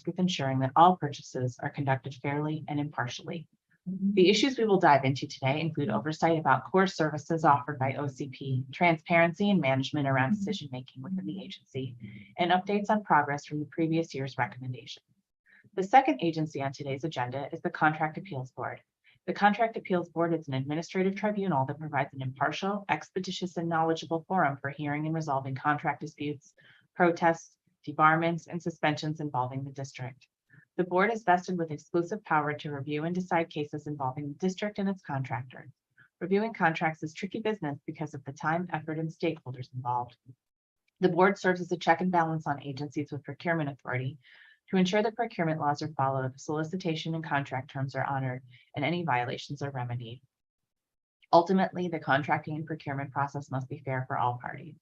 with ensuring that all purchases are conducted fairly and impartially. The issues we will dive into today include oversight about core services offered by OCP, transparency and management around decision-making within the agency, and updates on progress from the previous year's recommendations. The second agency on today's agenda is the Contract Appeals Board. The Contract Appeals Board is an administrative tribunal that provides an impartial, expeditious, and knowledgeable forum for hearing and resolving contract disputes, protests, debarments, and suspensions involving the district. The board is vested with exclusive power to review and decide cases involving the district and its contractors. Reviewing contracts is tricky business because of the time, effort, and stakeholders involved. The board serves as a check and balance on agencies with procurement authority to ensure that procurement laws are followed, solicitation and contract terms are honored, and any violations are remedied. Ultimately, the contracting and procurement process must be fair for all parties.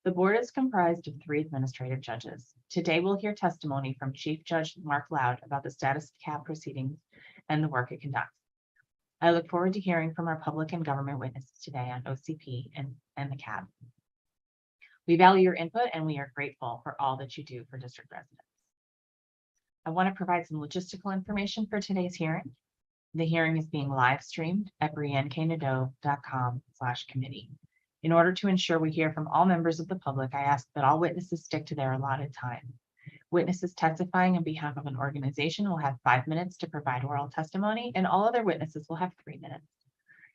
The board is comprised of 3 administrative judges. Today, we'll hear testimony from Chief Judge Mark Loud about the status of CAB proceedings and the work it conducts. I look forward to hearing from our public and government witnesses today on OCP and the CAB. We value your input and we are grateful for all that you do for district residents. I want to provide some logistical information for today's hearing. The hearing is being live streamed at brienneknadeau.com/committee. In order to ensure we hear from all members of the public, I ask that all witnesses stick to their allotted time. Witnesses testifying on behalf of an organization will have 5 minutes to provide oral testimony, and all other witnesses will have 3 minutes.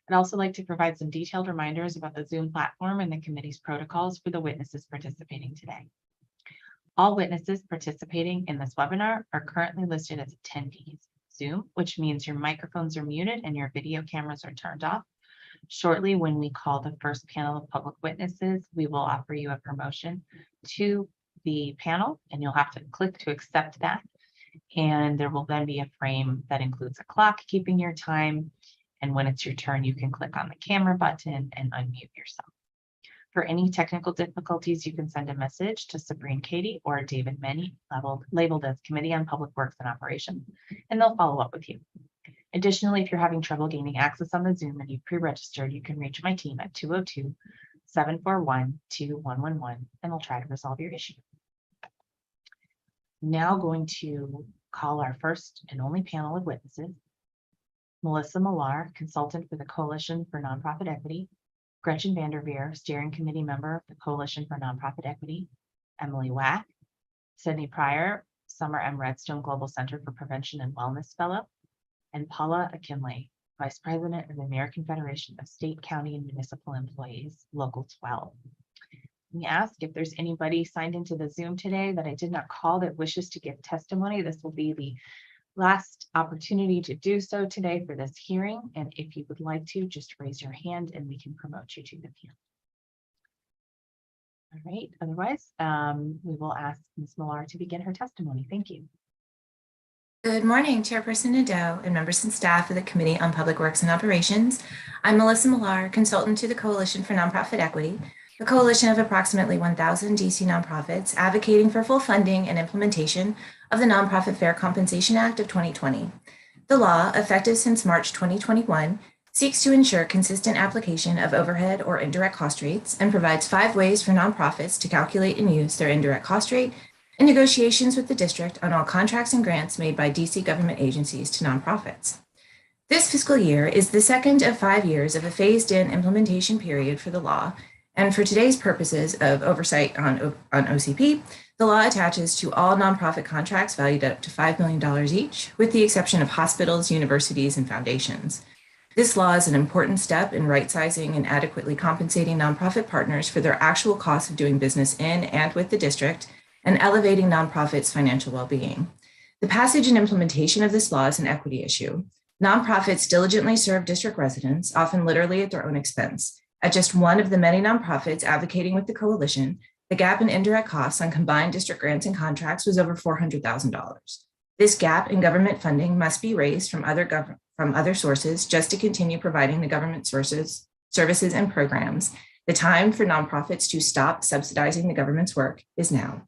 I'd also like to provide some detailed reminders about the Zoom platform and the committee's protocols for the witnesses participating today. All witnesses participating in this webinar are currently listed as attendees. Zoom, which means your microphones are muted and your video cameras are turned off. Shortly, when we call the first panel of public witnesses, we will offer you a promotion to the panel, and you'll have to click to accept that. And there will then be a frame that includes a clock keeping your time. And when it's your turn, you can click on the camera button and unmute yourself. For any technical difficulties, you can send a message to Sabrine Katie or David Menny, labeled as Committee on Public Works and Operations, and they'll follow up with you. Additionally, if you're having trouble gaining access on the Zoom and you've pre-registered, you can reach my team at 202-741-2111, and I'll try to resolve your issue. Now going to call our first and only panel of witnesses. Melissa Millar, consultant for the Coalition for Nonprofit Equity, Gretchen Vanderveer, steering committee member of the Coalition for Nonprofit Equity, Emily Wack, Sydney Pryor, Summer M. Redstone Global Center for Prevention and Wellness Fellow, and Paula Akinley, Vice President of the American Federation of State, County, and Municipal Employees, Local 12. Let me ask if there's anybody signed into the Zoom today that I did not call that wishes to give testimony. This will be the last opportunity to do so today for this hearing. And if you would like to, just raise your hand and we can promote you to the panel. All right, otherwise, we will ask Ms. Millar to begin her testimony. Thank you. Good morning, Chairperson Nadeau and members and staff of the Committee on Public Works and Operations. I'm Melissa Millar, consultant to the Coalition for Nonprofit Equity, a coalition of approximately 1,000 DC nonprofits advocating for full funding and implementation of the Nonprofit Fair Compensation Act of 2020. The law, effective since March 2021, seeks to ensure consistent application of overhead or indirect cost rates and provides 5 ways for nonprofits to calculate and use their indirect cost rate in negotiations with the district on all contracts and grants made by DC government agencies to nonprofits. This fiscal year is the second of 5 years of a phased-in implementation period for the law, and for today's purposes of oversight on OCP, the law attaches to all nonprofit contracts valued at up to $5 million each, with the exception of hospitals, universities, and foundations. This law is an important step in right-sizing and adequately compensating nonprofit partners for their actual costs of doing business in and with the district, and elevating nonprofits' financial well-being. The passage and implementation of this law is an equity issue. Nonprofits diligently serve district residents, often literally at their own expense. At just one of the many nonprofits advocating with the coalition, the gap in indirect costs on combined district grants and contracts was over $400,000. This gap in government funding must be raised from other sources just to continue providing the government services and programs. The time for nonprofits to stop subsidizing the government's work is now.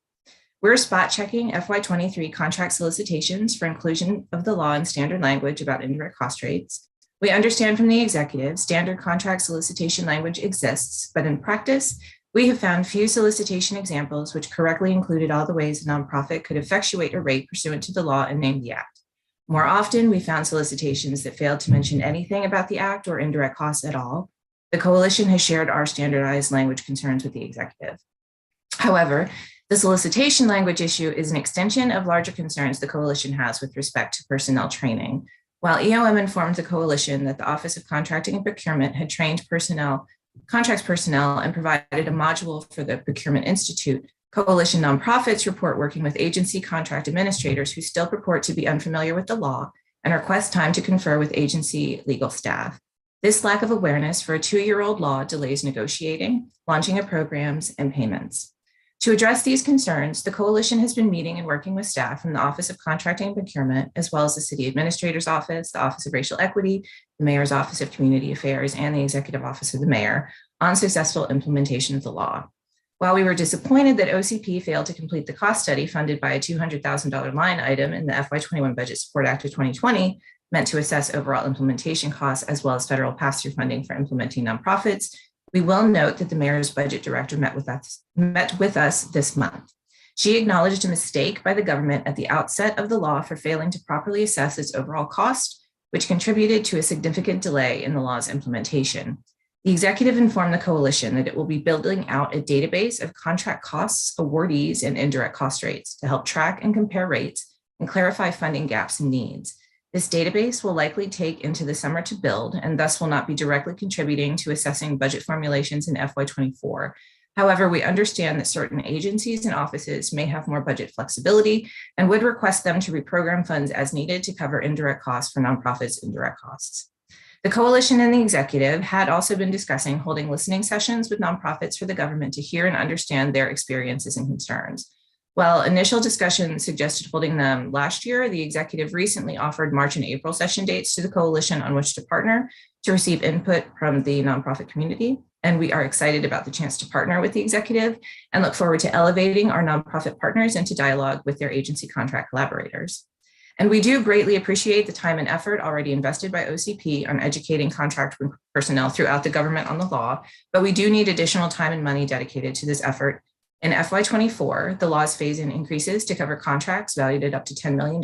We're spot checking FY23 contract solicitations for inclusion of the law in standard language about indirect cost rates. We understand from the executive standard contract solicitation language exists, but in practice, We have found few solicitation examples which correctly included all the ways a nonprofit could effectuate a rate pursuant to the law and name the act. More often, we found solicitations that failed to mention anything about the act or indirect costs at all. The coalition has shared our standardized language concerns with the executive. However, the solicitation language issue is an extension of larger concerns the coalition has with respect to personnel training. While EOM informed the coalition that the Office of Contracting and Procurement had trained contracts personnel and provided a module for the Procurement Institute, coalition nonprofits report working with agency contract administrators who still purport to be unfamiliar with the law and request time to confer with agency legal staff. This lack of awareness for a 2-year-old law delays negotiating, launching of programs, and payments. To address these concerns, the coalition has been meeting and working with staff from the Office of Contracting and Procurement, as well as the City Administrator's Office, the Office of Racial Equity, the Mayor's Office of Community Affairs, and the Executive Office of the Mayor on successful implementation of the law. While we were disappointed that OCP failed to complete the cost study funded by a $200,000 line item in the FY21 Budget Support Act of 2020, meant to assess overall implementation costs as well as federal pass-through funding for implementing nonprofits, we will note that the Mayor's budget director met with us this month. She acknowledged a mistake by the government at the outset of the law for failing to properly assess its overall cost, which contributed to a significant delay in the law's implementation. The executive informed the coalition that it will be building out a database of contract costs, awardees, and indirect cost rates to help track and compare rates and clarify funding gaps and needs. This database will likely take into the summer to build and thus will not be directly contributing to assessing budget formulations in FY24. However, we understand that certain agencies and offices may have more budget flexibility and would request them to reprogram funds as needed to cover indirect costs for nonprofits' indirect costs. The coalition and the executive had also been discussing holding listening sessions with nonprofits for the government to hear and understand their experiences and concerns. While initial discussions suggested holding them last year, the executive recently offered March and April session dates to the coalition on which to partner to receive input from the nonprofit community. And we are excited about the chance to partner with the executive and look forward to elevating our nonprofit partners into dialogue with their agency contract collaborators. And we do greatly appreciate the time and effort already invested by OCP on educating contract personnel throughout the government on the law, but we do need additional time and money dedicated to this effort. In FY24, the law's phase-in increases to cover contracts valued at up to $10 million.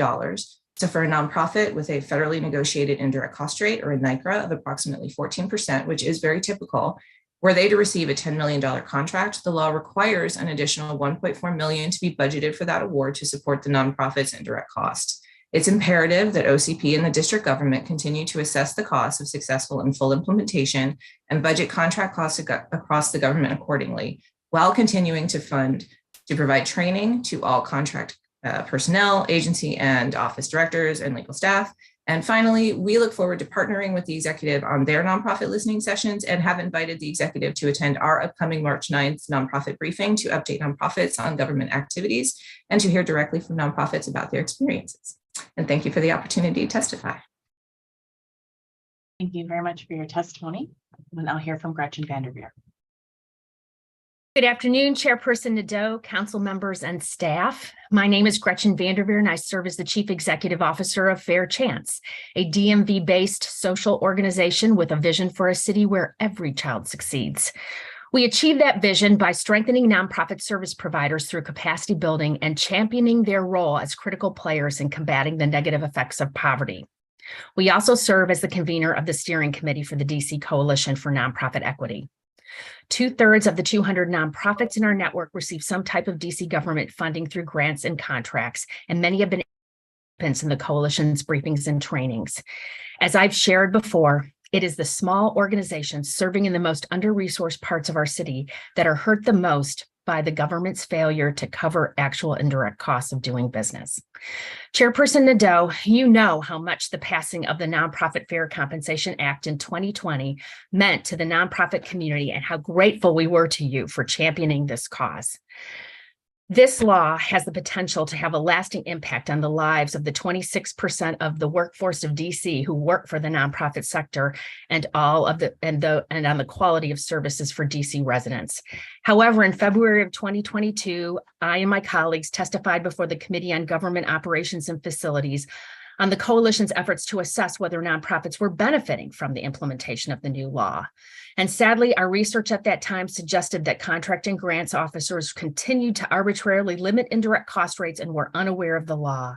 So for a nonprofit with a federally negotiated indirect cost rate or a NICRA of approximately 14%, which is very typical, were they to receive a $10 million contract, the law requires an additional $1.4 million to be budgeted for that award to support the nonprofit's indirect costs. It's imperative that OCP and the district government continue to assess the costs of successful and full implementation and budget contract costs across the government accordingly, while continuing to provide training to all contract personnel, agency and office directors and legal staff. And finally, we look forward to partnering with the executive on their nonprofit listening sessions and have invited the executive to attend our upcoming March 9th nonprofit briefing to update nonprofits on government activities and to hear directly from nonprofits about their experiences. And thank you for the opportunity to testify. Thank you very much for your testimony. And I'll hear from Gretchen Vanderveer. Good afternoon, Chairperson Nadeau, council members, and staff. My name is Gretchen Vanderveer, and I serve as the Chief Executive Officer of Fair Chance, a DMV-based social organization with a vision for a city where every child succeeds. We achieve that vision by strengthening nonprofit service providers through capacity building and championing their role as critical players in combating the negative effects of poverty. We also serve as the convener of the steering committee for the DC Coalition for Nonprofit Equity. 2/3 of the 200 nonprofits in our network receive some type of DC government funding through grants and contracts, and many have been participants in the coalition's briefings and trainings. As I've shared before, it is the small organizations serving in the most under-resourced parts of our city that are hurt the most by the government's failure to cover actual indirect costs of doing business. Chairperson Nadeau, you know how much the passing of the Nonprofit Fair Compensation Act in 2020 meant to the nonprofit community and how grateful we were to you for championing this cause. This law has the potential to have a lasting impact on the lives of the 26% of the workforce of DC who work for the nonprofit sector and on the quality of services for DC residents. However, in February of 2022, I and my colleagues testified before the Committee on Government Operations and Facilities on the coalition's efforts to assess whether nonprofits were benefiting from the implementation of the new law. And sadly, our research at that time suggested that contract and grants officers continued to arbitrarily limit indirect cost rates and were unaware of the law.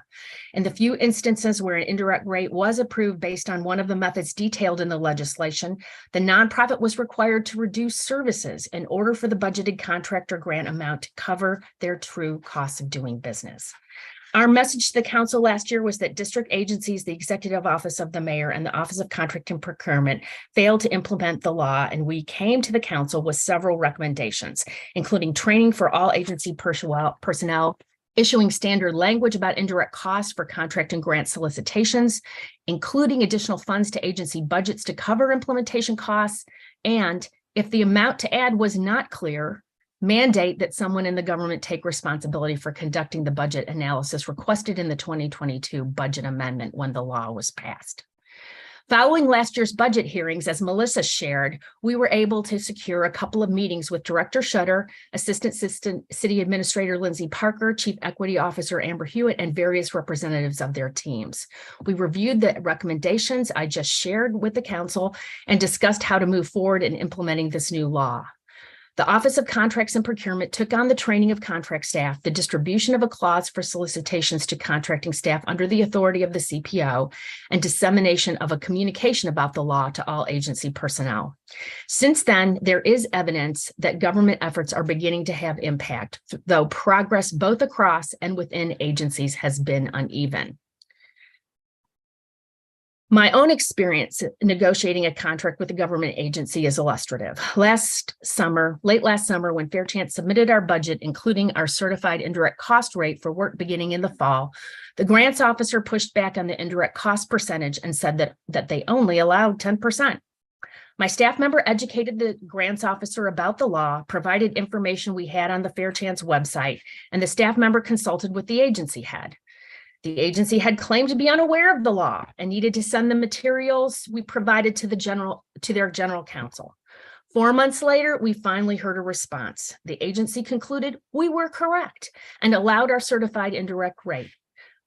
In the few instances where an indirect rate was approved based on one of the methods detailed in the legislation, the nonprofit was required to reduce services in order for the budgeted contract or grant amount to cover their true costs of doing business. Our message to the council last year was that district agencies, the Executive Office of the Mayor and the Office of Contracting Procurement failed to implement the law, and we came to the council with several recommendations, including training for all agency personnel, issuing standard language about indirect costs for contract and grant solicitations, including additional funds to agency budgets to cover implementation costs, and if the amount to add was not clear, mandate that someone in the government take responsibility for conducting the budget analysis requested in the 2022 budget amendment when the law was passed. Following last year's budget hearings, as Melissa shared, we were able to secure a couple of meetings with Director Shutter, Assistant City Administrator Lindsay Parker, Chief Equity Officer Amber Hewitt, and various representatives of their teams. We reviewed the recommendations I just shared with the council and discussed how to move forward in implementing this new law. The Office of Contracts and Procurement took on the training of contract staff, the distribution of a clause for solicitations to contracting staff under the authority of the CPO, and dissemination of a communication about the law to all agency personnel. Since then, there is evidence that government efforts are beginning to have impact, though progress both across and within agencies has been uneven. My own experience negotiating a contract with a government agency is illustrative. Late last summer, when Fairchance submitted our budget, including our certified indirect cost rate for work beginning in the fall, the grants officer pushed back on the indirect cost percentage and said that they only allowed 10%. My staff member educated the grants officer about the law, provided information we had on the Fairchance website, and the staff member consulted with the agency head. The agency had claimed to be unaware of the law and needed to send the materials we provided to their general counsel. 4 months later, we finally heard a response. The agency concluded we were correct and allowed our certified indirect rate.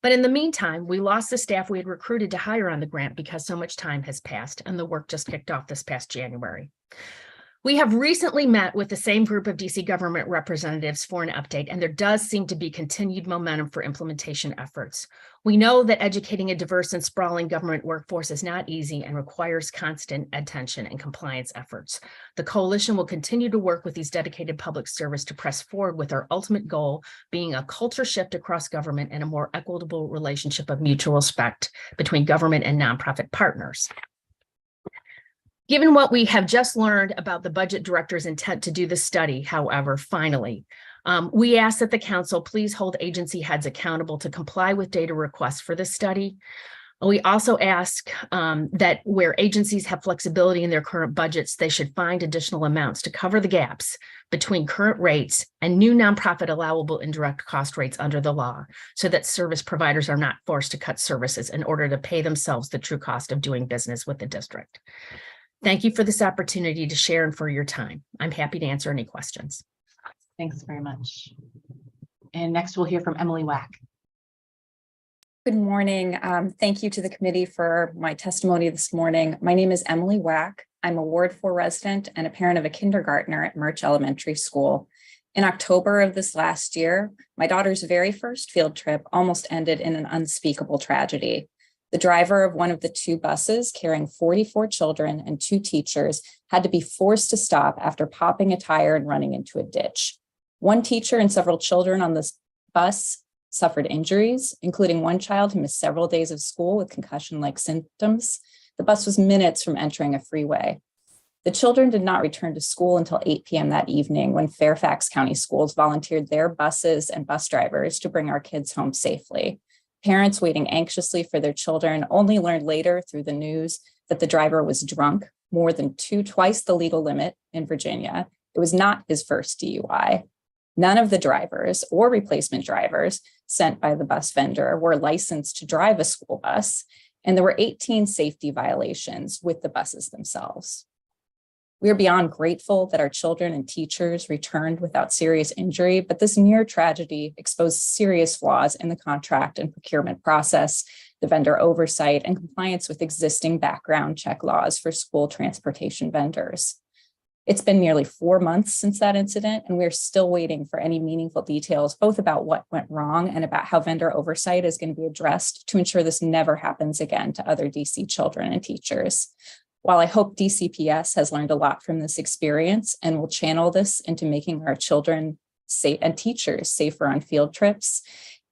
But in the meantime, we lost the staff we had recruited to hire on the grant because so much time has passed and the work just kicked off this past January. We have recently met with the same group of DC government representatives for an update, and there does seem to be continued momentum for implementation efforts. We know that educating a diverse and sprawling government workforce is not easy and requires constant attention and compliance efforts. The coalition will continue to work with these dedicated public servants to press forward with our ultimate goal being a culture shift across government and a more equitable relationship of mutual respect between government and nonprofit partners. Given what we have just learned about the budget director's intent to do the study, however, finally, we ask that the council please hold agency heads accountable to comply with data requests for this study. We also ask that where agencies have flexibility in their current budgets, they should find additional amounts to cover the gaps between current rates and new nonprofit allowable indirect cost rates under the law, so that service providers are not forced to cut services in order to pay themselves the true cost of doing business with the district. Thank you for this opportunity to share and for your time. I'm happy to answer any questions. Thanks very much. And next we'll hear from Emily Wack. Good morning. Thank you to the committee for my testimony this morning. My name is Emily Wack. I'm a Ward 4 resident and a parent of a kindergartner at Murch Elementary School. In October of this last year, my daughter's very first field trip almost ended in an unspeakable tragedy. The driver of one of the two buses carrying 44 children and 2 teachers had to be forced to stop after popping a tire and running into a ditch. One teacher and several children on this bus suffered injuries, including one child who missed several days of school with concussion-like symptoms. The bus was minutes from entering a freeway. The children did not return to school until 8 p.m. that evening when Fairfax County Schools volunteered their buses and bus drivers to bring our kids home safely. Parents waiting anxiously for their children only learned later through the news that the driver was drunk, more than twice the legal limit in Virginia. It was not his first DUI. None of the drivers or replacement drivers sent by the bus vendor were licensed to drive a school bus, and there were 18 safety violations with the buses themselves. We are beyond grateful that our children and teachers returned without serious injury, but this near tragedy exposed serious flaws in the contract and procurement process the vendor oversight, and compliance with existing background check laws for school transportation vendors. It's been nearly 4 months since that incident, and we're still waiting for any meaningful details, both about what went wrong and about how vendor oversight is going to be addressed to ensure this never happens again to other DC children and teachers. While I hope DCPS has learned a lot from this experience and will channel this into making our children safe and teachers safer on field trips,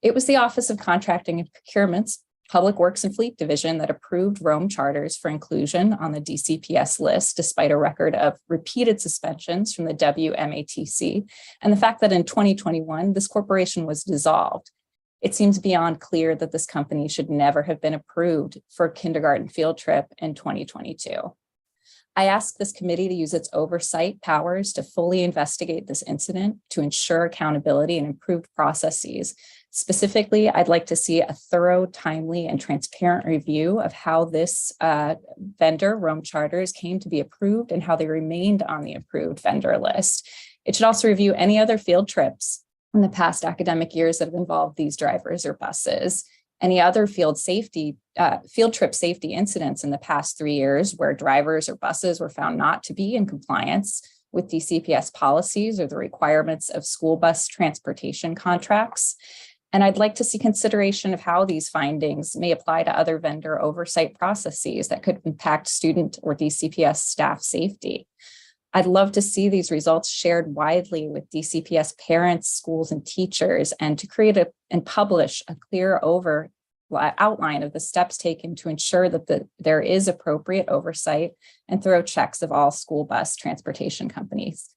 it was the Office of Contracting and Procurement's Public Works and Fleet Division that approved Rome charters for inclusion on the DCPS list, despite a record of repeated suspensions from the WMATC, and the fact that in 2021, this corporation was dissolved. It seems beyond clear that this company should never have been approved for a kindergarten field trip in 2022. I ask this committee to use its oversight powers to fully investigate this incident to ensure accountability and improved processes. Specifically, I'd like to see a thorough, timely, and transparent review of how this vendor, Rome Charters, came to be approved and how they remained on the approved vendor list. It should also review any other field trips in the past academic years that have involved these drivers or buses. Any other field trip safety incidents in the past 3 years where drivers or buses were found not to be in compliance with DCPS policies or the requirements of school bus transportation contracts. And I'd like to see consideration of how these findings may apply to other vendor oversight processes that could impact student or DCPS staff safety. I'd love to see these results shared widely with DCPS parents, schools, and teachers, and to create and publish a clear outline of the steps taken to ensure that there is appropriate oversight and thorough checks of all school bus transportation companies.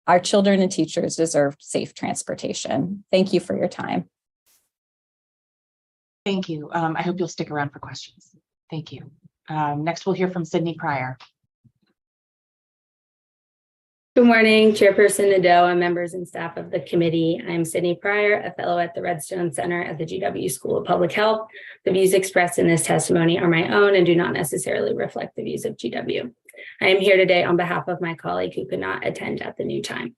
Our children and teachers deserve safe transportation. Thank you for your time. Thank you. I hope you'll stick around for questions. Thank you. Next, we'll hear from Sydney Pryor. Good morning, Chairperson Nadeau and members and staff of the committee. I'm Sydney Pryor, a fellow at the Redstone Center at the GW School of Public Health. The views expressed in this testimony are my own and do not necessarily reflect the views of GW. I am here today on behalf of my colleague who could not attend at the new time.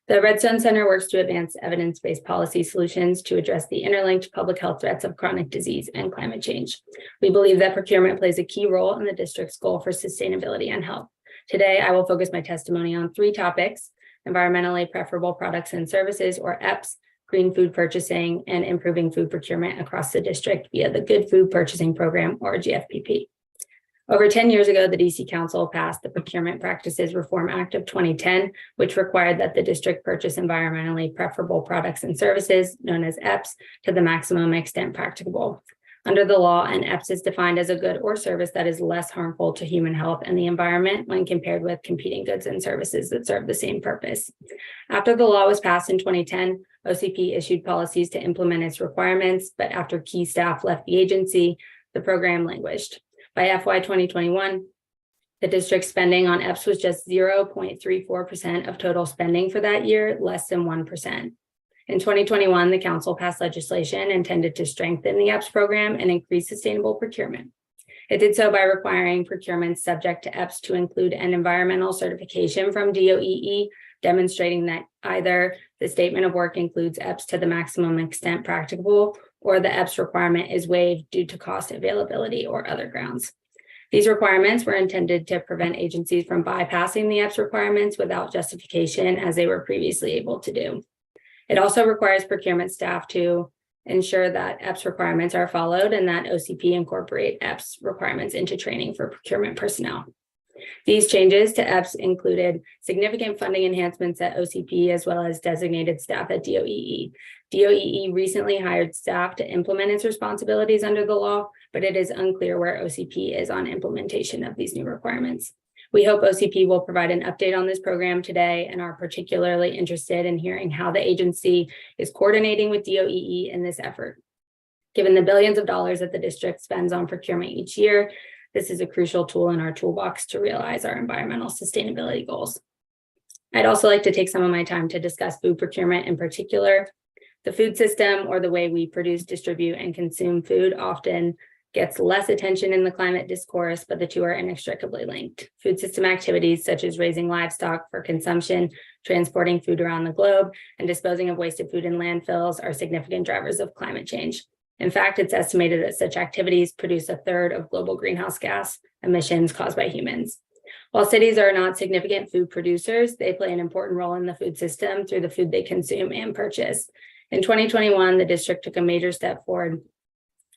The Redstone Center works to advance evidence-based policy solutions to address the interlinked public health threats of chronic disease and climate change. We believe that procurement plays a key role in the district's goal for sustainability and health. Today, I will focus my testimony on 3 topics: environmentally preferable products and services, or EPS, green food purchasing, and improving food procurement across the district via the Good Food Purchasing Program, or GFPP. Over 10 years ago, the DC Council passed the Procurement Practices Reform Act of 2010, which required that the district purchase environmentally preferable products and services, known as EPS, to the maximum extent practicable. Under the law, an EPS is defined as a good or service that is less harmful to human health and the environment when compared with competing goods and services that serve the same purpose. After the law was passed in 2010, OCP issued policies to implement its requirements, but after key staff left the agency, the program languished. By FY 2021, the district's spending on EPS was just 0.34% of total spending for that year, less than 1%. In 2021, the council passed legislation intended to strengthen the EPS program and increase sustainable procurement. It did so by requiring procurement subject to EPS to include an environmental certification from DOEE, demonstrating that either the statement of work includes EPS to the maximum extent practicable, or the EPS requirement is waived due to cost availability or other grounds. These requirements were intended to prevent agencies from bypassing the EPS requirements without justification, as they were previously able to do. It also requires procurement staff to ensure that EPS requirements are followed and that OCP incorporate EPS requirements into training for procurement personnel. These changes to EPS included significant funding enhancements at OCP, as well as designated staff at DOEE. DOEE recently hired staff to implement its responsibilities under the law, but it is unclear where OCP is on implementation of these new requirements. We hope OCP will provide an update on this program today and are particularly interested in hearing how the agency is coordinating with DOEE in this effort. Given the billions of dollars that the district spends on procurement each year, this is a crucial tool in our toolbox to realize our environmental sustainability goals. I'd also like to take some of my time to discuss food procurement in particular. The food system, or the way we produce, distribute, and consume food, often gets less attention in the climate discourse, but the two are inextricably linked. Food system activities such as raising livestock for consumption, transporting food around the globe, and disposing of wasted food in landfills are significant drivers of climate change. In fact, it's estimated that such activities produce a third of global greenhouse gas emissions caused by humans. While cities are not significant food producers, they play an important role in the food system through the food they consume and purchase. In 2021, the district took a major step forward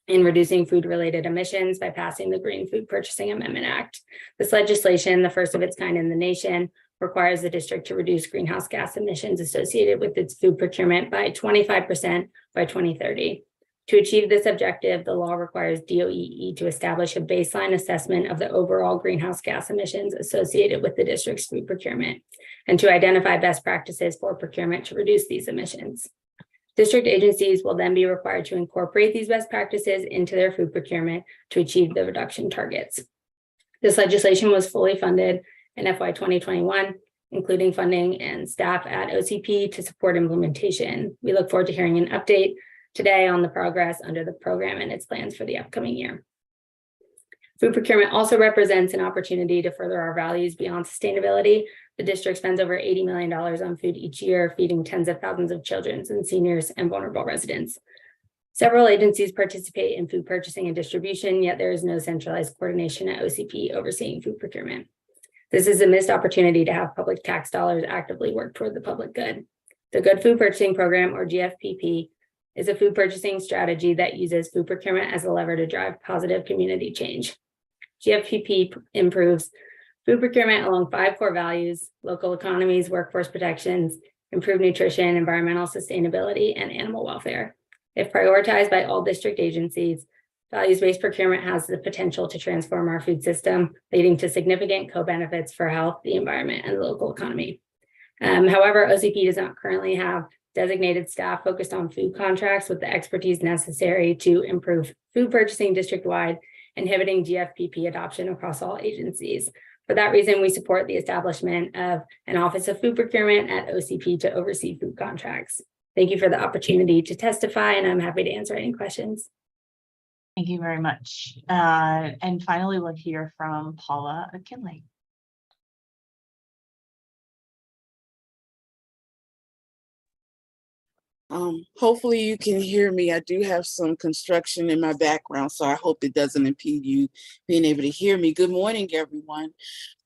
in reducing food-related emissions by passing the Green Food Purchasing Amendment Act. This legislation, the first of its kind in the nation, requires the district to reduce greenhouse gas emissions associated with its food procurement by 25% by 2030. To achieve this objective, the law requires DOEE to establish a baseline assessment of the overall greenhouse gas emissions associated with the district's food procurement and to identify best practices for procurement to reduce these emissions. District agencies will then be required to incorporate these best practices into their food procurement to achieve the reduction targets. This legislation was fully funded in FY 2021, including funding and staff at OCP to support implementation. We look forward to hearing an update today on the progress under the program and its plans for the upcoming year. Food procurement also represents an opportunity to further our values beyond sustainability. The district spends over $80 million on food each year, feeding tens of thousands of children and seniors and vulnerable residents. Several agencies participate in food purchasing and distribution, yet there is no centralized coordination at OCP overseeing food procurement. This is a missed opportunity to have public tax dollars actively work toward the public good. The Good Food Purchasing Program, or GFPP, is a food purchasing strategy that uses food procurement as a lever to drive positive community change. GFPP improves food procurement along 5 core values: local economies, workforce protections, improved nutrition, environmental sustainability, and animal welfare. If prioritized by all district agencies, values-based procurement has the potential to transform our food system, leading to significant co-benefits for health, the environment, and the local economy. However, OCP does not currently have designated staff focused on food contracts with the expertise necessary to improve food purchasing district-wide, inhibiting GFPP adoption across all agencies. For that reason, we support the establishment of an Office of Food Procurement at OCP to oversee food contracts. Thank you for the opportunity to testify, and I'm happy to answer any questions. Thank you very much. And finally, we'll hear from Paula McKinley. Hopefully you can hear me. I do have some construction in my background, so I hope it doesn't impede you being able to hear me. Good morning, everyone.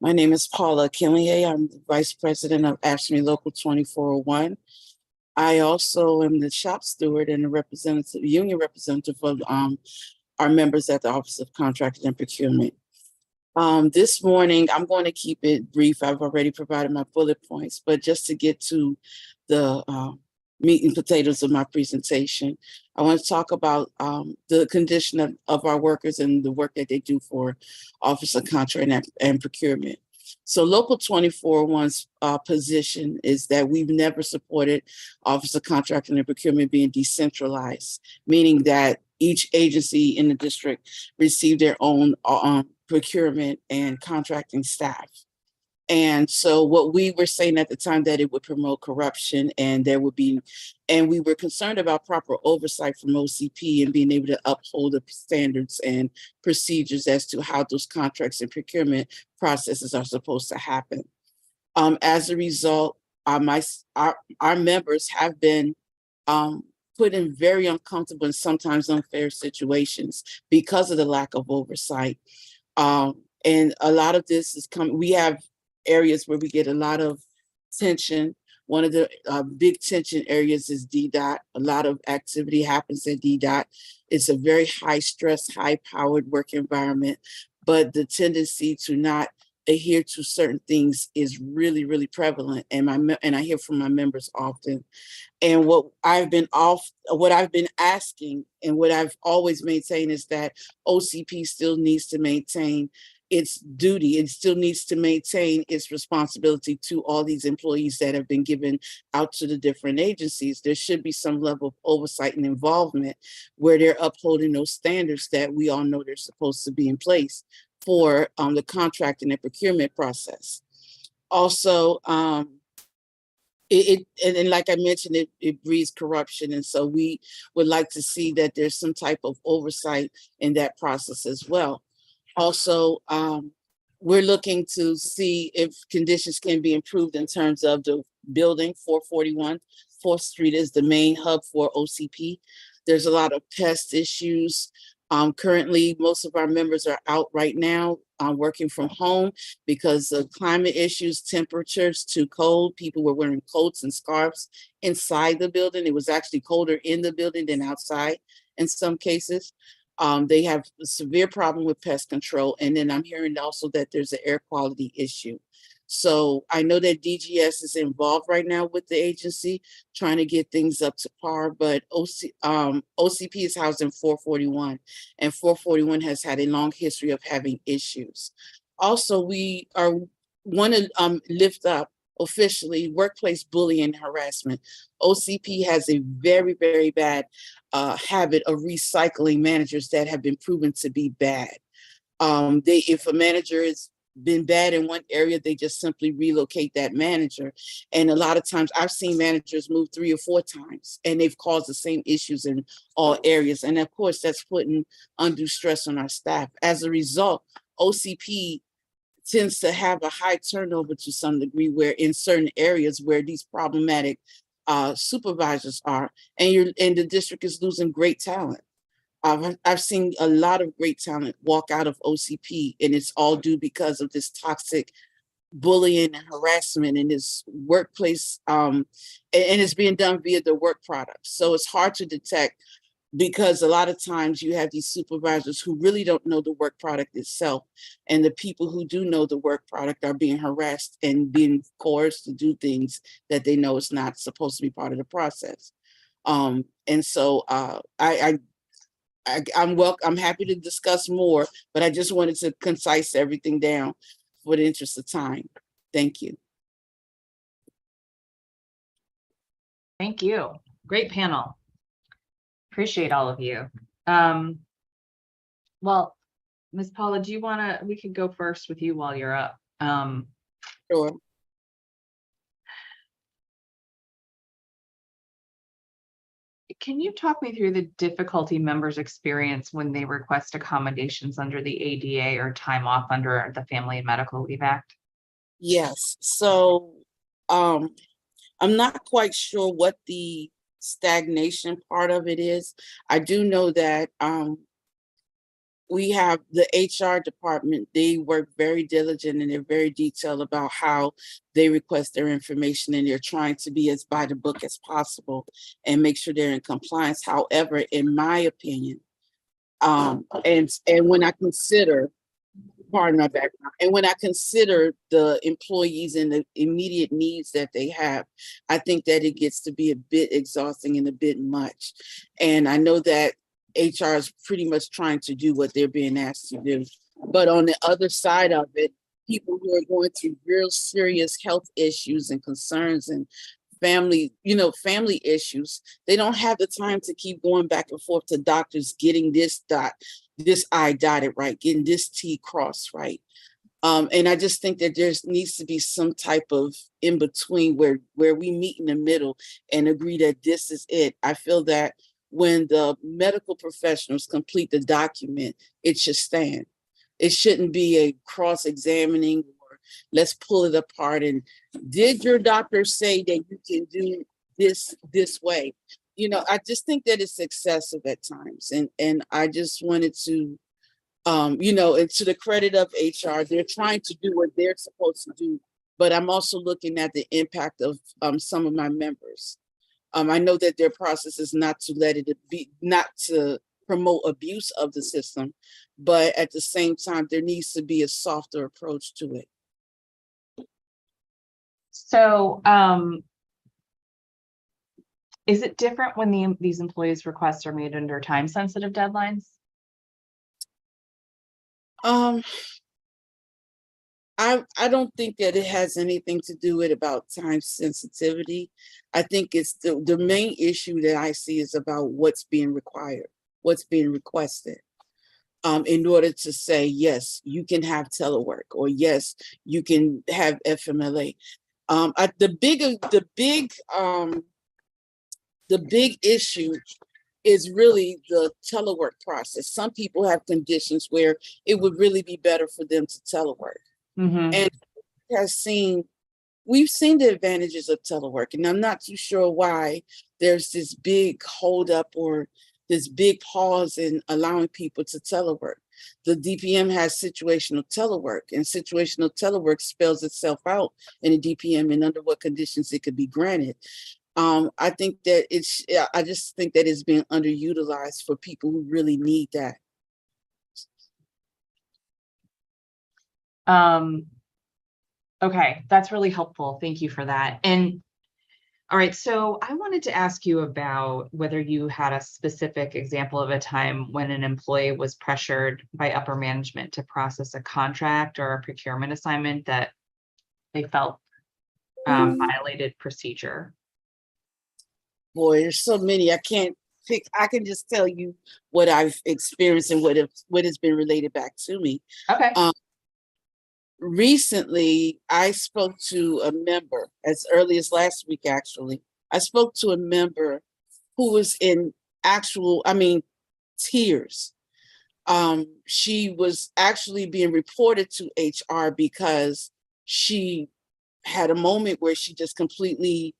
My name is Paula McKinley. I'm the Vice President of AFSCME Local 2401. I also am the shop steward and the union representative of our members at the Office of Contracting and Procurement. This morning, I'm going to keep it brief. I've already provided my bullet points, but just to get to the meat and potatoes of my presentation, I want to talk about the condition of our workers and the work that they do for Office of Contracting and Procurement. So Local 2401's position is that we've never supported Office of Contracting and Procurement being decentralized, meaning that each agency in the district received their own procurement and contracting staff. And so what we were saying at the time that it would promote corruption and we were concerned about proper oversight from OCP and being able to uphold the standards and procedures as to how those contracts and procurement processes are supposed to happen. As a result, our members have been put in very uncomfortable and sometimes unfair situations because of the lack of oversight. And a lot of this is coming. We have areas where we get a lot of tension. One of the big tension areas is DDOT. A lot of activity happens at DDOT. It's a very high stress, high powered work environment, but the tendency to not adhere to certain things is really, really prevalent. And I hear from my members often. And what I've been asking and what I've always maintained is that OCP still needs to maintain its duty. It still needs to maintain its responsibility to all these employees that have been given out to the different agencies. There should be some level of oversight and involvement where they're upholding those standards that we all know they're supposed to be in place for the contracting and procurement process. Also, and like I mentioned, it breeds corruption. And so we would like to see that there's some type of oversight in that process as well. Also, we're looking to see if conditions can be improved in terms of the building. 441 4th Street is the main hub for OCP. There's a lot of pest issues. Currently, most of our members are out right now working from home because of climate issues, temperatures too cold. People were wearing coats and scarves inside the building. It was actually colder in the building than outside in some cases. They have a severe problem with pest control. And then I'm hearing also that there's an air quality issue. So I know that DGS is involved right now with the agency, trying to get things up to par, but OCP is housed in 441, and 441 has had a long history of having issues. Also, we want to lift up officially workplace bullying and harassment. OCP has a very, very bad habit of recycling managers that have been proven to be bad. If a manager has been bad in one area, they just simply relocate that manager. And a lot of times I've seen managers move 3 or 4 times and they've caused the same issues in all areas. And of course, that's putting undue stress on our staff. As a result, OCP tends to have a high turnover to some degree, where in certain areas where these problematic supervisors are, and the district is losing great talent. I've seen a lot of great talent walk out of OCP, and it's all due because of this toxic bullying and harassment in this workplace, and it's being done via the work product. So it's hard to detect, because a lot of times you have these supervisors who really don't know the work product itself, and the people who do know the work product are being harassed and being coerced to do things that they know is not supposed to be part of the process. And so I'm happy to discuss more, but I just wanted to concise everything down for the interest of time. Thank you. Thank you. Great panel. Appreciate all of you. Well, Ms. Paula, do you want to, we could go first with you while you're up. Sure. Can you talk me through the difficulty members experience when they request accommodations under the ADA or time off under the Family and Medical Leave Act? Yes. So I'm not quite sure what the stagnation part of it is. I do know that we have the HR department. They work very diligent and they're very detailed about how they request their information, and they're trying to be as by the book as possible and make sure they're in compliance. However, in my opinion, and when I consider, pardon my background, and when I consider the employees and the immediate needs that they have, I think that it gets to be a bit exhausting and a bit much. And I know that HR is pretty much trying to do what they're being asked to do. But on the other side of it, people who are going through real serious health issues and concerns and family issues, they don't have the time to keep going back and forth to doctors, getting this I dotted right, getting this T crossed right. And I just think that there needs to be some type of in between where we meet in the middle and agree that this is it. I feel that when the medical professionals complete the document, it should stand. It shouldn't be a cross-examining or let's pull it apart and did your doctor say that you can do this way? You know, I just think that it's excessive at times. And I just wanted to, and to the credit of HR, they're trying to do what they're supposed to do, but I'm also looking at the impact of some of my members. I know that their process is not to promote abuse of the system, but at the same time, there needs to be a softer approach to it. So, is it different when these employees' requests are made under time-sensitive deadlines? I don't think that it has anything to do with about time sensitivity. I think it's the main issue that I see is about what's being required, what's being requested, in order to say, yes, you can have telework, or yes, you can have FMLA. The big issue is really the telework process. Some people have conditions where it would really be better for them to telework. Mm-hmm. And we've seen the advantages of telework, and I'm not too sure why there's this big holdup or this big pause in allowing people to telework. The DPM has situational telework, and situational telework spells itself out in a DPM and under what conditions it could be granted. I think that I just think that it's being underutilized for people who really need that. Okay, that's really helpful. Thank you for that. And all right, so I wanted to ask you about whether you had a specific example of a time when an employee was pressured by upper management to process a contract or a procurement assignment that they felt violated procedure. Boy, there's so many. I can't pick. I can just tell you what I've experienced and what has been related back to me. Okay. Recently, I spoke to a member as early as last week, actually. I spoke to a member who was in tears. She was actually being reported to HR because she had a moment where she just completely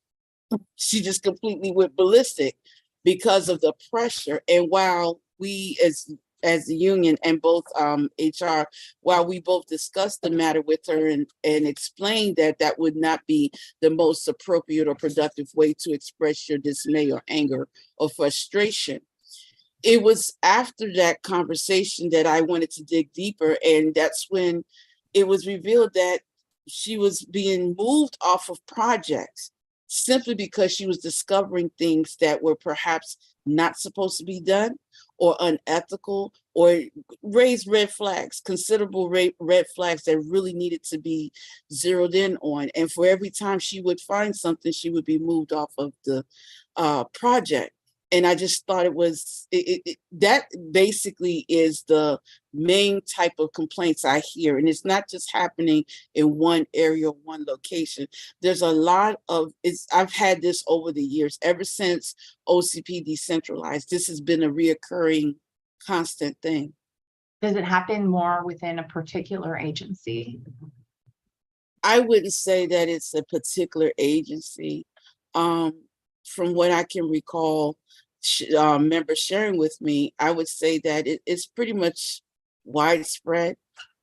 went ballistic because of the pressure. And while we as the union and both HR, while we both discussed the matter with her and explained that that would not be the most appropriate or productive way to express your dismay or anger or frustration. It was after that conversation that I wanted to dig deeper, and that's when it was revealed that she was being moved off of projects simply because she was discovering things that were perhaps not supposed to be done or unethical or raised red flags, considerable red flags that really needed to be zeroed in on. And for every time she would find something, she would be moved off of the project. And I just thought it was, that basically is the main type of complaints I hear. And it's not just happening in one area, one location. There's a lot of, I've had this over the years, ever since OCP decentralized. This has been a reoccurring constant thing. Does it happen more within a particular agency? I wouldn't say that it's a particular agency. From what I can recall, members sharing with me, I would say that it's pretty much widespread.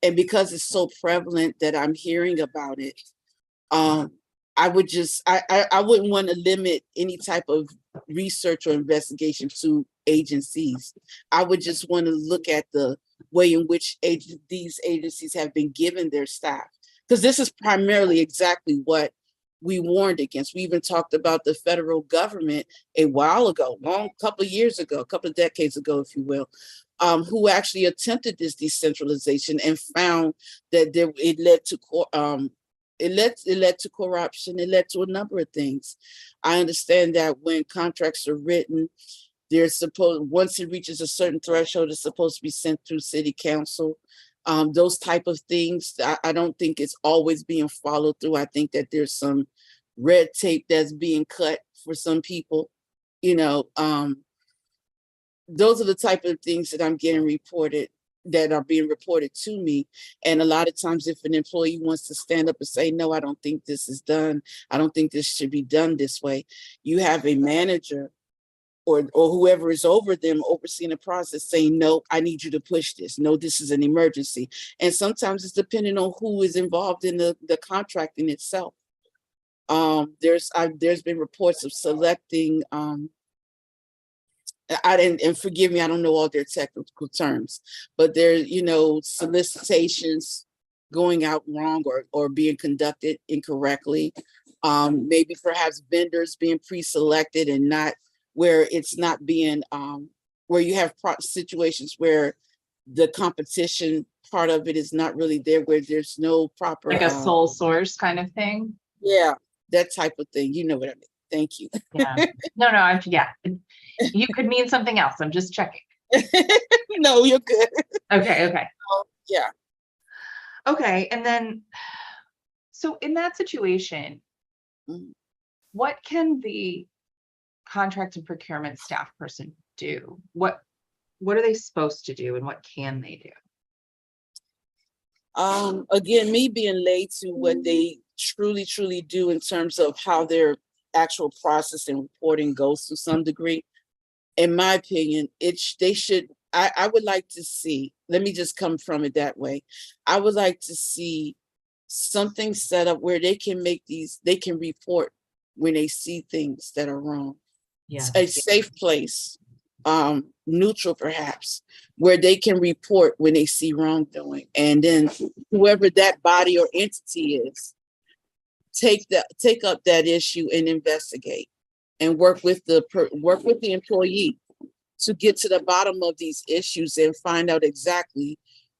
And because it's so prevalent that I'm hearing about it, I wouldn't want to limit any type of research or investigation to agencies. I would just want to look at the way in which these agencies have been given their staff, because this is primarily exactly what we warned against. We even talked about the federal government a while ago, couple of years ago, a couple of decades ago, if you will, who actually attempted this decentralization and found that it led to corruption. It led to a number of things. I understand that when contracts are written, once it reaches a certain threshold, it's supposed to be sent through city council. Those type of things, I don't think it's always being followed through. I think that there's some red tape that's being cut for some people. Those are the type of things that I'm getting reported, that are being reported to me. And a lot of times if an employee wants to stand up and say, no, I don't think this is done, I don't think this should be done this way, you have a manager or whoever is over them overseeing the process saying, no, I need you to push this. No, this is an emergency. And sometimes it's depending on who is involved in the contracting itself. There's been reports of selecting, and forgive me, I don't know all their technical terms, but there, solicitations going out wrong or being conducted incorrectly. Maybe perhaps vendors being pre-selected and not where it's not being, where you have situations where the competition part of it is not really there, where there's no proper. Like a sole source kind of thing? Yeah, that type of thing. You know what I mean? Thank you. Yeah. No, yeah. You could mean something else. I'm just checking. No, you're good. Okay. Yeah. Okay, and then, so in that situation, what can the contract and procurement staff person do? What are they supposed to do, and what can they do? Again, me being laid to what they truly do in terms of how their actual process and reporting goes to some degree. in my opinion, they should, I would like to see, let me just come from it that way. I would like to see something set up where they can report when they see things that are wrong. Yeah. A safe place, neutral perhaps, where they can report when they see wrongdoing. And then whoever that body or entity is, take up that issue and investigate and work with the employee to get to the bottom of these issues and find out exactly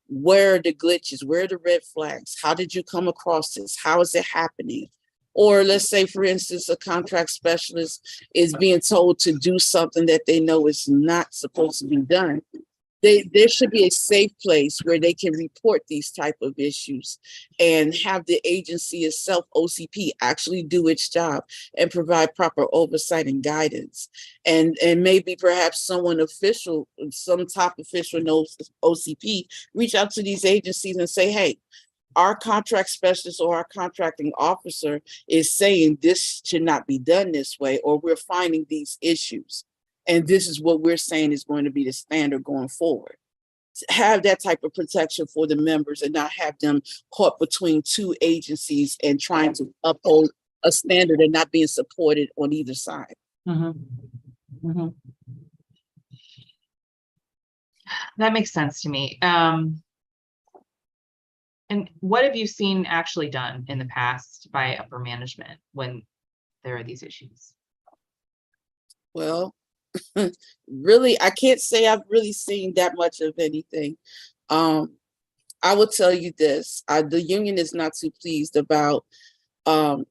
where are the glitches, where are the red flags, how did you come across this, how is it happening? Or let's say, for instance, a contract specialist is being told to do something that they know is not supposed to be done. There should be a safe place where they can report these type of issues and have the agency itself, OCP, actually do its job and provide proper oversight and guidance. And maybe perhaps someone official, some top official knows OCP, reach out to these agencies and say, hey, our contract specialist or our contracting officer is saying this should not be done this way, or we're finding these issues. And this is what we're saying is going to be the standard going forward. Have that type of protection for the members and not have them caught between two agencies and trying to uphold a standard and not being supported on either side. Mm-hmm. Mm-hmm. That makes sense to me. And what have you seen actually done in the past by upper management when there are these issues? Well, really, I can't say I've really seen that much of anything. I will tell you this, the union is not too pleased about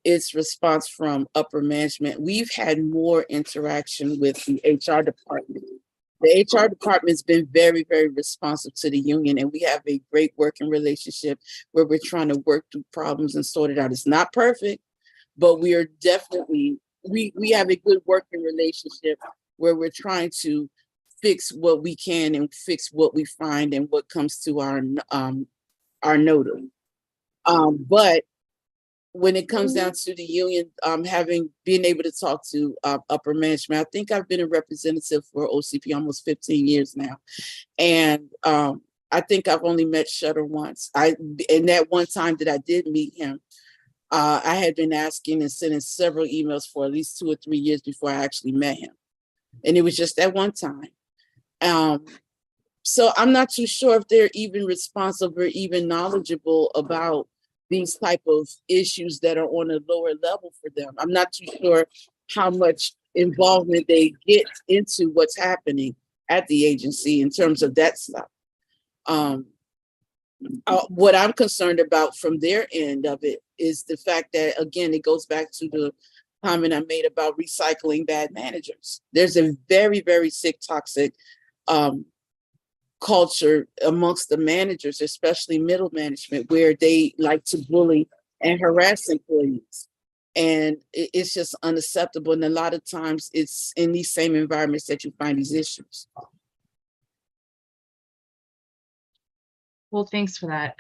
its response from upper management. We've had more interaction with the HR department. The HR department has been very, very responsive to the union, and we have a great working relationship where we're trying to work through problems and sort it out. It's not perfect, but we are definitely, we have a good working relationship where we're trying to fix what we can and fix what we find and what comes to our notice. But when it comes down to the union, being able to talk to upper management, I think I've been a representative for OCP almost 15 years now. And I think I've only met Shutter once. And that one time that I did meet him, I had been asking and sending several emails for at least 2 or 3 years before I actually met him. And it was just that one time. So I'm not too sure if they're even responsive or even knowledgeable about these type of issues that are on a lower level for them. I'm not too sure how much involvement they get into what's happening at the agency in terms of that stuff. What I'm concerned about from their end of it is the fact that, again, it goes back to the comment I made about recycling bad managers. There's a very, very sick, toxic culture amongst the managers, especially middle management, where they like to bully and harass employees. And it's just unacceptable. And a lot of times it's in these same environments that you find these issues. Well, thanks for that.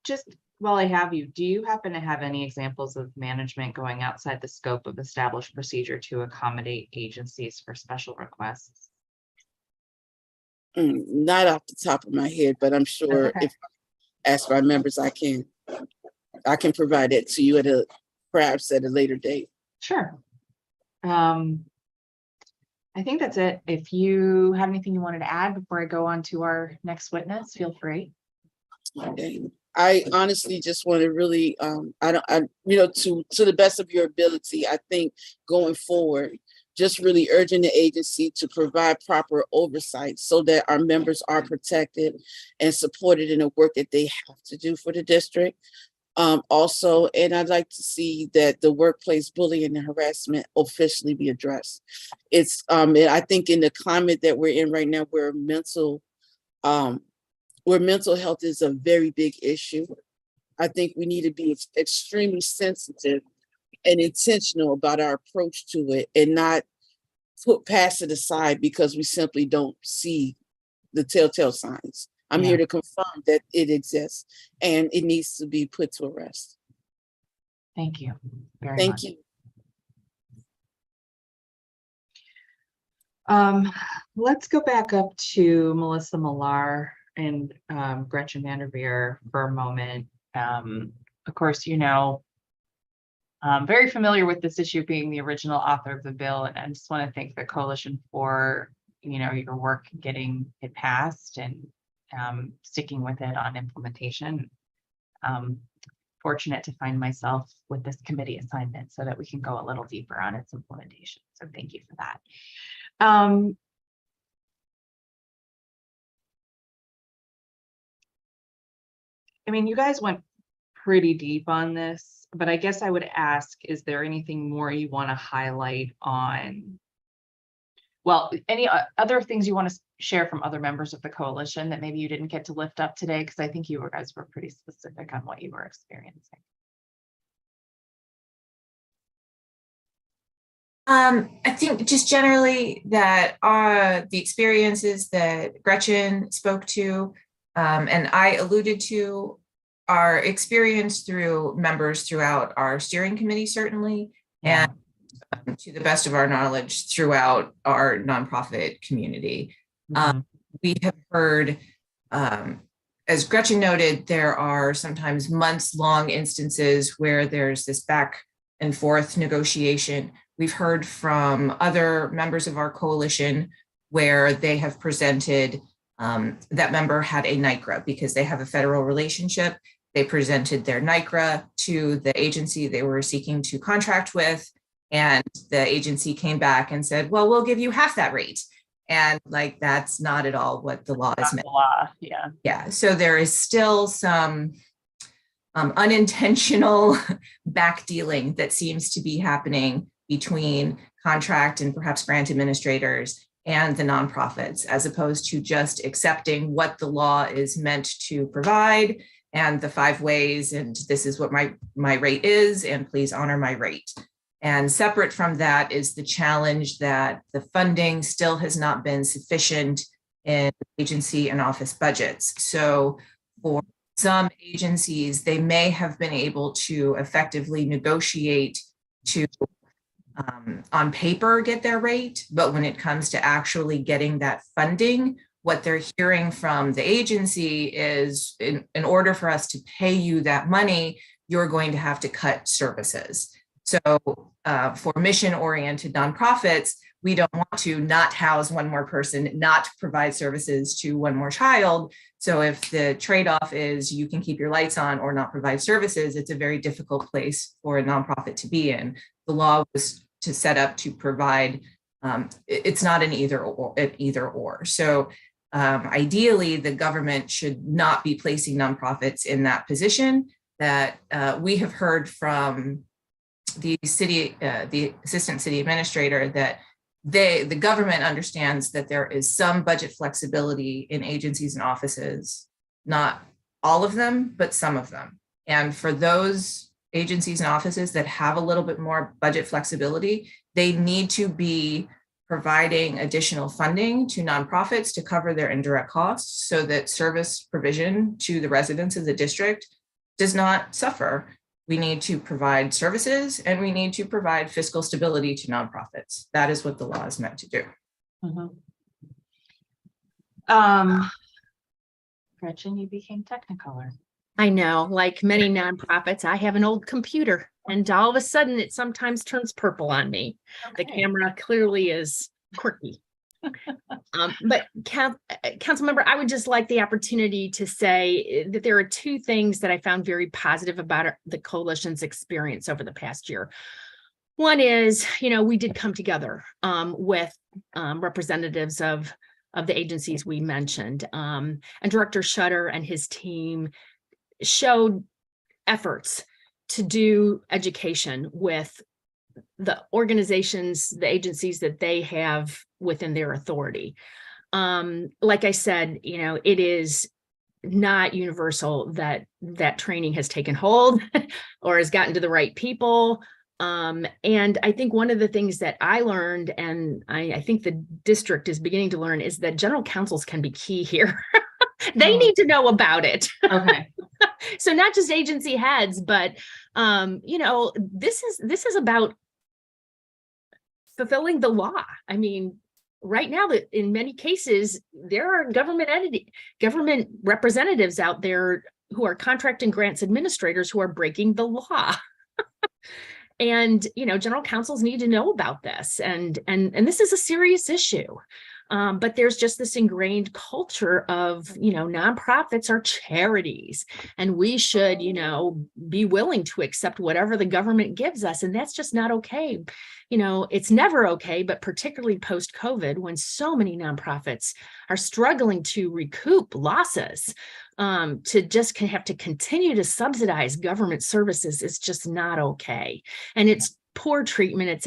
Just while I have you, do you happen to have any examples of management going outside the scope of established procedure to accommodate agencies for special requests? Not off the top of my head, but I'm sure if asked by members, I can provide it to you perhaps at a later date. Sure. I think that's it. If you have anything you wanted to add before I go on to our next witness, feel free. Okay. I honestly just want to really, to the best of your ability, I think going forward, just really urging the agency to provide proper oversight so that our members are protected and supported in the work that they have to do for the district. Also, and I'd like to see that the workplace bullying and harassment officially be addressed. It's, I think in the climate that we're in right now, where mental health is a very big issue, I think we need to be extremely sensitive and intentional about our approach to it and not pass it aside because we simply don't see the telltale signs. I'm here to confirm that it exists and it needs to be put to rest. Thank you very Thank much. you. Let's go back up to Melissa Millar and Gretchen Vanderveer for a moment. Of course, you know, I'm very familiar with this issue, being the original author of the bill, and I just want to thank the coalition for, you know, your work getting it passed and sticking with it on implementation. Fortunate to find myself with this committee assignment so that we can go a little deeper on its implementation. So thank you for that. I mean, you guys went pretty deep on this, but I guess I would ask, is there anything more you want to highlight on? Well, any other things you want to share from other members of the coalition that maybe you didn't get to lift up today? Because I think you guys were pretty specific on what you were experiencing. I think just generally that the experiences that Gretchen spoke to and I alluded to are experienced through members throughout our steering committee, certainly, Yeah. and to the best of our knowledge throughout our nonprofit community. We have heard, as Gretchen noted, there are sometimes months-long instances where there's this back and forth negotiation. We've heard from other members of our coalition where they have presented that member had a NICRA because they have a federal relationship. They presented their NICRA to the agency they were seeking to contract with, and the agency came back and said, well, we'll give you half that rate. And like, that's not at all what the law is meant. Yeah. Yeah, so there is still some unintentional backdealing that seems to be happening between contract and perhaps grant administrators and the nonprofits, as opposed to just accepting what the law is meant to provide and the 5 ways, and this is what my rate is, and please honor my rate. And separate from that is the challenge that the funding still has not been sufficient in agency and office budgets. So for some agencies, they may have been able to effectively negotiate to on paper get their rate, but when it comes to actually getting that funding, what they're hearing from the agency is in order for us to pay you that money, you're going to have to cut services. So for mission-oriented nonprofits, we don't want to not house one more person, not provide services to one more child. So if the trade-off is you can keep your lights on or not provide services, it's a very difficult place for a nonprofit to be in. The law was to set up to provide, it's not an either or. So ideally, the government should not be placing nonprofits in that position. That we have heard from the assistant city administrator that the government understands that there is some budget flexibility in agencies and offices, not all of them, but some of them. And for those agencies and offices that have a little bit more budget flexibility, they need to be providing additional funding to nonprofits to cover their indirect costs so that service provision to the residents of the district does not suffer. We need to provide services and we need to provide fiscal stability to nonprofits. That is what the law is meant to do. Gretchen, you became Technicolor. I know, like many nonprofits, I have an old computer and all of a sudden it sometimes turns purple on me. Okay. The camera clearly is quirky. But council member, I would just like the opportunity to say that there are 2 things that I found very positive about the coalition's experience over the past year. One is, you know, we did come together with representatives of the agencies we mentioned, and Director Shutter and his team showed efforts to do education with the organizations, the agencies that they have within their authority. Like I said, you know, it is not universal that training has taken hold or has gotten to the right people. And I think one of the things that I learned, and I think the district is beginning to learn, is that general counsels can be key here. They need to know about it. Okay. So not just agency heads, but this is about fulfilling the law. I mean, right now, that in many cases, there are government representatives out there who are contract and grants administrators who are breaking the law. And, general counsels need to know about this. And this is a serious issue. But there's just this ingrained culture of, nonprofits are charities, and we should, be willing to accept whatever the government gives us. And that's just not okay. It's never okay, but particularly post-COVID, when so many nonprofits are struggling to recoup losses, to just have to continue to subsidize government services is just not okay. And it's poor treatment, it's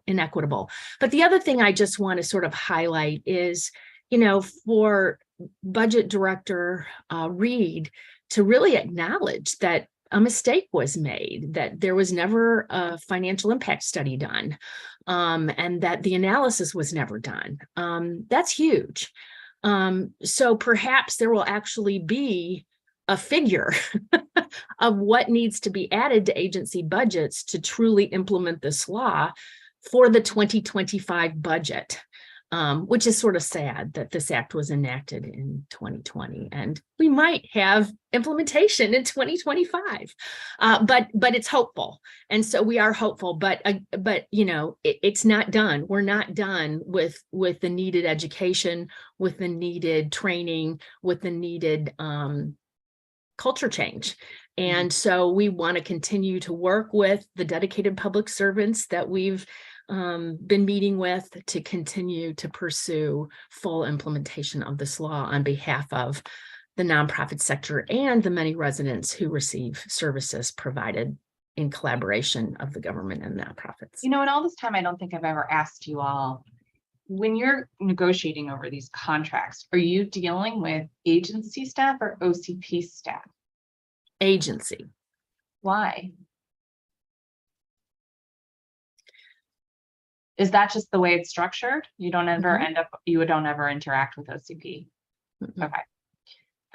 inequitable. But the other thing I just want to sort of highlight is, for Budget Director Reed to really acknowledge that a mistake was made, that there was never a financial impact study done, and that the analysis was never done. That's huge. So perhaps there will actually be a figure of what needs to be added to agency budgets to truly implement this law for the 2025 budget, which is sort of sad that this act was enacted in 2020, and we might have implementation in 2025, but it's hopeful, and so we are hopeful. But it's not done. We're not done with the needed education, with the needed training, with the needed culture change. And so we want to continue to work with the dedicated public servants that we've been meeting with to continue to pursue full implementation of this law on behalf of the nonprofit sector and the many residents who receive services provided in collaboration of the government and nonprofits. In all this time, I don't think I've ever asked you all, when you're negotiating over these contracts, are you dealing with agency staff or OCP staff? Agency. Why? Is that just the way it's structured? You don't ever you don't ever interact with OCP? Okay.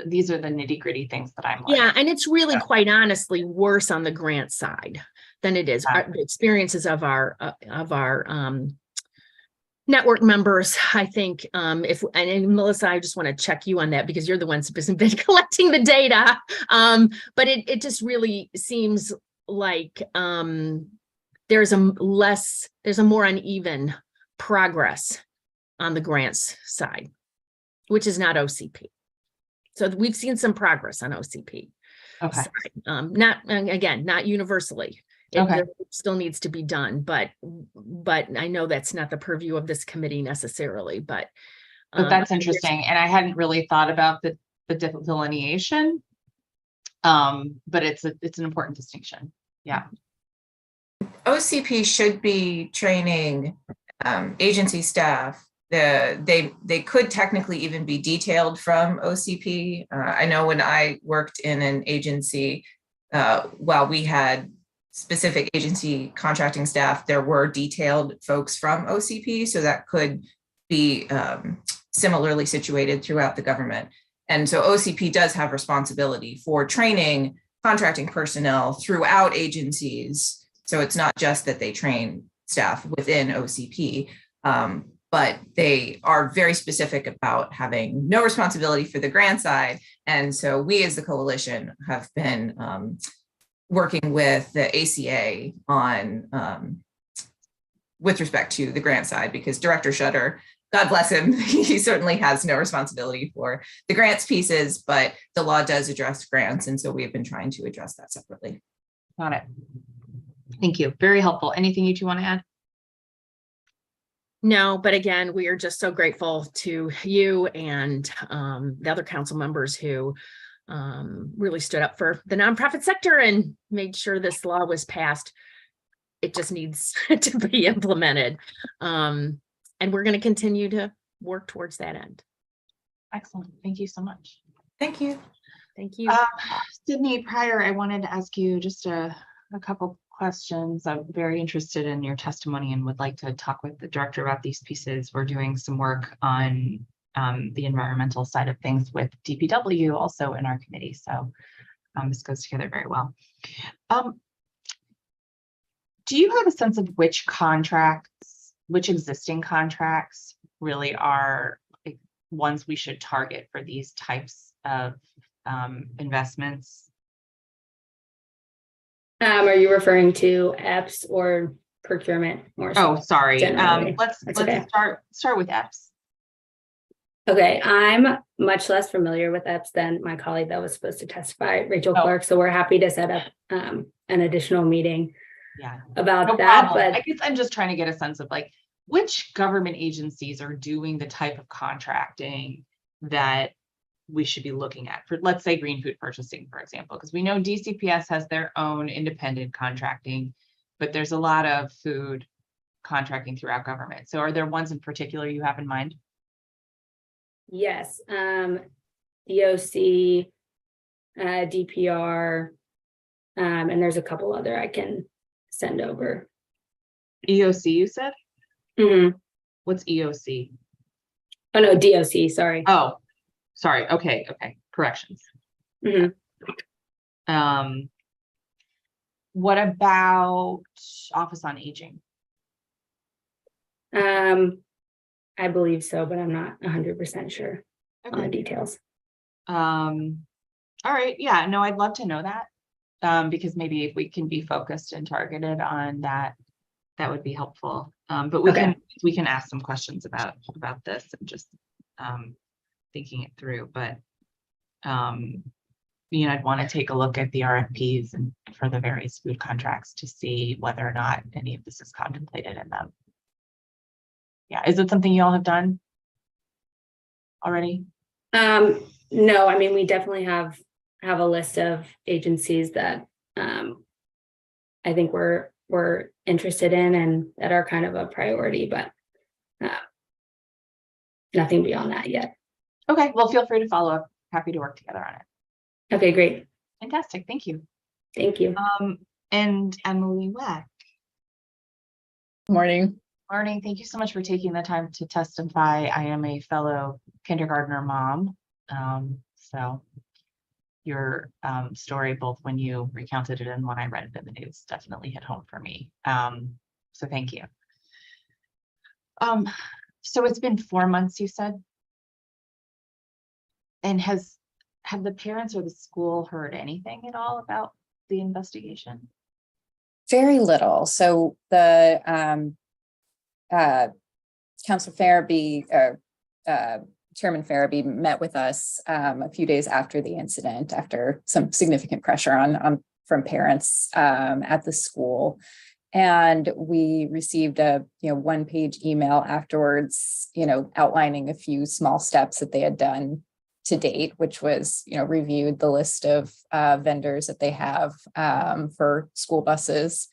These are the nitty-gritty things that I'm like. Yeah, and it's really quite honestly worse on the grant side than it is the experiences of our network members. I think and Melissa, I just want to check you on that because you're the ones who's been collecting the data. But it just really seems like there's a more uneven progress on the grants side, which is not OCP. So we've seen some progress on OCP. Okay. Not universally. It still needs to be done, but I know that's not the purview of this committee necessarily. But that's interesting, and I hadn't really thought about the delineation. But it's an important distinction. Yeah. OCP should be training agency staff. They could technically even be detailed from OCP. I know when I worked in an agency, while we had specific agency contracting staff, there were detailed folks from OCP, so that could be similarly situated throughout the government. And so OCP does have responsibility for training contracting personnel throughout agencies. So it's not just that they train staff within OCP, but they are very specific about having no responsibility for the grant side. And so we as the coalition have been working with the ACA on with respect to the grant side, because Director Shutter, God bless him, he certainly has no responsibility for the grants pieces, but the law does address grants. And so we have been trying to address that separately. Got it. Thank you. Very helpful. Anything you two want to add? No, but again, we are just so grateful to you and the other council members who really stood up for the nonprofit sector and made sure this law was passed. It just needs to be implemented. And we're going to continue to work towards that end. Excellent. Thank you so much. Thank you. Thank you. Sydney, prior, I wanted to ask you just a couple questions. I'm very interested in your testimony and would like to talk with the director about these pieces. We're doing some work on the environmental side of things with DPW also in our committee. So this goes together very well. Do you have a sense of which existing contracts really are like ones we should target for these types of investments? Are you referring to EPS or procurement? Oh, sorry. Generally. Let's okay. start with EPS. Okay, I'm much less familiar with EPS than my colleague that was supposed to testify, Rachel Clark. So we're happy to set up an additional meeting about No that. problem. But I guess I'm just trying to get a sense of like which government agencies are doing the type of contracting that we should be looking at for, let's say, green food purchasing, for example, because we know DCPS has their own independent contracting, but there's a lot of food contracting throughout government. So are there ones in particular you have in mind? yes, DOC, DPR, and there's a couple other I can send over. EOC, you said? Mhm. What's EOC? Oh no, DOC, sorry. Oh, sorry. Okay. Corrections. Mhm. What about Office on Aging? I believe so, but I'm not 100% sure on the details. All right. Yeah, no, I'd love to know that. Because maybe if we can be focused and targeted on that, that would be helpful. But we can ask some questions about this and just thinking it through. But I'd want to take a look at the RFPs and for the various food contracts to see whether or not any of this is contemplated in them. Yeah, is it something you all have done already? No, I mean, we definitely have a list of agencies that I think we're interested in and that are kind of a priority, but nothing beyond that yet. Okay, well, feel free to follow up. Happy to work together on it. Okay, great. Fantastic. Thank you. Thank you. And Emily Weck. Morning. Morning. Thank you so much for taking the time to testify. I am a fellow kindergartner mom. So your story, both when you recounted it and when I read it in the news, definitely hit home for me. So thank you. So it's been 4 months, you said? And have the parents or the school heard anything at all about the investigation? Very little. So the Council Farabee, Chairman Farabee met with us a few days after the incident, after some significant pressure from parents at the school. And we received a one-page email afterwards, outlining a few small steps that they had done to date, which was, reviewed the list of vendors that they have for school buses,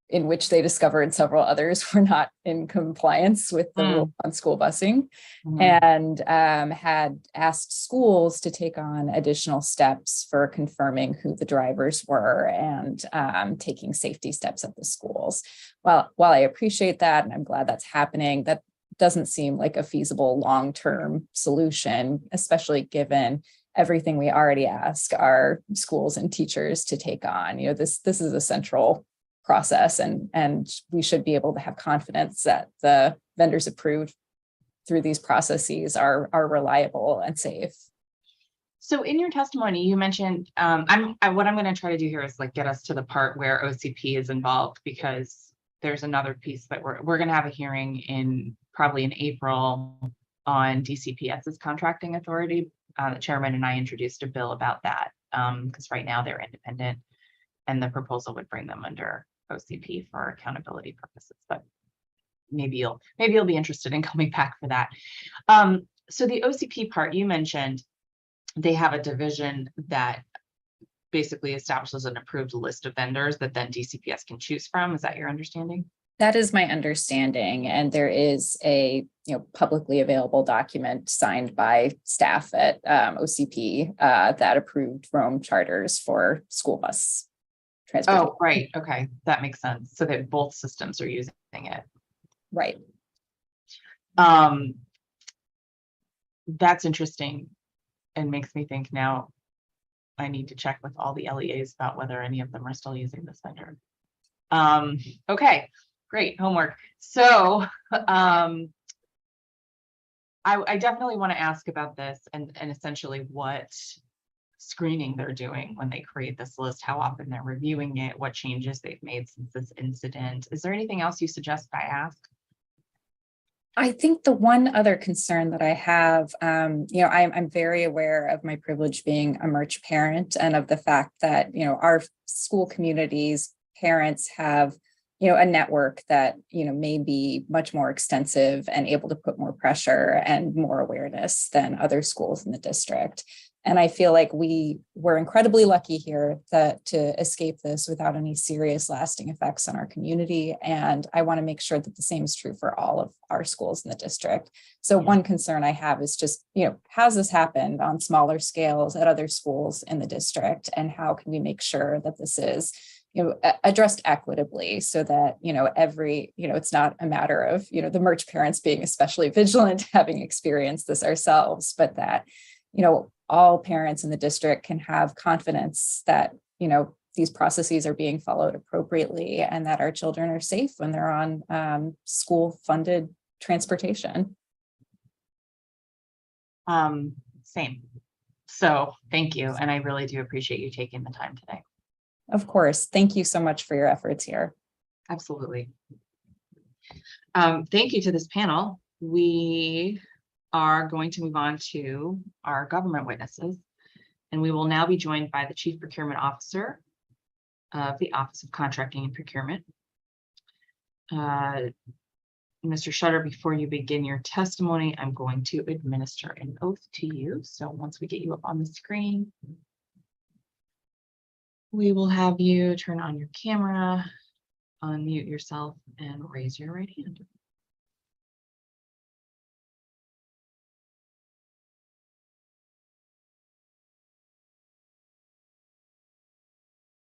in which they discovered several others were not in compliance with the rule on school busing, and had asked schools to take on additional steps for confirming who the drivers were and taking safety steps at the schools. While I appreciate that, and I'm glad that's happening, that doesn't seem like a feasible long-term solution, especially given everything we already ask our schools and teachers to take on. This is a central process, and we should be able to have confidence that the vendors approved through these processes are reliable and safe. So in your testimony, you mentioned, what I'm going to try to do here is get us to the part where OCP is involved, because there's another piece that we're going to have a hearing probably in April on DCPS's contracting authority. The chairman and I introduced a bill about that because right now they're independent, and the proposal would bring them under OCP for accountability purposes. But maybe you'll be interested in coming back for that. So the OCP part you mentioned, they have a division that basically establishes an approved list of vendors that then DCPS can choose from. Is that your understanding? That is my understanding, and there is a publicly available document signed by staff at OCP that approved Rome charters for school bus transportation. Oh, right. Okay, that makes sense. So that both systems are using it. Right. That's interesting and makes me think now I need to check with all the LEAs about whether any of them are still using this vendor. Okay, great homework. So I definitely want to ask about this and essentially what screening they're doing when they create this list, how often they're reviewing it, what changes they've made since this incident. Is there anything else you suggest I ask? I think the one other concern that I have, I'm very aware of my privilege being a merch parent and of the fact that, our school communities, parents have, a network that, may be much more extensive and able to put more pressure and more awareness than other schools in the district. And I feel like we were incredibly lucky here to escape this without any serious lasting effects on our community. And I want to make sure that the same is true for all of our schools in the district. So one concern I have is just, has this happened on smaller scales at other schools in the district? And how can we make sure that this is addressed equitably so that, it's not a matter of, the merch parents being especially vigilant, having experienced this ourselves, but that, all parents in the district can have confidence that, these processes are being followed appropriately and that our children are safe when they're on school funded transportation. Same. So thank you. And I really do appreciate you taking the time today. Of course. Thank you so much for your efforts here. Absolutely. Thank you to this panel. We are going to move on to our government witnesses, and we will now be joined by the Chief Procurement Officer of the Office of Contracting and Procurement. Mr. Shutter, before you begin your testimony, I'm going to administer an oath to you. So once we get you up on the screen, we will have you turn on your camera, unmute yourself, and raise your right hand.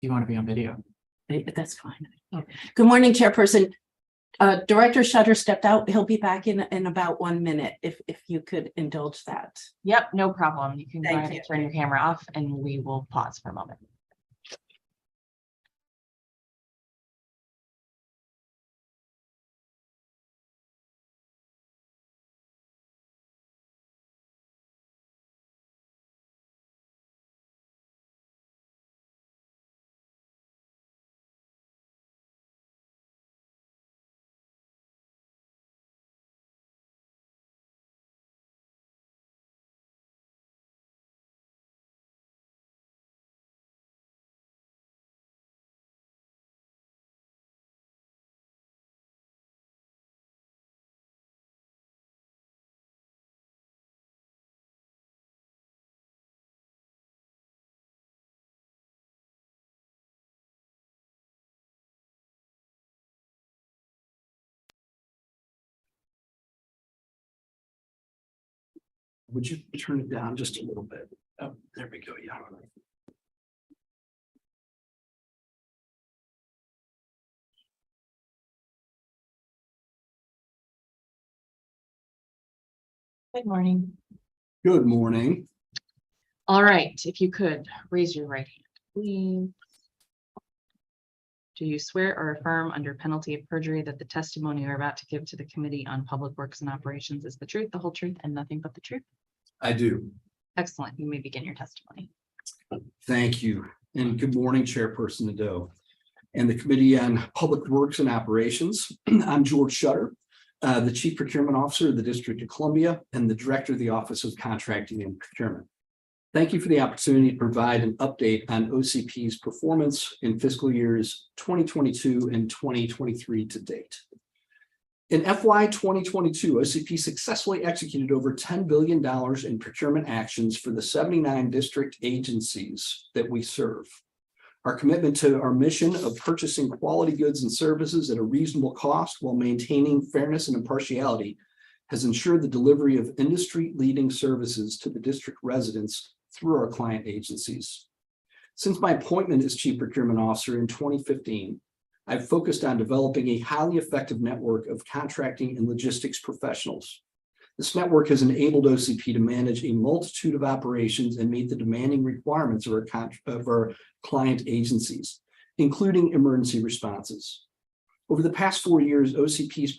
You want to be on video? That's fine. Okay. Good morning, Chairperson. Director Shutter stepped out. He'll be back in about 1 minute if you could indulge that. Yep, no problem. You can go Thank ahead you. and turn your camera off and we will pause for a moment. Would you turn it down just a little bit? Oh, there we go. Yeah. Good morning. Good morning. All right, if you could raise your right hand, please. Do you swear or affirm under penalty of perjury that the testimony you're about to give to the Committee on Public Works and Operations is the truth, the whole truth, and nothing but the truth? I do. Excellent. You may begin your testimony. Thank you. And good morning, Chairperson Nadeau and the Committee on Public Works and Operations. I'm George Shutter, the Chief Procurement Officer of the District of Columbia and the Director of the Office of Contracting and Procurement. Thank you for the opportunity to provide an update on OCP's performance in fiscal years 2022 and 2023 to date. In FY 2022, OCP successfully executed over $10 billion in procurement actions for the 79 district agencies that we serve. Our commitment to our mission of purchasing quality goods and services at a reasonable cost while maintaining fairness and impartiality has ensured the delivery of industry-leading services to the district residents through our client agencies. Since my appointment as Chief Procurement Officer in 2015, I've focused on developing a highly effective network of contracting and logistics professionals. This network has enabled OCP to manage a multitude of operations and meet the demanding requirements of our client agencies, including emergency responses. Over the past 4 years, OCP's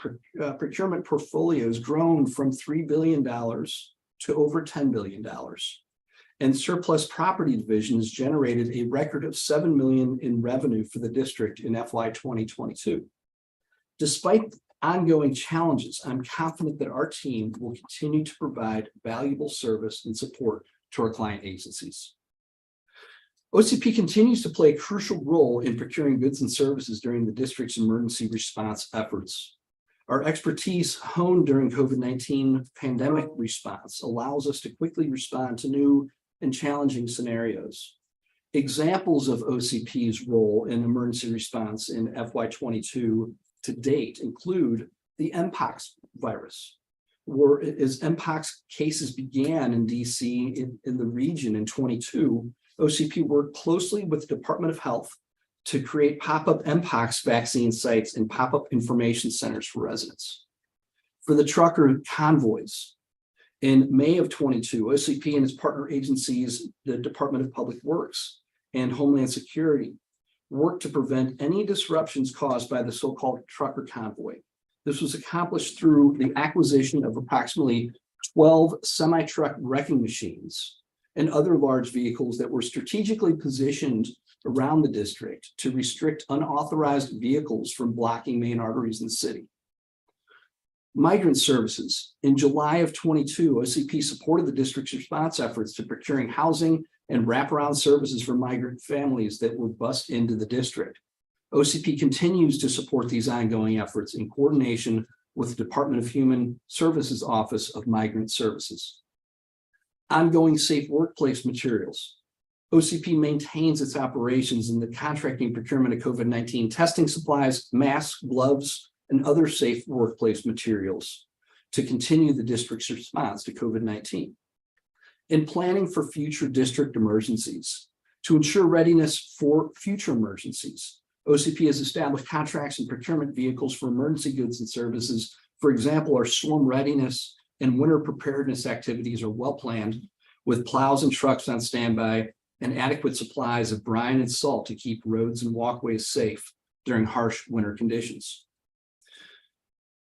procurement portfolio has grown from $3 billion to over $10 billion. And surplus property division has generated a record of $7 million in revenue for the district in FY 2022. Despite ongoing challenges, I'm confident that our team will continue to provide valuable service and support to our client agencies. OCP continues to play a crucial role in procuring goods and services during the district's emergency response efforts. Our expertise honed during COVID-19 pandemic response allows us to quickly respond to new and challenging scenarios. Examples of OCP's role in emergency response in FY22 to date include the Mpox virus, where as Mpox cases began in DC in the region in 22, OCP worked closely with the Department of Health to create pop-up Mpox vaccine sites and pop-up information centers for residents. For the trucker convoys, in May of 22, OCP and its partner agencies, the Department of Public Works and Homeland Security, worked to prevent any disruptions caused by the so-called trucker convoy. This was accomplished through the acquisition of approximately 12 semi-truck wrecking machines and other large vehicles that were strategically positioned around the district to restrict unauthorized vehicles from blocking main arteries in the city. Migrant services. In July of 22, OCP supported the district's response efforts to procuring housing and wraparound services for migrant families that were bused into the district. OCP continues to support these ongoing efforts in coordination with the Department of Human Services Office of Migrant Services. Ongoing safe workplace materials. OCP maintains its operations in the contracting procurement of COVID-19 testing supplies, masks, gloves, and other safe workplace materials to continue the district's response to COVID-19. In planning for future district emergencies, to ensure readiness for future emergencies, OCP has established contracts and procurement vehicles for emergency goods and services. For example, our storm readiness and winter preparedness activities are well planned with plows and trucks on standby and adequate supplies of brine and salt to keep roads and walkways safe during harsh winter conditions.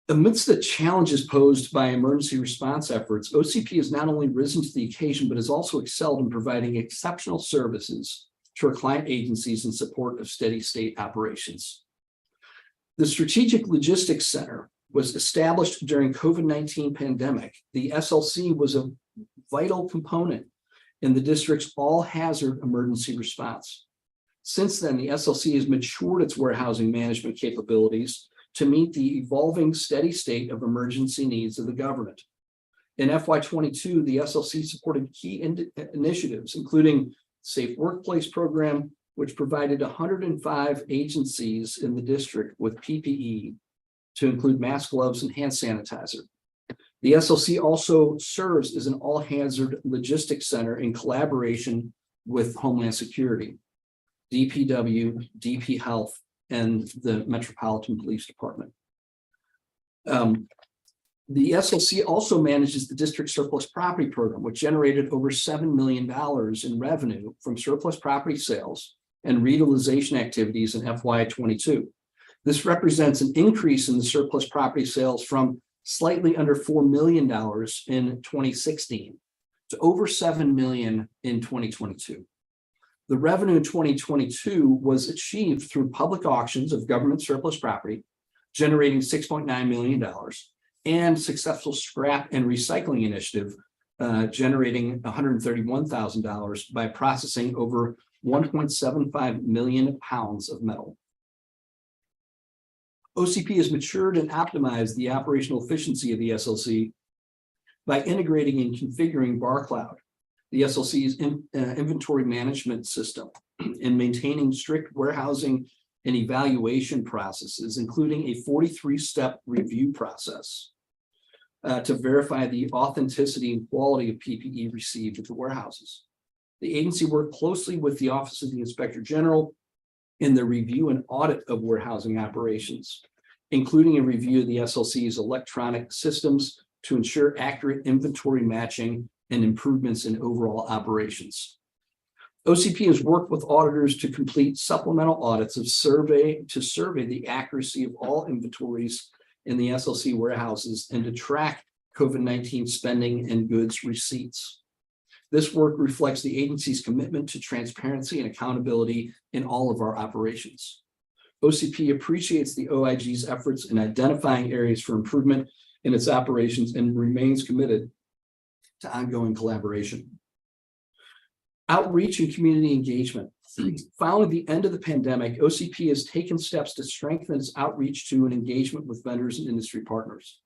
Amidst the challenges posed by emergency response efforts, OCP has not only risen to the occasion, but has also excelled in providing exceptional services to our client agencies in support of steady state operations. The Strategic Logistics Center was established during COVID-19 pandemic. The SLC was a vital component in the district's all-hazard emergency response. Since then, the SLC has matured its warehousing management capabilities to meet the evolving steady state of emergency needs of the government. In FY22, the SLC supported key initiatives, including Safe Workplace Program, which provided 105 agencies in the district with PPE to include mask, gloves, and hand sanitizer. The SLC also serves as an all-hazard logistics center in collaboration with Homeland Security, DPW, DP Health, and the Metropolitan Police Department. The SLC also manages the district surplus property program, which generated over $7 million in revenue from surplus property sales and reutilization activities in FY22. This represents an increase in the surplus property sales from slightly under $4 million in 2016 to over $7 million in 2022. The revenue in 2022 was achieved through public auctions of government surplus property, generating $6.9 million, and successful scrap and recycling initiative, generating $131,000 by processing over 1.75 million pounds of metal. OCP has matured and optimized the operational efficiency of the SLC by integrating and configuring BarCloud, the SLC's inventory management system, and maintaining strict warehousing and evaluation processes, including a 43-step review process to verify the authenticity and quality of PPE received at the warehouses. The agency worked closely with the Office of the Inspector General in the review and audit of warehousing operations, including a review of the SLC's electronic systems to ensure accurate inventory matching and improvements in overall operations. OCP has worked with auditors to complete supplemental audits to survey the accuracy of all inventories in the SLC warehouses and to track COVID-19 spending and goods receipts. This work reflects the agency's commitment to transparency and accountability in all of our operations. OCP appreciates the OIG's efforts in identifying areas for improvement in its operations and remains committed to ongoing collaboration. Outreach and community engagement. Following the end of the pandemic, OCP has taken steps to strengthen its outreach to and engagement with vendors and industry partners.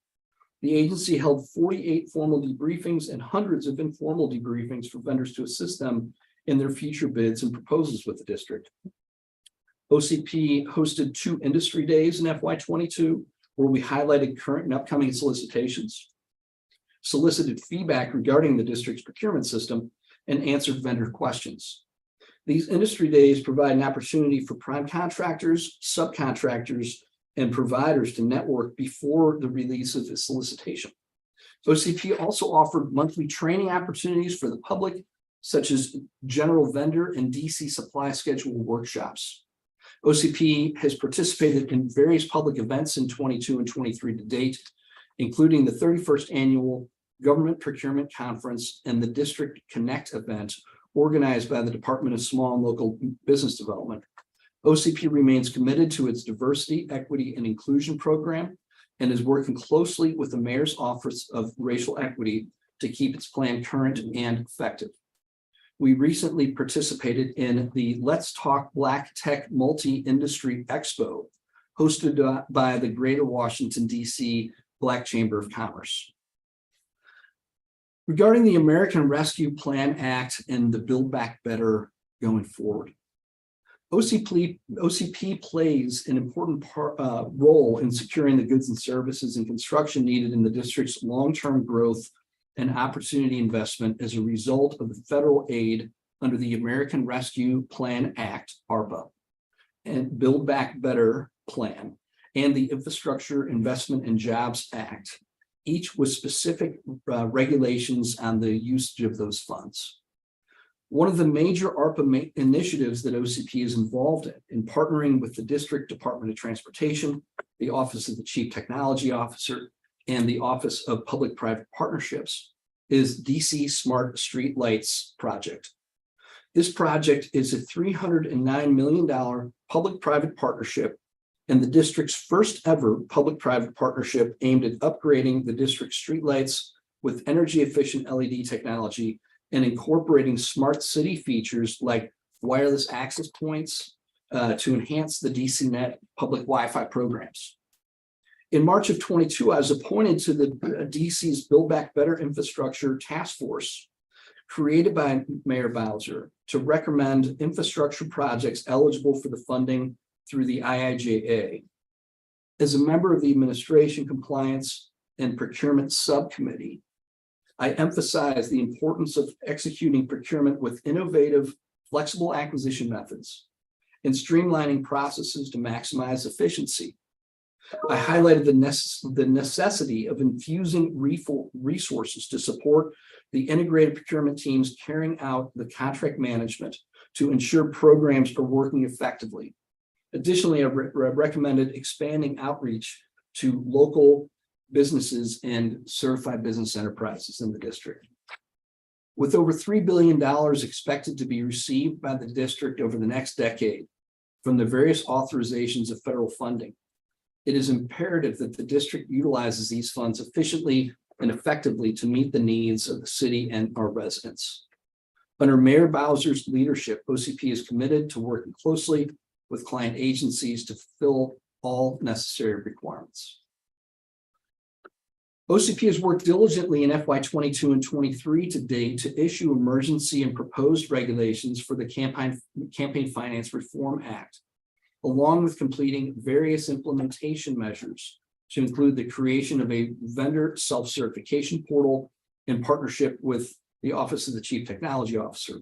The agency held 48 formal debriefings and hundreds of informal debriefings for vendors to assist them in their future bids and proposals with the district. OCP hosted 2 industry days in FY22, where we highlighted current and upcoming solicitations, solicited feedback regarding the district's procurement system, and answered vendor questions. These industry days provide an opportunity for prime contractors, subcontractors, and providers to network before the release of the solicitation. OCP also offered monthly training opportunities for the public, such as general vendor and DC supply schedule workshops. OCP has participated in various public events in 22 and 23 to date, including the 31st annual Government Procurement Conference and the District Connect event organized by the Department of Small and Local Business Development. OCP remains committed to its diversity, equity, and inclusion program and is working closely with the Mayor's Office of Racial Equity to keep its plan current and effective. We recently participated in the Let's Talk Black Tech Multi-Industry Expo, hosted by the Greater Washington, D.C. Black Chamber of Commerce. Regarding the American Rescue Plan Act and the Build Back Better going forward, OCP plays an important role in securing the goods and services and construction needed in the district's long-term growth and opportunity investment as a result of the federal aid under the American Rescue Plan Act, ARPA, and Build Back Better Plan, and the Infrastructure Investment and Jobs Act, each with specific regulations on the usage of those funds. One of the major ARPA initiatives that OCP is involved in partnering with the District Department of Transportation, the Office of the Chief Technology Officer, and the Office of Public-Private Partnerships, is DC Smart Street Lights project. This project is a $309 million public-private partnership and the district's first ever public-private partnership aimed at upgrading the district's streetlights with energy-efficient LED technology and incorporating smart city features like wireless access points to enhance the DCNet public Wi-Fi programs. In March of 22, I was appointed to the DC's Build Back Better Infrastructure Task Force, created by Mayor Bowser to recommend infrastructure projects eligible for the funding through the IIJA. As a member of the Administration Compliance and Procurement Subcommittee, I emphasize the importance of executing procurement with innovative, flexible acquisition methods and streamlining processes to maximize efficiency. I highlighted the necessity of infusing resources to support the integrated procurement teams carrying out the contract management to ensure programs are working effectively. Additionally, I recommended expanding outreach to local businesses and certified business enterprises in the district. With over $3 billion expected to be received by the district over the next decade from the various authorizations of federal funding, it is imperative that the district utilizes these funds efficiently and effectively to meet the needs of the city and our residents. Under Mayor Bowser's leadership, OCP is committed to working closely with client agencies to fulfill all necessary requirements. OCP has worked diligently in FY22 and 23 to date to issue emergency and proposed regulations for the Campaign Finance Reform Act, along with completing various implementation measures to include the creation of a vendor self-certification portal in partnership with the Office of the Chief Technology Officer.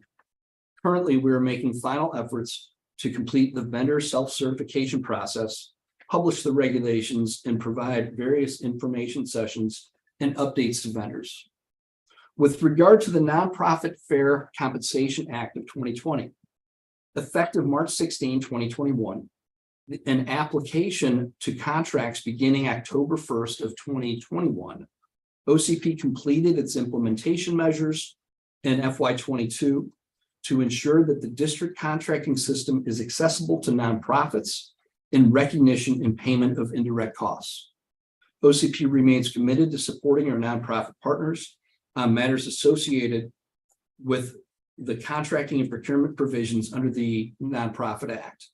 Currently, we are making final efforts to complete the vendor self-certification process, publish the regulations, and provide various information sessions and updates to vendors. With regard to the Nonprofit Fair Compensation Act of 2020, effective March 16, 2021, an application to contracts beginning October 1st of 2021, OCP completed its implementation measures in FY22 to ensure that the district contracting system is accessible to nonprofits in recognition and payment of indirect costs. OCP remains committed to supporting our nonprofit partners on matters associated with the contracting and procurement provisions under the Nonprofit Act.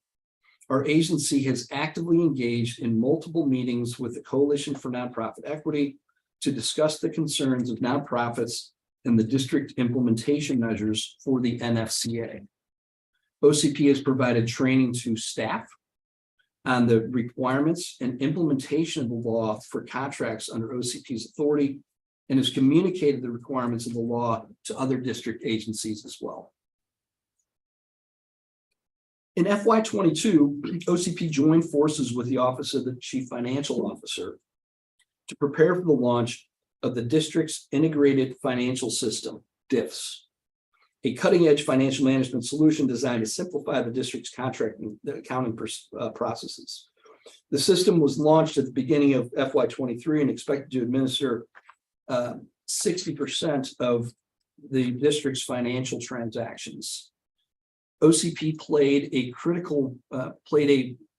Our agency has actively engaged in multiple meetings with the Coalition for Nonprofit Equity to discuss the concerns of nonprofits and the district implementation measures for the NFCA. OCP has provided training to staff on the requirements and implementation of the law for contracts under OCP's authority, and has communicated the requirements of the law to other district agencies as well. In FY22, OCP joined forces with the Office of the Chief Financial Officer to prepare for the launch of the district's integrated financial system, DIFS, a cutting-edge financial management solution designed to simplify the district's contracting accounting processes. The system was launched at the beginning of FY23 and expected to administer 60% of the district's financial transactions. OCP played a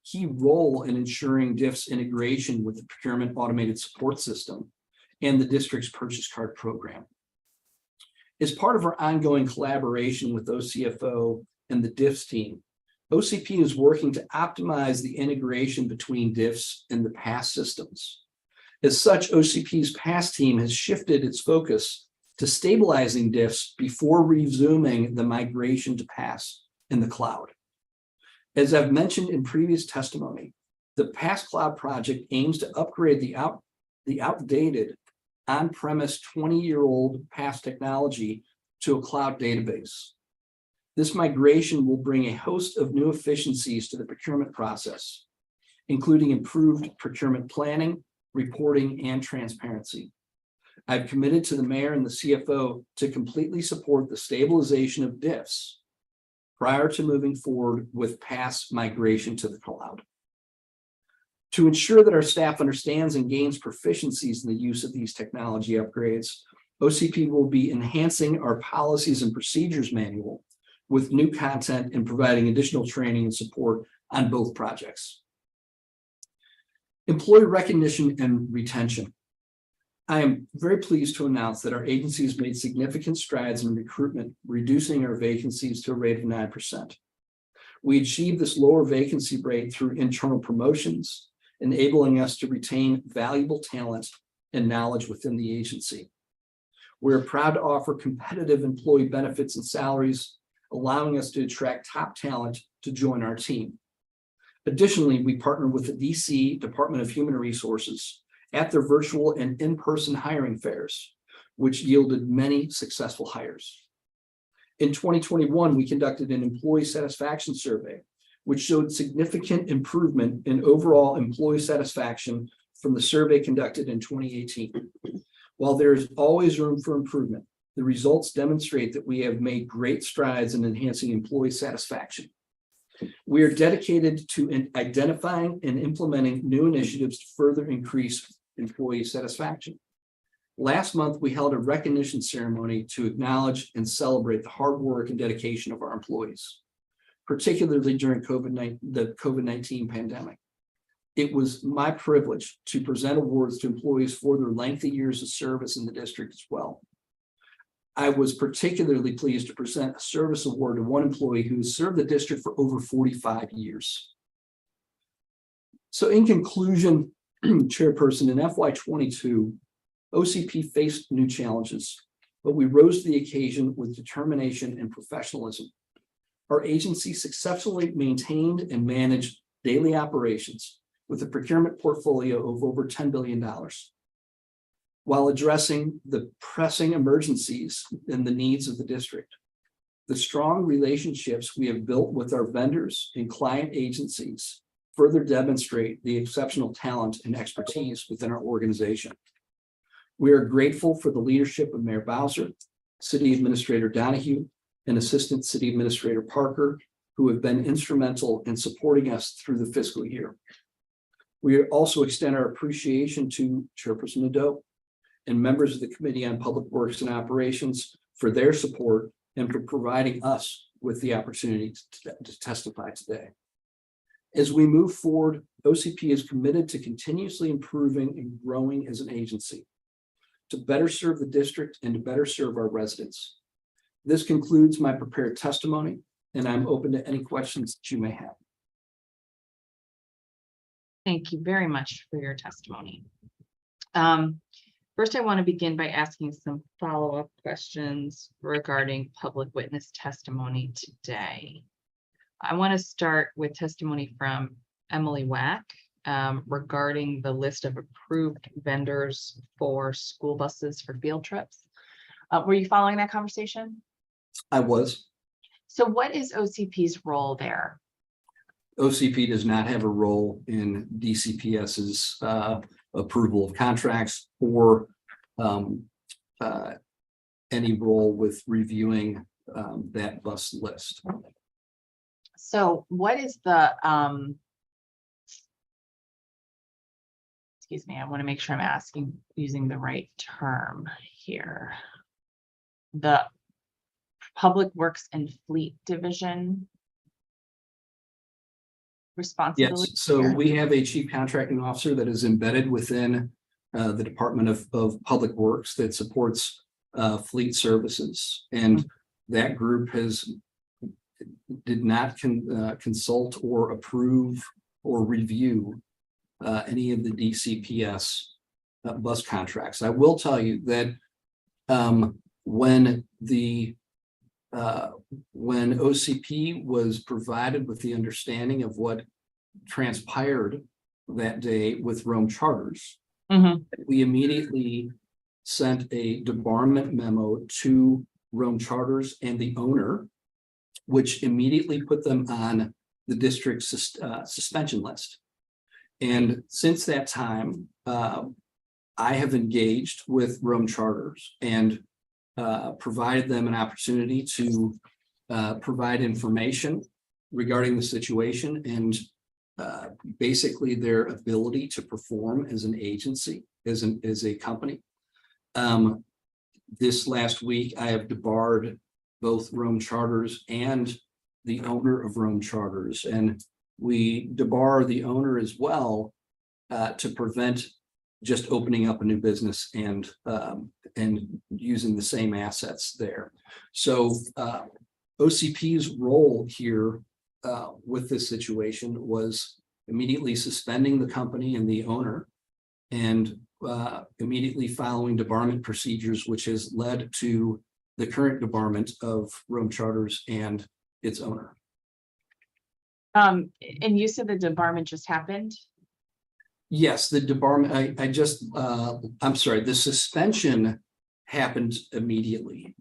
key role in ensuring DIF's integration with the procurement automated support system and the district's purchase card program. As part of our ongoing collaboration with OCFO and the DIFs team, OCP is working to optimize the integration between DIFs and the PASS systems. As such, OCP's PASS team has shifted its focus to stabilizing DIFs before resuming the migration to PASS in the cloud. As I've mentioned in previous testimony, the PASS Cloud project aims to upgrade the outdated on-premise 20-year-old PASS technology to a cloud database. This migration will bring a host of new efficiencies to the procurement process, including improved procurement planning, reporting, and transparency. I've committed to the mayor and the CFO to completely support the stabilization of DIFs prior to moving forward with PASS migration to the cloud. To ensure that our staff understands and gains proficiencies in the use of these technology upgrades, OCP will be enhancing our policies and procedures manual with new content and providing additional training and support on both projects. Employee recognition and retention. I am very pleased to announce that our agency has made significant strides in recruitment, reducing our vacancies to a rate of 9%. We achieved this lower vacancy rate through internal promotions, enabling us to retain valuable talent and knowledge within the agency. We're proud to offer competitive employee benefits and salaries, allowing us to attract top talent to join our team. Additionally, we partner with the DC Department of Human Resources at their virtual and in-person hiring fairs, which yielded many successful hires. In 2021, we conducted an employee satisfaction survey, which showed significant improvement in overall employee satisfaction from the survey conducted in 2018. While there is always room for improvement, the results demonstrate that we have made great strides in enhancing employee satisfaction. We are dedicated to identifying and implementing new initiatives to further increase employee satisfaction. Last month, we held a recognition ceremony to acknowledge and celebrate the hard work and dedication of our employees, particularly during the COVID-19 pandemic. It was my privilege to present awards to employees for their lengthy years of service in the district as well. I was particularly pleased to present a service award to one employee who has served the district for over 45 years. So in conclusion, Chairperson, in FY22, OCP faced new challenges, but we rose to the occasion with determination and professionalism. Our agency successfully maintained and managed daily operations with a procurement portfolio of over $10 billion, while addressing the pressing emergencies and the needs of the district. The strong relationships we have built with our vendors and client agencies further demonstrate the exceptional talent and expertise within our organization. We are grateful for the leadership of Mayor Bowser, City Administrator Donahue, and Assistant City Administrator Parker, who have been instrumental in supporting us through the fiscal year. We also extend our appreciation to Chairperson Nadeau and members of the Committee on Public Works and Operations for their support and for providing us with the opportunity to testify today. As we move forward, OCP is committed to continuously improving and growing as an agency to better serve the district and to better serve our residents. This concludes my prepared testimony, and I'm open to any questions that you may have. Thank you very much for your testimony. First, I want to begin by asking some follow-up questions regarding public witness testimony today. I want to start with testimony from Emily Wack regarding the list of approved vendors for school buses for field trips. Were you following that conversation? I was. So what is OCP's role there? OCP does not have a role in DCPS's approval of contracts or any role with reviewing that bus list. So what is the, excuse me, I want to make sure I'm using the right term here. The Public Works and Fleet Division responsibility? Yes, so here? we have a chief contracting officer that is embedded within the Department of Public Works that supports fleet services. And that group did not consult or approve or review any of the DCPS bus contracts. I will tell you that when OCP was provided with the understanding of what transpired that day with Rome Charters, we immediately sent a debarment memo to Rome Charters and the owner, which immediately put them on the district's suspension list. And since that time, I have engaged with Rome Charters and provided them an opportunity to provide information regarding the situation and basically their ability to perform as an agency, as a company. This last week, I have debarred both Rome Charters and the owner of Rome Charters, and we debar the owner as well to prevent just opening up a new business and using the same assets there. So OCP's role here with this situation was immediately suspending the company and the owner and immediately following debarment procedures, which has led to the current debarment of Rome Charters and its owner. And you said the debarment just happened? Yes, the debarment, I'm sorry, the suspension happened immediately.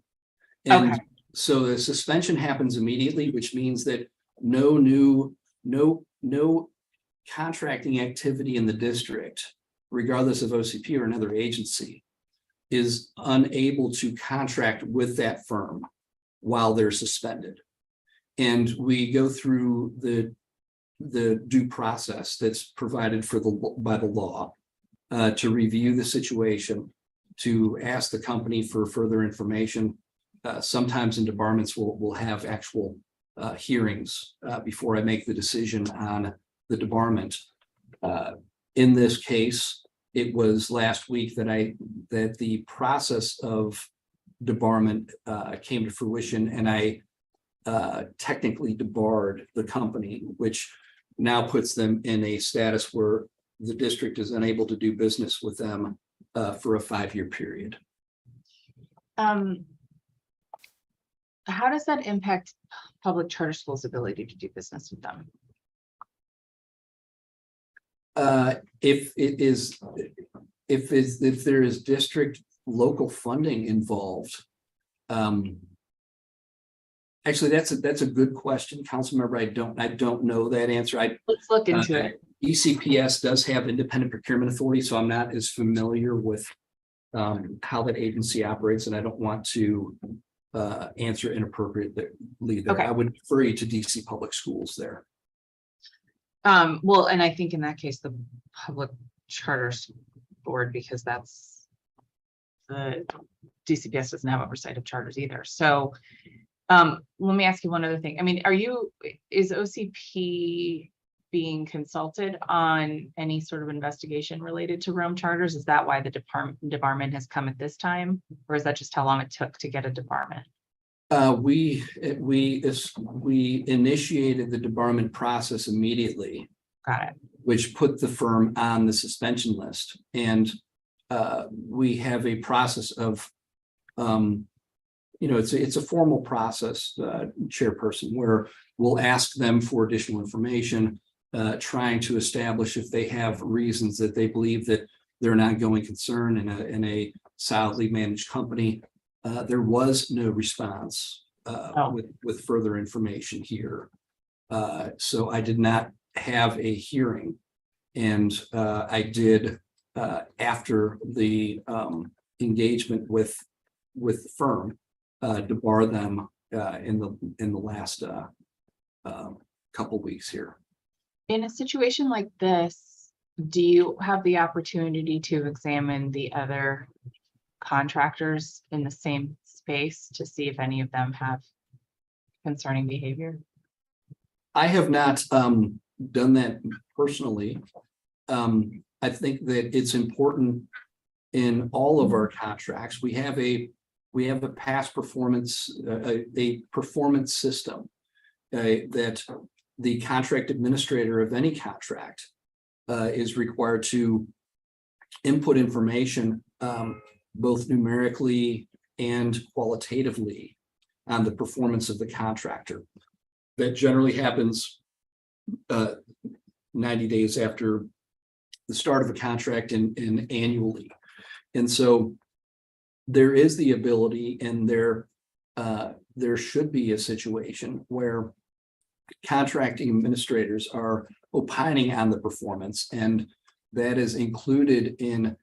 And Okay. so the suspension happens immediately, which means that no contracting activity in the district, regardless of OCP or another agency, is unable to contract with that firm while they're suspended. And we go through the due process that's provided by the law to review the situation, to ask the company for further information. Sometimes in debarments, we'll have actual hearings before I make the decision on the debarment. In this case, it was last week that the process of debarment came to fruition, and I technically debarred the company, which now puts them in a status where the district is unable to do business with them for a 5-year period. How does that impact public charter schools' ability to do business with them? If there is district local funding involved, actually, that's a good question, Councilmember. I don't know that answer. Let's look into it. ECPS does have independent procurement authority, so I'm not as familiar with how that agency operates, and I don't want to answer inappropriately there. Okay. I would refer you to DC Public Schools there. Well, and I think in that case, the public charters board, because that's the DCPS doesn't have oversight of charters either. So let me ask you one other thing. I mean, is OCP being consulted on any sort of investigation related to Rome charters? Is that why the department has come at this time? Or is that just how long it took to get a department? We initiated the debarment process immediately, Got it. which put the firm on the suspension list. And we have a process of, it's a formal process, chairperson, where we'll ask them for additional information, trying to establish if they have reasons that they believe that they're an ongoing concern in a solidly managed company. There was no response with further information here. So I did not have a hearing, and I did after the engagement with the firm debar them in the last couple weeks here. In a situation like this, do you have the opportunity to examine the other contractors in the same space to see if any of them have concerning behavior? I have not done that personally. I think that it's important in all of our contracts. We have a past performance, a performance system that the contract administrator of any contract is required to input information both numerically and qualitatively on the performance of the contractor. That generally happens 90 days after the start of a contract and annually. And so there is the ability, and there should be a situation where contracting administrators are opining on the performance, and that is included in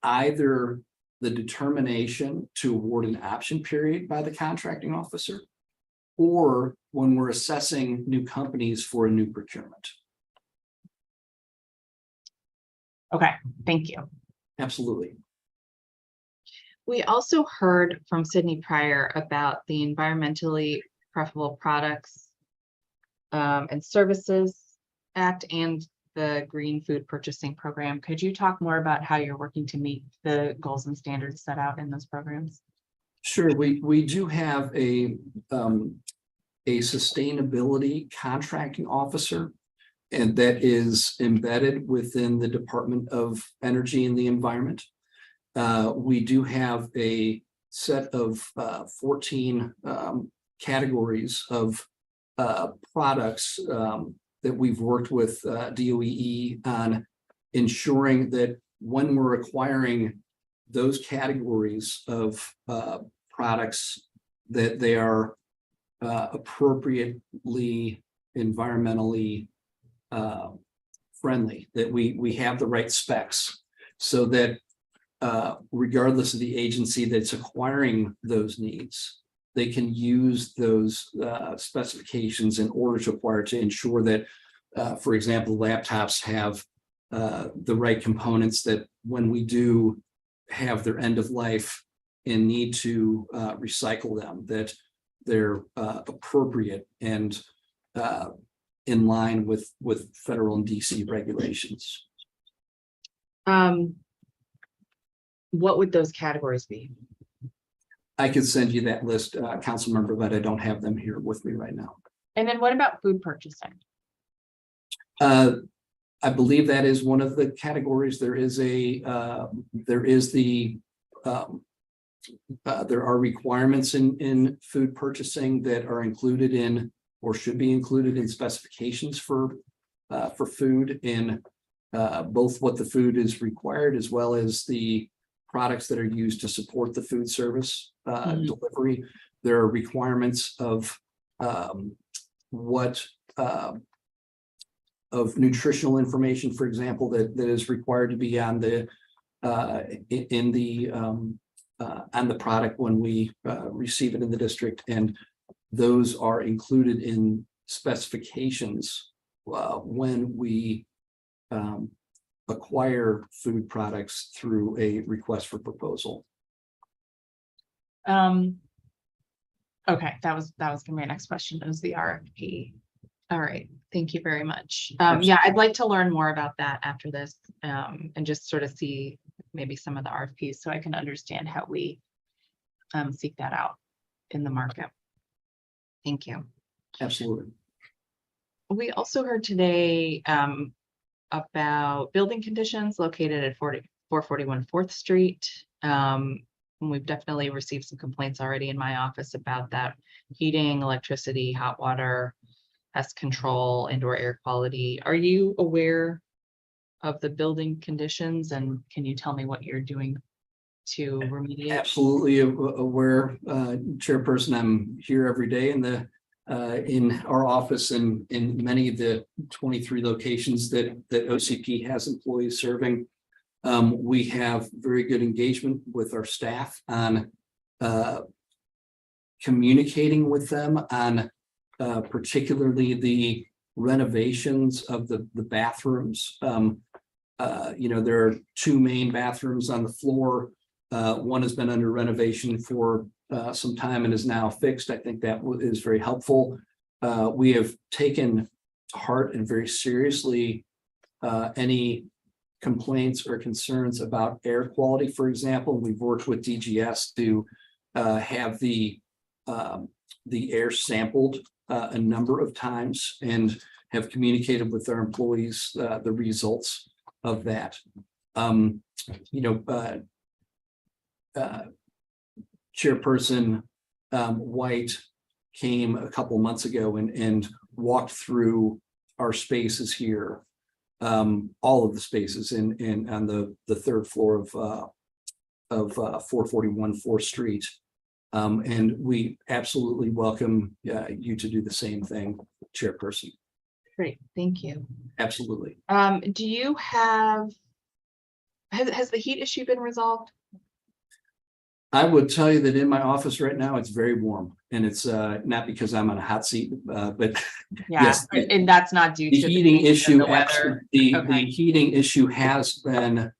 either the determination to award an option period by the contracting officer, or when we're assessing new companies for a new procurement. Okay, thank you. Absolutely. We also heard from Sydney Pryor about the Environmentally Preferable Products and Services Act and the Green Food Purchasing Program. Could you talk more about how you're working to meet the goals and standards set out in those programs? Sure. We do have a sustainability contracting officer, and that is embedded within the Department of Energy and the Environment. We do have a set of 14 categories of products that we've worked with DOEE on ensuring that when we're acquiring those categories of products, that they are appropriately environmentally friendly, that we have the right specs, so that regardless of the agency that's acquiring those needs, they can use those specifications in order to acquire, to ensure that, for example, laptops have the right components, that when we do have their end of life and need to recycle them, that they're appropriate and in line with federal and DC regulations. What would those categories be? I could send you that list, council member, but I don't have them here with me right now. And then what about food purchasing? I believe that is one of the categories. There are requirements in food purchasing that are included in, or should be included in, specifications for food, in both what the food is required, as well as the products that are used to support the food service delivery. There are requirements of of nutritional information, for example, that is required to be on the in the on the product when we receive it in the district, and those are included in specifications when we acquire food products through a request for proposal. Okay, that was gonna be my next question. It was the RFP. All right, thank you very much. Yeah, I'd like to learn more about that after this, and just sort of see maybe some of the RFPs so I can understand how we seek that out in the market. Thank you. Absolutely. We also heard today about building conditions located at 441 4th Street. And we've definitely received some complaints already in my office about that: heating, electricity, hot water, pest control, indoor air quality. Are you aware of the building conditions, and can you tell me what you're doing to remediate? Absolutely aware, Chairperson. I'm here every day in our office and in many of the 23 locations that OCP has employees serving. We have very good engagement with our staff on communicating with them on particularly the renovations of the bathrooms. There are two main bathrooms on the floor. One has been under renovation for some time and is now fixed. I think that is very helpful. We have taken to heart and very seriously any complaints or concerns about air quality. For example, we've worked with DGS to have the air sampled a number of times and have communicated with our employees the results of that. Chairperson White came a couple months ago and walked through our spaces here, all of the spaces in on the third floor of 441 4th Street. And we absolutely welcome you to do the same thing, Chairperson. Great, thank you. Absolutely. Do you have, has the heat issue been resolved? I would tell you that in my office right now, it's very warm, and it's not because I'm on a hot seat, but Yeah, yes, and that's not due the to heating change in issue. the weather. The Okay. heating issue has been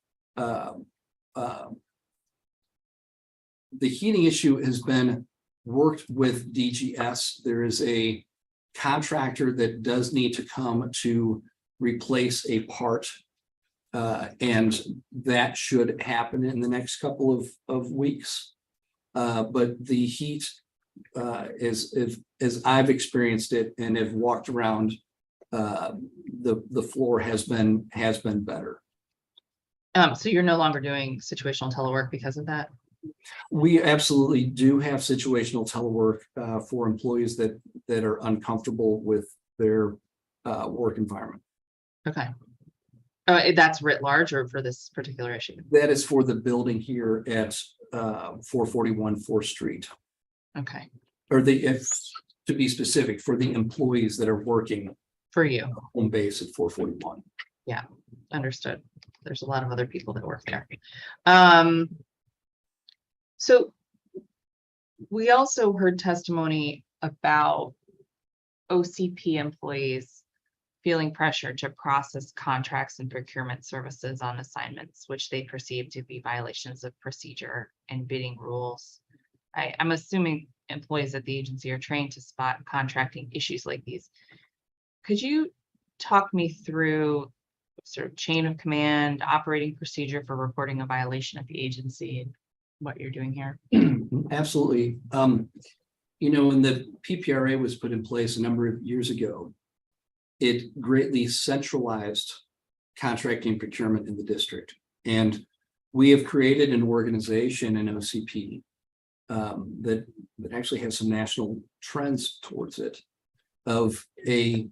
the heating issue has been worked with DGS. There is a contractor that does need to come to replace a part, and that should happen in the next couple of weeks. But the heat, as I've experienced it and have walked around, the floor has been better. So you're no longer doing situational telework because of that? We absolutely do have situational telework for employees that are uncomfortable with their work environment. Okay. That's writ large or for this particular issue? That is for the building here at 441 4th Street. Okay. Or to be specific, for the employees that are working For you. home base at 441. Yeah, understood. There's a lot of other people that work there. So we also heard testimony about OCP employees feeling pressure to process contracts and procurement services on assignments, which they perceive to be violations of procedure and bidding rules. I'm assuming employees at the agency are trained to spot contracting issues like these. Could you talk me through sort of chain of command, operating procedure for reporting a violation at the agency and what you're doing here? Absolutely. When the PPRA was put in place a number of years ago, it greatly centralized contracting procurement in the district. And we have created an organization in OCP that actually has some national trends towards it, of the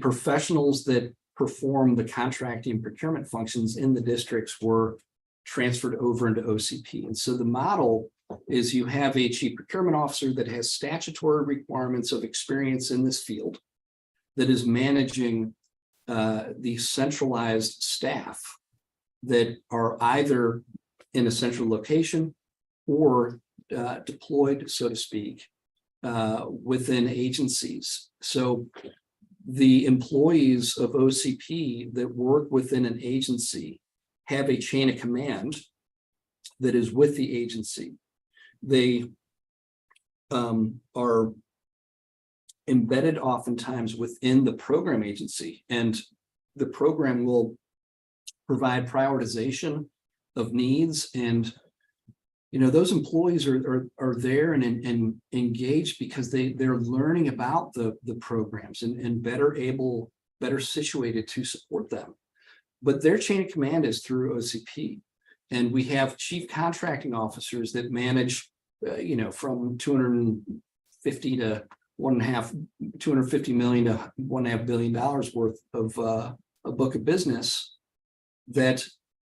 professionals that perform the contracting procurement functions in the districts were transferred over into OCP. And so the model is you have a chief procurement officer that has statutory requirements of experience in this field that is managing the centralized staff that are either in a central location or deployed, so to speak, within agencies. So the employees of OCP that work within an agency have a chain of command that is with the agency. They are embedded oftentimes within the program agency, and the program will provide prioritization of needs. And those employees are there and engaged because they're learning about the programs and better situated to support them. But their chain of command is through OCP, and we have chief contracting officers that manage from 250 to $250 million to $1.5 billion worth of a book of business, that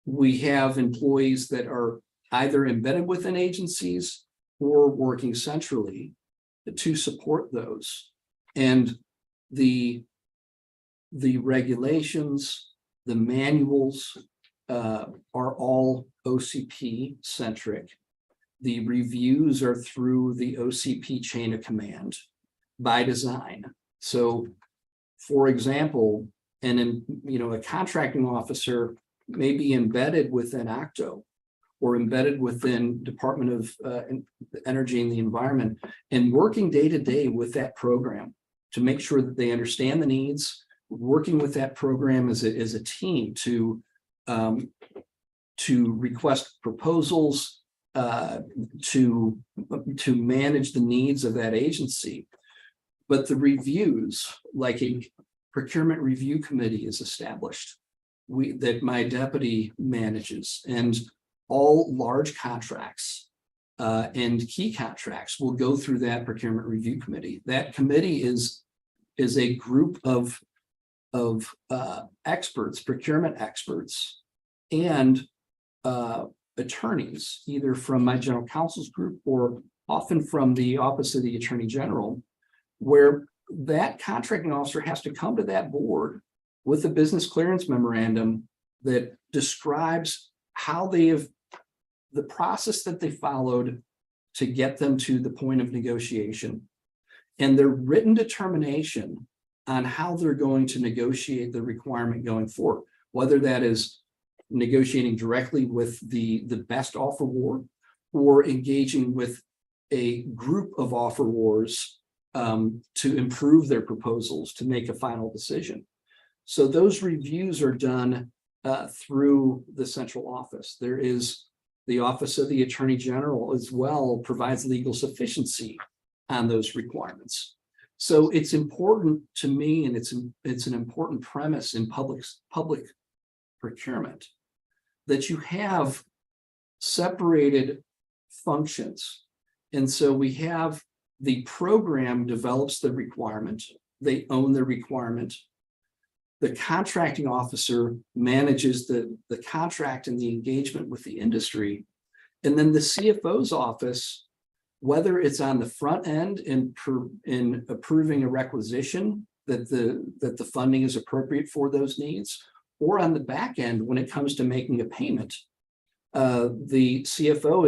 we have employees that are either embedded within agencies or working centrally to support those. And the regulations, the manuals are all OCP centric. The reviews are through the OCP chain of command by design. So, for example, a contracting officer may be embedded within OCTO or embedded within Department of Energy and the Environment, and working day to day with that program to make sure that they understand the needs, working with that program as a team to request proposals, to manage the needs of that agency. But the reviews, like a procurement review committee is established, that my deputy manages, and all large contracts and key contracts will go through that procurement review committee. That committee is a group of experts, procurement experts, and attorneys, either from my general counsel's group or often from the Office of the Attorney General, where that contracting officer has to come to that board with a business clearance memorandum that describes how the process that they followed to get them to the point of negotiation, and their written determination on how they're going to negotiate the requirement going forward, whether that is negotiating directly with the best offeror or engaging with a group of offerors to improve their proposals to make a final decision. So those reviews are done through the central office. There is the Office of the Attorney General as well, provides legal sufficiency on those requirements. So it's important to me, and it's an important premise in public procurement, that you have separated functions. And so we have the program develops the requirement, they own the requirement. The contracting officer manages the contract and the engagement with the industry. And then the CFO's office, whether it's on the front end in approving a requisition that the funding is appropriate for those needs, or on the back end when it comes to making a payment, the CFO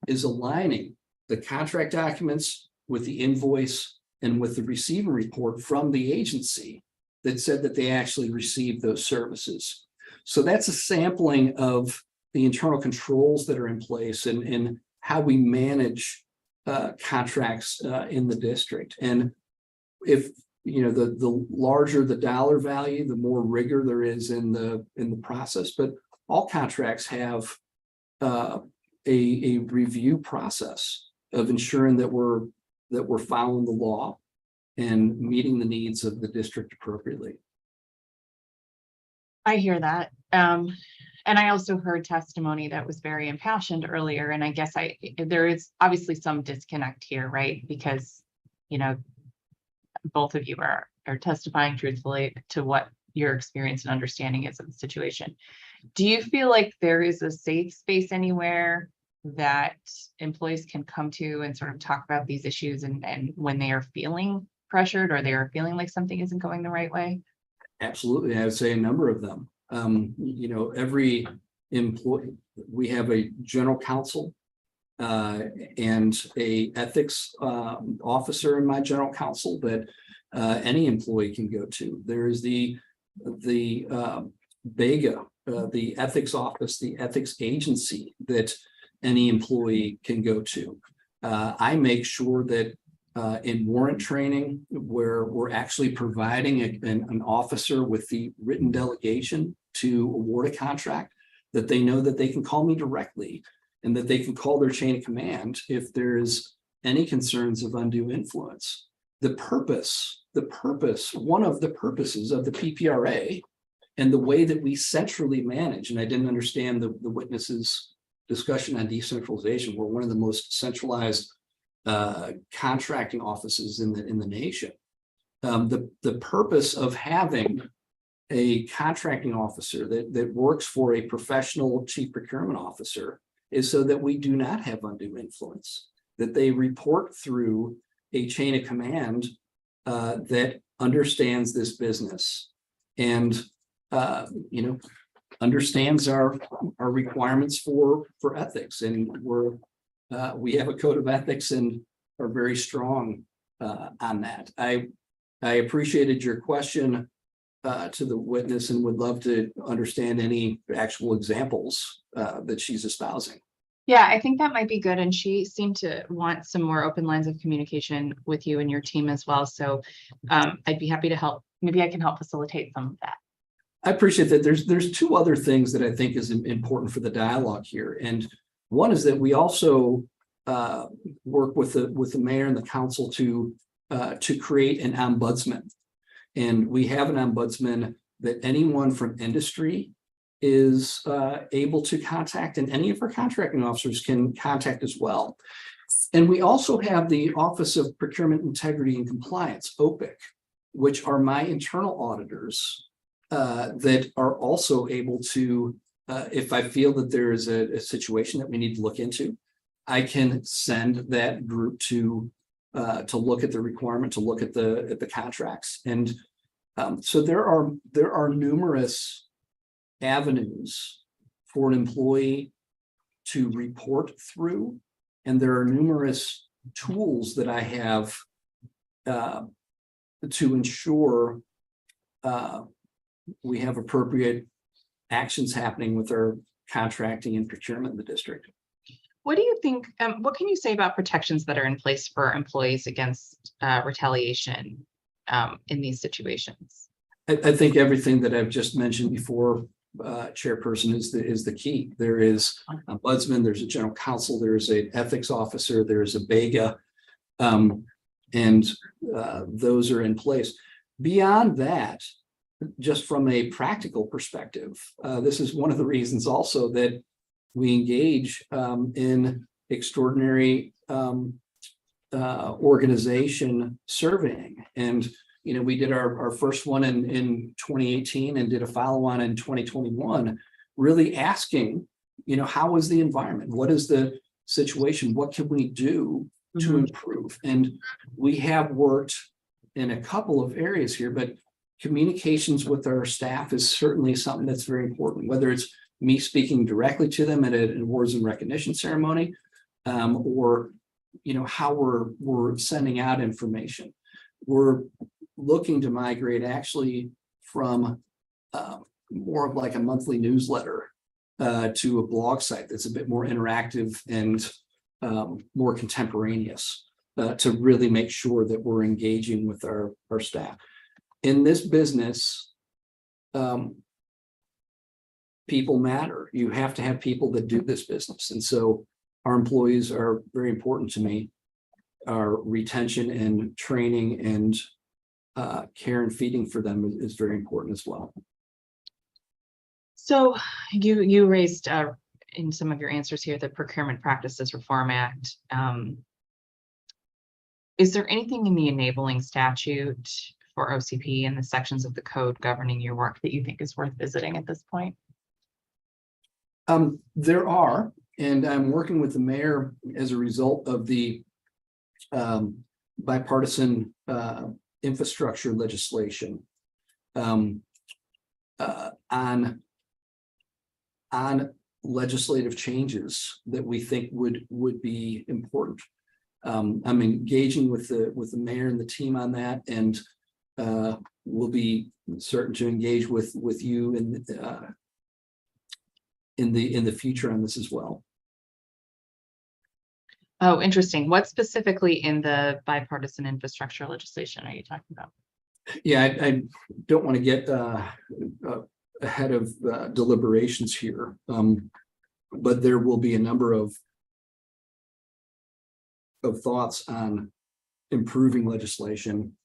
is aligning the contract documents with the invoice and with the receiver report from the agency that said that they actually received those services. So that's a sampling of the internal controls that are in place and how we manage contracts in the district. And if the larger the dollar value, the more rigor there is in the process. But all contracts have a review process of ensuring that we're following the law and meeting the needs of the district appropriately. I hear that. And I also heard testimony that was very impassioned earlier. And I guess there is obviously some disconnect here, right? Because, both of you are testifying truthfully to what your experience and understanding is of the situation. Do you feel like there is a safe space anywhere that employees can come to and sort of talk about these issues and when they are feeling pressured or they are feeling like something isn't going the right way? Absolutely. I would say a number of them. employee, we have a general counsel and a ethics officer in my general counsel that any employee can go to. There is the BEGA, the ethics office, the ethics agency that any employee can go to. I make sure that in warrant training, where we're actually providing an officer with the written delegation to award a contract, that they know that they can call me directly and that they can call their chain of command if there's any concerns of undue influence. One of the purposes of the PPRA and the way that we centrally manage, and I didn't understand the witnesses' discussion on decentralization, we're one of the most centralized contracting offices in the nation. The purpose of having a contracting officer that works for a professional chief procurement officer is so that we do not have undue influence, that they report through a chain of command that understands this business and understands our requirements for ethics, and we have a code of ethics and are very strong on that. I appreciated your question to the witness and would love to understand any actual examples that she's espousing. Yeah, I think that might be good. And she seemed to want some more open lines of communication with you and your team as well. So I'd be happy to help. Maybe I can help facilitate some of that. I appreciate that. There's two other things that I think is important for the dialogue here. And one is that we also work with the mayor and the council to create an ombudsman. And we have an ombudsman that anyone from industry is able to contact, and any of our contracting officers can contact as well. And we also have the Office of Procurement Integrity and Compliance, OPIC, which are my internal auditors that are also able to, if I feel that there is a situation that we need to look into, I can send that group to look at the requirement, to look at the contracts. And so there are numerous avenues for an employee to report through, and there are numerous tools that I have to ensure we have appropriate actions happening with our contracting and procurement in the district. What do you think, what can you say about protections that are in place for employees against retaliation in these situations? I think everything that I've just mentioned before, Chairperson, is the key. There is a ombudsman, there's a general counsel, there's an ethics officer, there's a BEGA, and those are in place. Beyond that, just from a practical perspective, this is one of the reasons also that we engage in extraordinary organization surveying. And we did our first one in 2018 and did a follow-on in 2021, really asking, how is the environment? What is the situation? What can we do to improve? And we have worked in a couple of areas here, but communications with our staff is certainly something that's very important, whether it's me speaking directly to them at an awards and recognition ceremony, or how we're sending out information. We're looking to migrate actually from more of like a monthly newsletter to a blog site that's a bit more interactive and more contemporaneous to really make sure that we're engaging with our staff. In this business, people matter. You have to have people that do this business. And so our employees are very important to me. Our retention and training and care and feeding for them is very important as well. So you raised in some of your answers here the Procurement Practices Reform Act. Is there anything in the enabling statute for OCP and the sections of the code governing your work that you think is worth visiting at this point? There are, and I'm working with the mayor as a result of the bipartisan infrastructure legislation on legislative changes that we think would be important. I'm engaging with the mayor and the team on that, and we'll be certain to engage with you in the future on this as well. Oh, interesting. What specifically in the bipartisan infrastructure legislation are you talking about? Yeah, I don't want to get ahead of deliberations here, but there will be a number of thoughts on improving legislation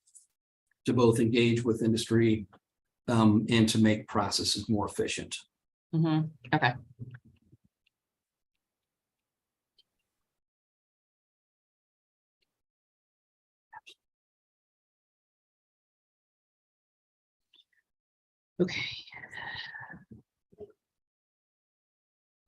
to both engage with industry and to make processes more efficient. Okay. Okay.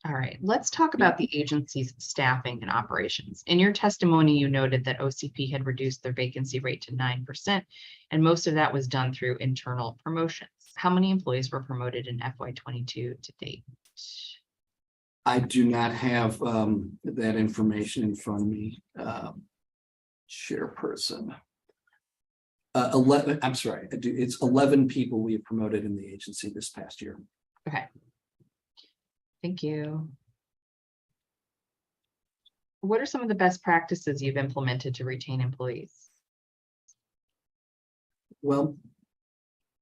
All right, let's talk about the agency's staffing and operations. In your testimony, you noted that OCP had reduced their vacancy rate to 9%, and most of that was done through internal promotions. How many employees were promoted in FY22 to date? I do not have that information in front of me, Chairperson. 11, I'm sorry, it's 11 people we have promoted in the agency this past year. Okay. Thank you. What are some of the best practices you've implemented to retain employees? Well,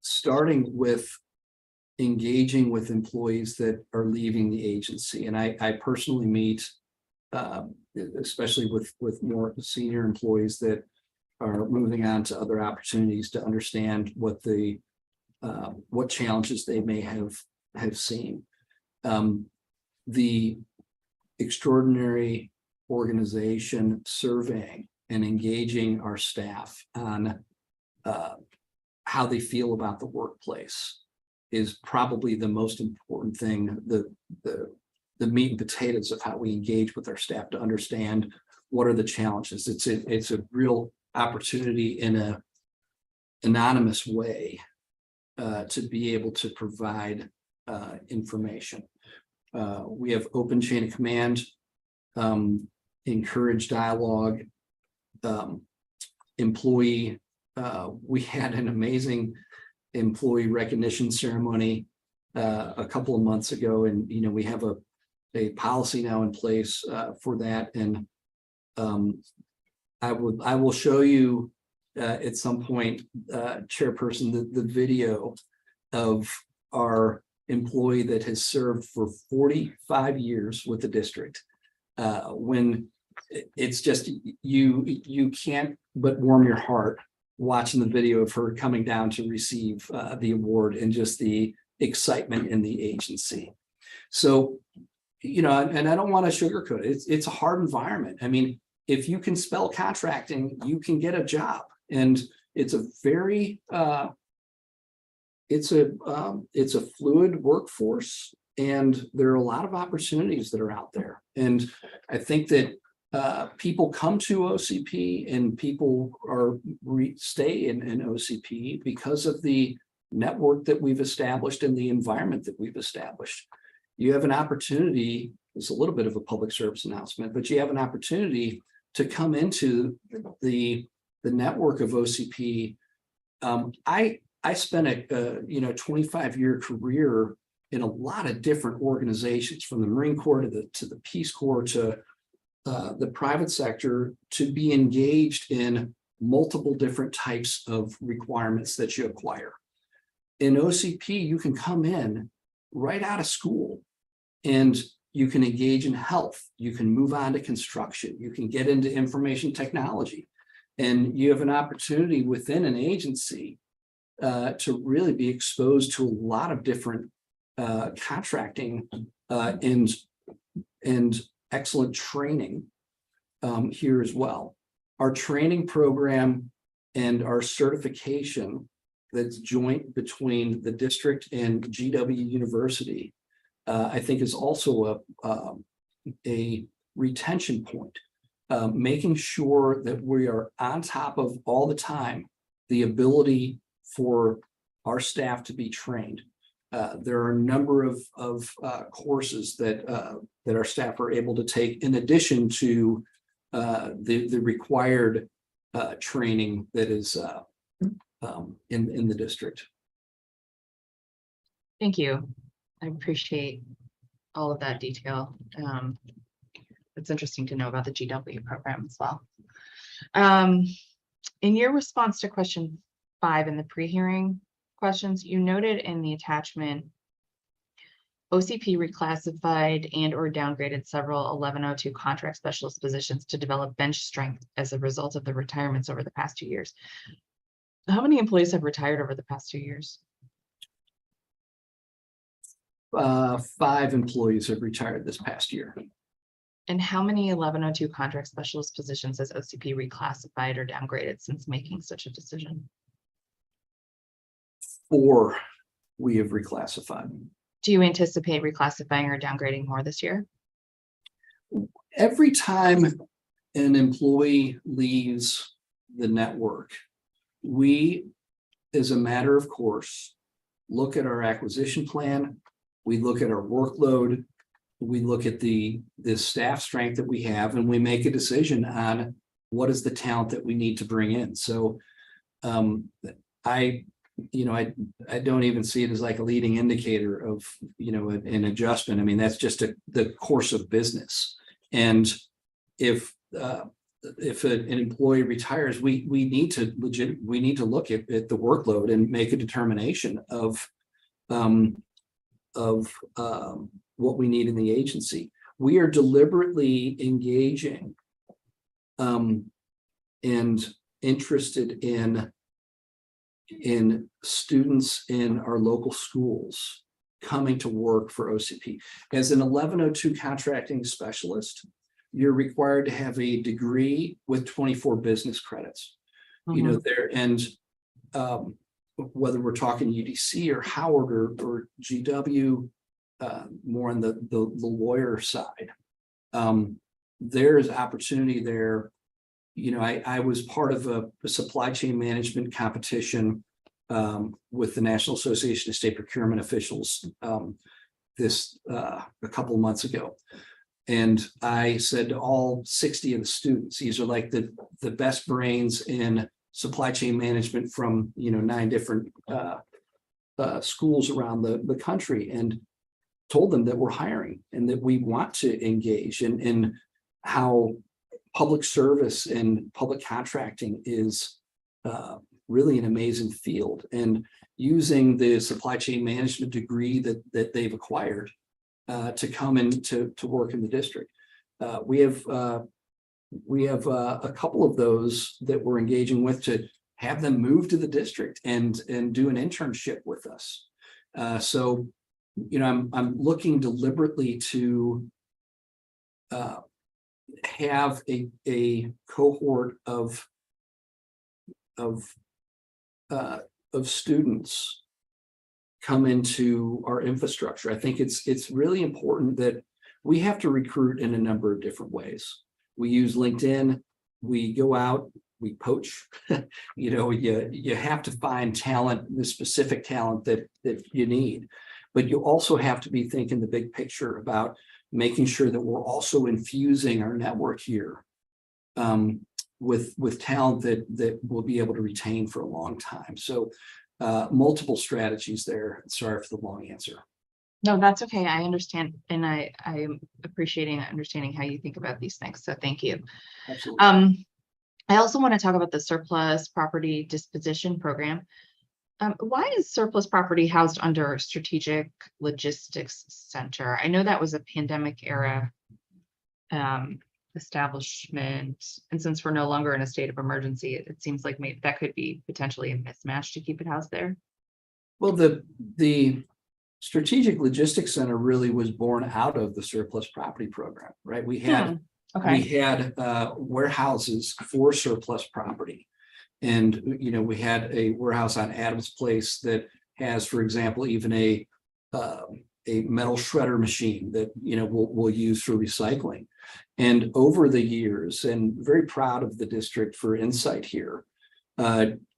starting with engaging with employees that are leaving the agency, and I personally meet, especially with more senior employees that are moving on to other opportunities, to understand what challenges they may have seen. The extraordinary organization surveying and engaging our staff on how they feel about the workplace is probably the most important thing, the meat and potatoes of how we engage with our staff to understand what are the challenges. It's a real opportunity in an anonymous way to be able to provide information. We have open chain of command, encourage dialogue, employee. We had an amazing employee recognition ceremony a couple of months ago, and we have a policy now in place for that. And I will show you at some point, Chairperson, the video of our employee that has served for 45 years with the district. When it's just you can't but warm your heart watching the video of her coming down to receive the award, and just the excitement in the agency. So, and I don't want to sugarcoat it. It's a hard environment. I mean, if you can spell contracting, you can get a job, and it's a very it's a fluid workforce, and there are a lot of opportunities that are out there. And I think that people come to OCP, and people stay in OCP because of the network that we've established and the environment that we've established. You have an opportunity, it's a little bit of a public service announcement, but you have an opportunity to come into the network of OCP. I spent a 25-year career in a lot of different organizations, from the Marine Corps to the Peace Corps to the private sector, to be engaged in multiple different types of requirements that you acquire. In OCP, you can come in right out of school, and you can engage in health, you can move on to construction, you can get into information technology, and you have an opportunity within an agency to really be exposed to a lot of different contracting and excellent training here as well. Our training program and our certification that's joint between the district and GW University, I think is also a retention point, making sure that we are on top of all the time the ability for our staff to be trained. there are a number of courses that our staff are able to take in addition to the required training that is in the district. Thank you. I appreciate all of that detail. It's interesting to know about the GW program as well. In your response to question 5 in the pre-hearing questions, you noted in the attachment, OCP reclassified and or downgraded several 1102 contract specialist positions to develop bench strength as a result of the retirements over the past 2 years. How many employees have retired over the past 2 years? 5 employees have retired this past year. And how many 1102 contract specialist positions has OCP reclassified or downgraded since making such a decision? 4 we have reclassified. Do you anticipate reclassifying or downgrading more this year? Every time an employee leaves the network, we, as a matter of course, look at our acquisition plan, we look at our workload, we look at the staff strength that we have, and we make a decision on what is the talent that we need to bring in. So I don't even see it as like a leading indicator of, an adjustment. I mean, that's just the course of business. And if an employee retires, we need to look at the workload and make a determination of what we need in the agency. We are deliberately engaging and interested in students in our local schools coming to work for OCP. As an 1102 contracting specialist, you're required to have a degree with 24 business credits. Whether we're talking UDC or Howard or GW, more on the lawyer side, there is opportunity there. I was part of a supply chain management competition with the National Association of State Procurement Officials a couple of months ago. And I said to all 60 of the students, these are like the best brains in supply chain management from 9 different schools around the country, and told them that we're hiring and that we want to engage in how public service and public contracting is really an amazing field, and using the supply chain management degree that they've acquired to come in to work in the district. We have a couple of those that we're engaging with to have them move to the district and do an internship with us. So I'm looking deliberately to have a cohort of students come into our infrastructure. I think it's really important that we have to recruit in a number of different ways. We use LinkedIn, we go out, we poach. You have to find talent, the specific talent that you need. But you also have to be thinking the big picture about making sure that we're also infusing our network here with talent that we'll be able to retain for a long time. So multiple strategies there. Sorry for the long answer. No, that's okay. I understand. And I'm appreciating understanding how you think about these things. So thank you. Absolutely. I also want to talk about the surplus property disposition program. Why is surplus property housed under Strategic Logistics Center? I know that was a pandemic era establishment, and since we're no longer in a state of emergency, it seems like maybe that could be potentially a mismatch to keep it housed there. Well, the Strategic Logistics Center really was born out of the surplus property program, right? We had warehouses for surplus property. And, we had a warehouse on Adams Place that has, for example, even a metal shredder machine that, we'll use for recycling. And over the years, and very proud of the district for insight here,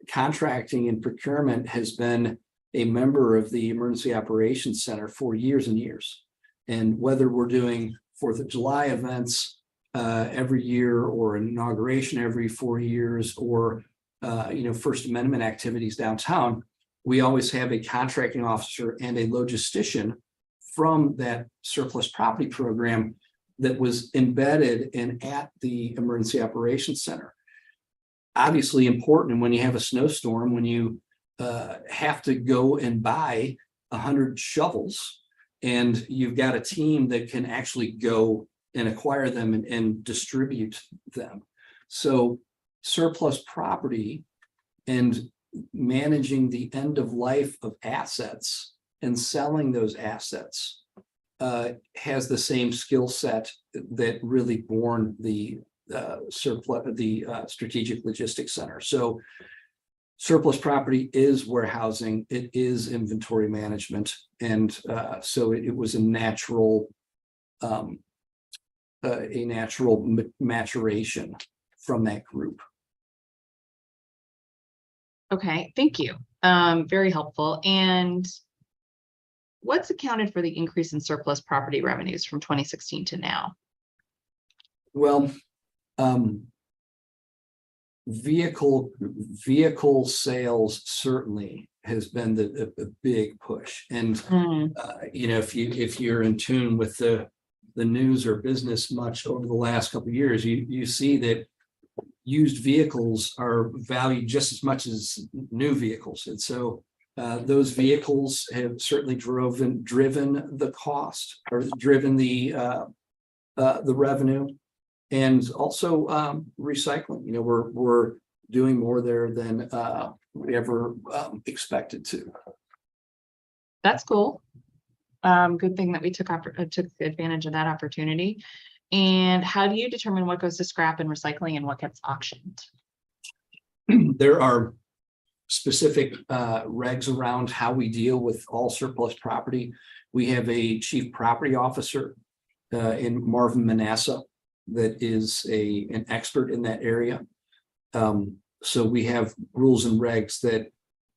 contracting and procurement has been a member of the Emergency Operations Center for years and years. And whether we're doing 4th of July events every year, or an inauguration every 4 years, or First Amendment activities downtown, we always have a contracting officer and a logistician from that surplus property program that was embedded and at the Emergency Operations Center. Obviously important when you have a snowstorm, when you have to go and buy 100 shovels, and you've got a team that can actually go and acquire them and distribute them. So surplus property and managing the end of life of assets and selling those assets has the same skill set that really born the Strategic Logistics Center. So surplus property is warehousing, it is inventory management, and so it was a natural maturation from that group. Okay, thank you. Very helpful. And what's accounted for the increase in surplus property revenues from 2016 to now? Well, vehicle sales certainly has been the big push. And if you're in tune with the news or business much over the last couple of years, you see that used vehicles are valued just as much as new vehicles. And so those vehicles have certainly driven the cost, or driven the revenue, and also recycling. We're doing more there than we ever expected to. That's cool. Good thing that we took advantage of that opportunity. And how do you determine what goes to scrap and recycling and what gets auctioned? There are specific regs around how we deal with all surplus property. We have a chief property officer in Marvin Manasseh that is an expert in that area. So we have rules and regs that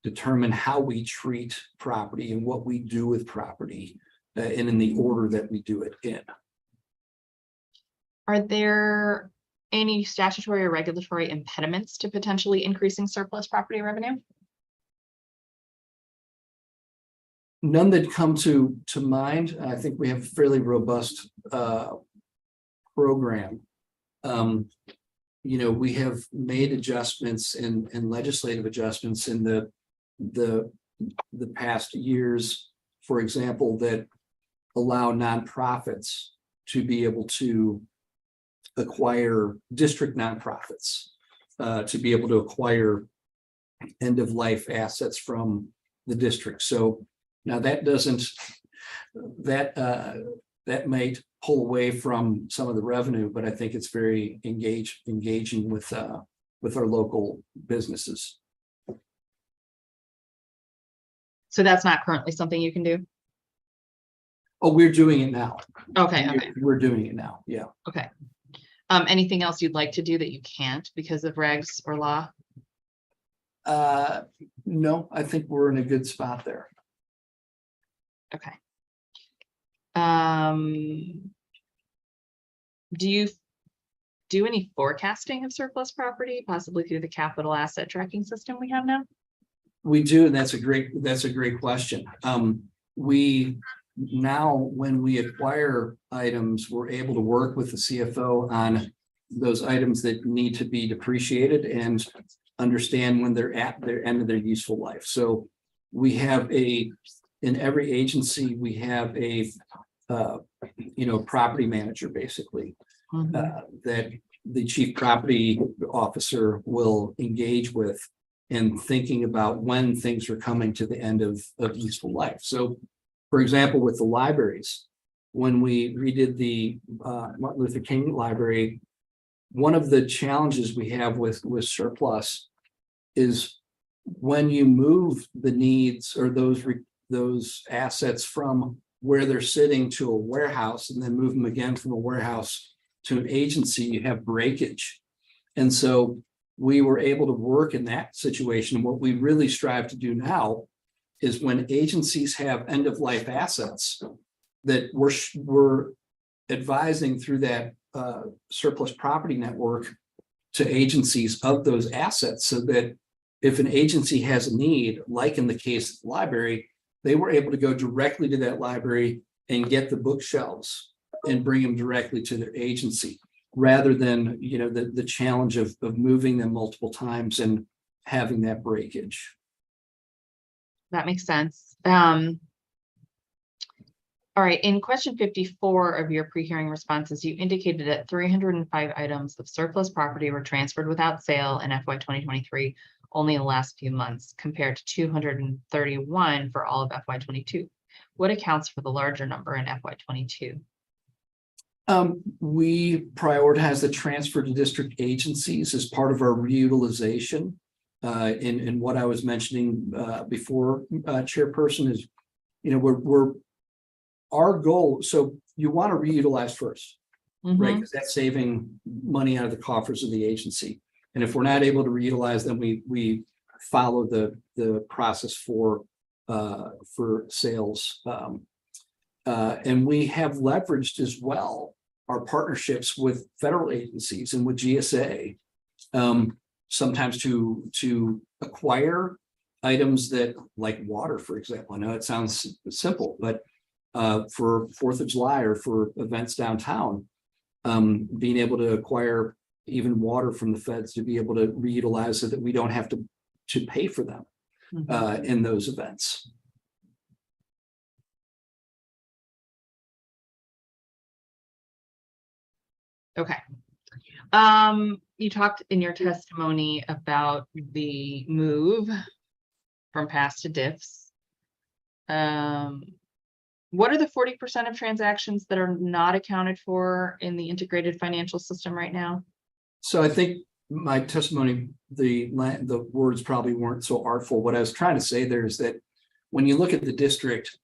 determine how we treat property and what we do with property, and in the order that we do it in. Are there any statutory or regulatory impediments to potentially increasing surplus property revenue? None that come to mind. I think we have a fairly robust program. We have made adjustments and legislative adjustments in the past years, for example, that allow nonprofits to be able to acquire district nonprofits, to be able to acquire end-of-life assets from the district. So now that might pull away from some of the revenue, but I think it's very engaging with our local businesses. So that's not currently something you can do? Oh, we're doing it now. Okay. We're doing it now. Yeah. Okay. Anything else you'd like to do that you can't because of regs or law? No, I think we're in a good spot there. Okay. Do you do any forecasting of surplus property, possibly through the capital asset tracking system we have now? We do, and that's a great question. We now, when we acquire items, we're able to work with the CFO on those items that need to be depreciated and understand when they're at their end of their useful life. So we have in every agency, we have a property manager, basically, that the chief property officer will engage with in thinking about when things are coming to the end of useful life. So, for example, with the libraries, when we redid the Martin Luther King Library, one of the challenges we have with surplus is when you move the needs or those assets from where they're sitting to a warehouse and then move them again from a warehouse to an agency, you have breakage. And so we were able to work in that situation. What we really strive to do now is when agencies have end-of-life assets that we're advising through that surplus property network to agencies of those assets, so that if an agency has a need, like in the case of the library, they were able to go directly to that library and get the bookshelves and bring them directly to their agency, rather than, you know, the challenge of moving them multiple times and having that breakage. That makes sense. All right, in question 54 of your pre-hearing responses, you indicated that 305 items of surplus property were transferred without sale in FY 2023 only in the last few months, compared to 231 for all of FY 22. What accounts for the larger number in FY 22? We prioritize the transfer to district agencies as part of our reutilization. In what I was mentioning before, Chairperson, is, you know, we're our goal. So you want to reutilize first, right? Because that's saving money out of the coffers of the agency. And if we're not able to reutilize them, we follow the process for sales. And we have leveraged as well our partnerships with federal agencies and with GSA, sometimes to acquire items that, like water, for example. I know it sounds simple, but for 4th of July or for events downtown, being able to acquire even water from the feds to be able to reutilize so that we don't have to pay for them in those events. Okay. You talked in your testimony about the move from pass to diffs. What are the 40% of transactions that are not accounted for in the integrated financial system right now? So I think my testimony, the words probably weren't so artful. What I was trying to say there is that when you look at the district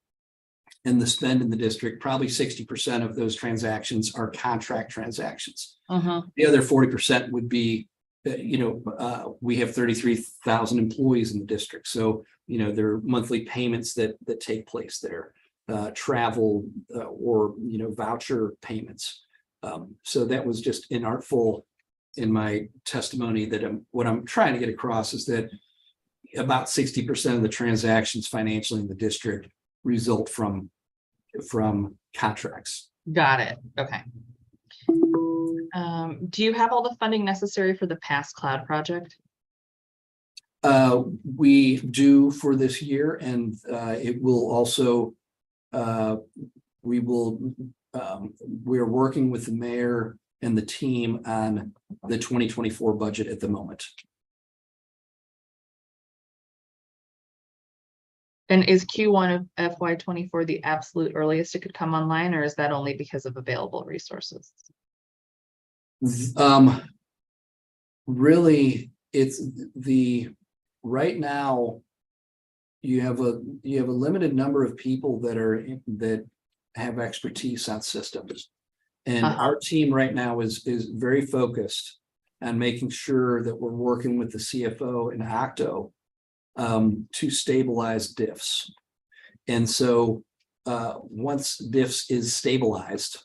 and the spend in the district, probably 60% of those transactions are contract transactions. The other 40% would be, we have 33,000 employees in the district. So, there are monthly payments that take place there, travel or, voucher payments. So that was just inartful in my testimony. That what I'm trying to get across is that about 60% of the transactions financially in the district result from contracts. Got it. Okay. Do you have all the funding necessary for the Pass Cloud project? We do for this year, and it will also, we're working with the mayor and the team on the 2024 budget at the moment. And is Q1 of FY24 the absolute earliest it could come online, or is that only because of available resources? Really, it's right now you have a limited number of people that have expertise on systems. And our team right now is very focused on making sure that we're working with the CFO and Octo to stabilize diffs. And so once diffs is stabilized,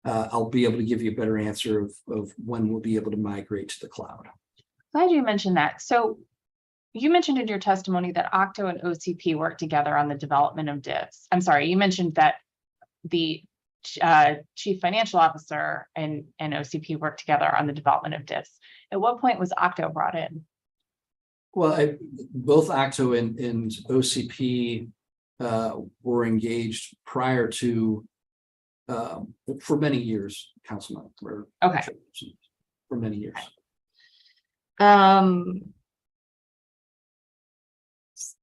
I'll be able to give you a better answer of when we'll be able to migrate to the cloud. Glad you mentioned that. So you mentioned in your testimony that Octo and OCP work together on the development of diffs. I'm sorry, you mentioned that the chief financial officer and OCP work together on the development of diffs. At what point was Octo brought in? Well, both Octo and OCP were engaged prior to, for many years, Councilman. Okay. For many years.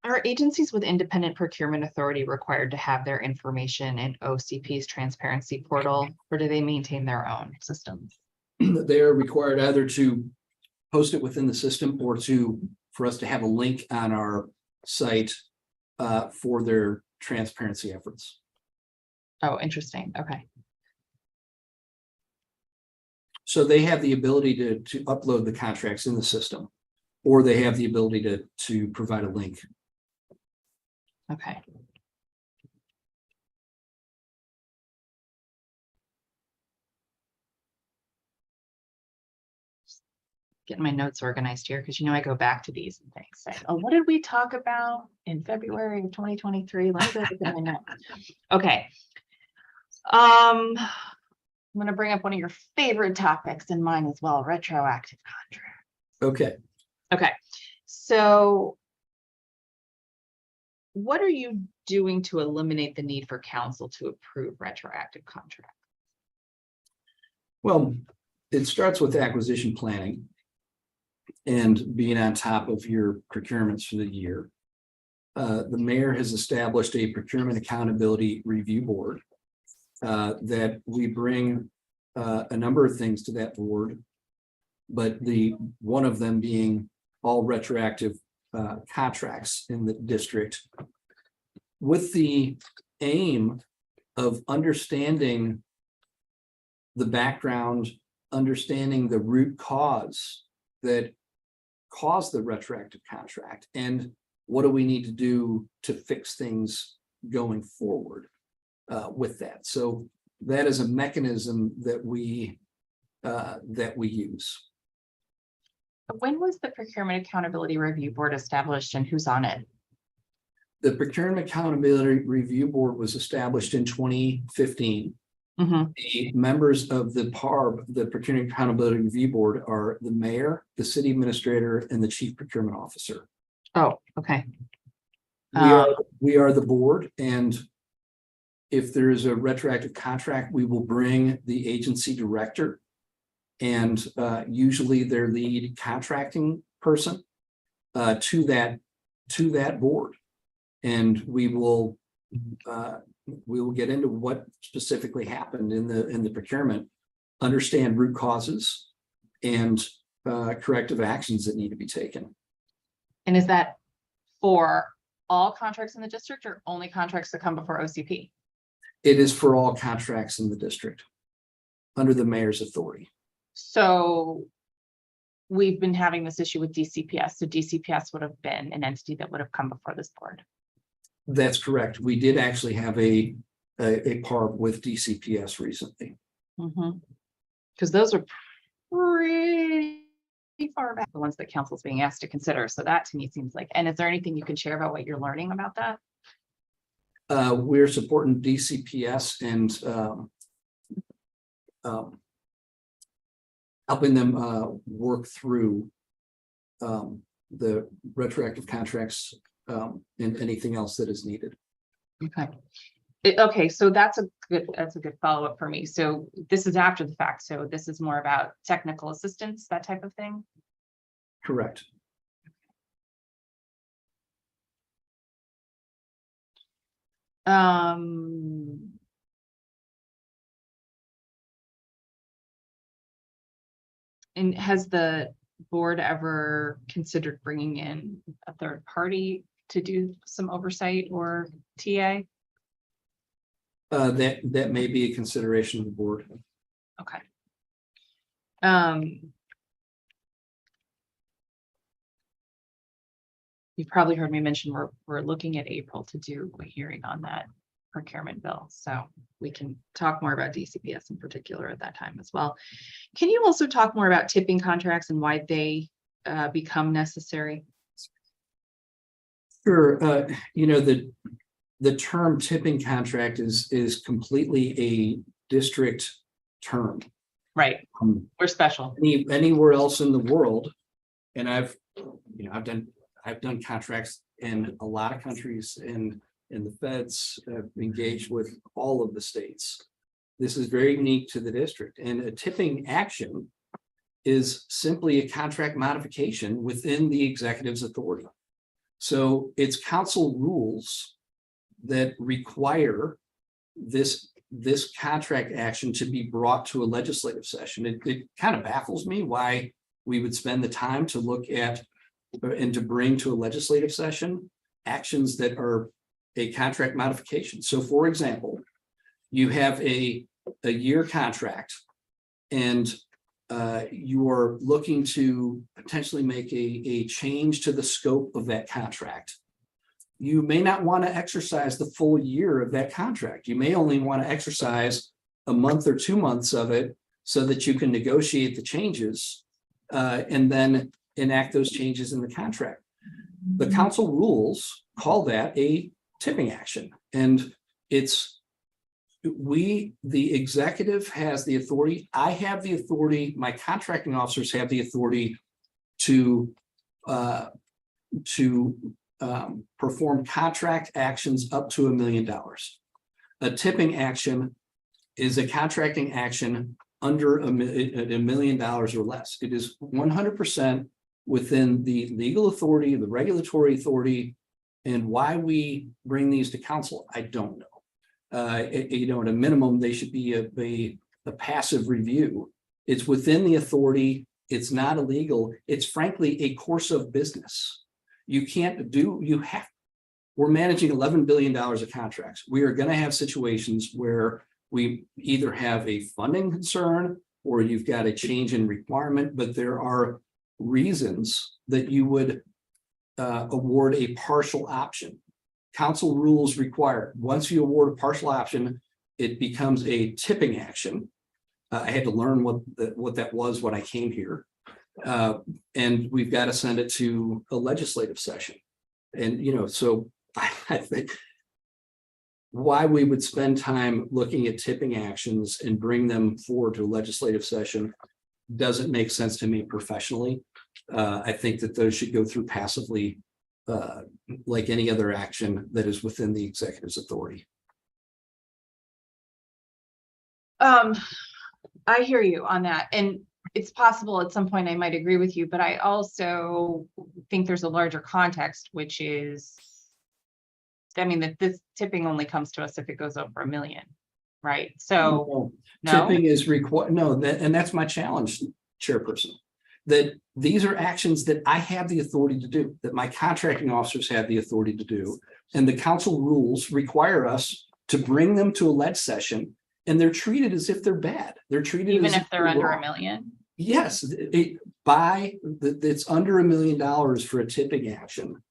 Are agencies with independent procurement authority required to have their information in OCP's transparency portal, or do they maintain their own systems? They are required either to post it within the system or for us to have a link on our site for their transparency efforts. Oh, interesting. Okay. So they have the ability to upload the contracts in the system, or they have the ability to provide a link. Okay. Getting my notes organized here because I go back to these and things. Say, oh, what did we talk about in February of 2023? Let me go look at my notes. Okay. I'm going to bring up one of your favorite topics and mine as well, retroactive contract. Okay. Okay. So what are you doing to eliminate the need for council to approve retroactive contracts? Well, it starts with acquisition planning and being on top of your procurements for the year. The mayor has established a procurement accountability review board that we bring a number of things to that board, but one of them being all retroactive contracts in the district, with the aim of understanding the background, understanding the root cause that caused the retroactive contract, and what do we need to do to fix things going forward with that. So that is a mechanism that we use. When was the Procurement Accountability Review Board established and who's on it? The Procurement Accountability Review Board was established in 2015. The members of the PARB, the Procurement Accountability Review Board, are the mayor, the city administrator, and the chief procurement officer. Oh, okay. We are the board, and if there is a retroactive contract, we will bring the agency director and usually their lead contracting person to that board, and we will get into what specifically happened in the procurement, understand root causes, and corrective actions that need to be taken. And is that for all contracts in the district or only contracts that come before OCP? It is for all contracts in the district under the mayor's authority. So we've been having this issue with DCPS. So DCPS would have been an entity that would have come before this board. That's correct. We did actually have a PARB with DCPS recently. Because those are pretty far back, the ones that council's being asked to consider. So that to me seems like, and is there anything you can share about what you're learning about that? We're supporting DCPS and helping them work through the retroactive contracts and anything else that is needed. Okay. Okay, so that's a good follow-up for me. So this is after the fact. So this is more about technical assistance, that type of thing. Correct. And has the board ever considered bringing in a third party to do some oversight or TA? That may be a consideration of the board. Okay. You've probably heard me mention we're looking at April to do a hearing on that procurement bill. So we can talk more about DCPS in particular at that time as well. Can you also talk more about tipping contracts and why they become necessary? Sure. You know, the term tipping contract is completely a district term. Right. We're special. Anywhere else in the world, and I've done contracts in a lot of countries, and the feds have engaged with all of the states. This is very unique to the district, and a tipping action is simply a contract modification within the executive's authority. So it's council rules that require this contract action to be brought to a legislative session. It kind of baffles me why we would spend the time to look at and to bring to a legislative session actions that are a contract modification. So for example, you have a year contract, and you are looking to potentially make a change to the scope of that contract. you may not want to exercise the full year of that contract. You may only want to exercise a month or 2 months of it so that you can negotiate the changes and then enact those changes in the contract. The council rules call that a tipping action, and the executive has the authority. I have the authority. My contracting officers have the authority to perform contract actions up to $1 million. A tipping action is a contracting action under $1 million or less. It is 100% within the legal authority, the regulatory authority, and why we bring these to council, I don't know. At a minimum, they should be a passive review. It's within the authority. It's not illegal. It's frankly a course of business. We're managing $11 billion of contracts. We are going to have situations where we either have a funding concern or you've got a change in requirement, but there are reasons that you would award a partial option. Council rules require, once you award a partial option, it becomes a tipping action. I had to learn what that was when I came here. And we've got to send it to a legislative session. And, so I think why we would spend time looking at tipping actions and bring them forward to a legislative session doesn't make sense to me professionally. I think that those should go through passively, like any other action that is within the executive's authority. I hear you on that. And it's possible at some point I might agree with you, but I also think there's a larger context, which is, that this tipping only comes to us if it goes over $1 million, right? So tipping is required. No, and that's my challenge, Chairperson, that these are actions that I have the authority to do, that my contracting officers have the authority to do. And the council rules require us to bring them to a leg session, and they're treated as if they're bad. They're treated even as if they're under wrong. $1 million. Yes, it's under $1 million for a tipping action.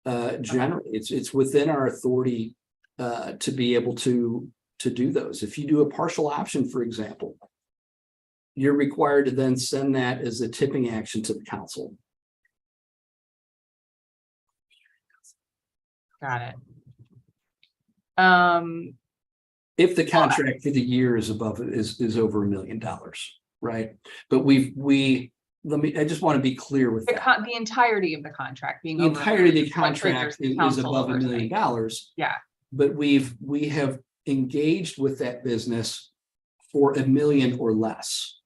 Generally, it's within our authority to be able to do those. If you do a partial option, for example, you're required to then send that as a tipping action to the council. Got it. If the contract for the year is over $1 million, right? But I just want to be clear with that. The entirety of the contract being The over entirety of the is what contract triggers is council above $1 oversight. million. Yeah. But we have engaged with that business for $1 million or less.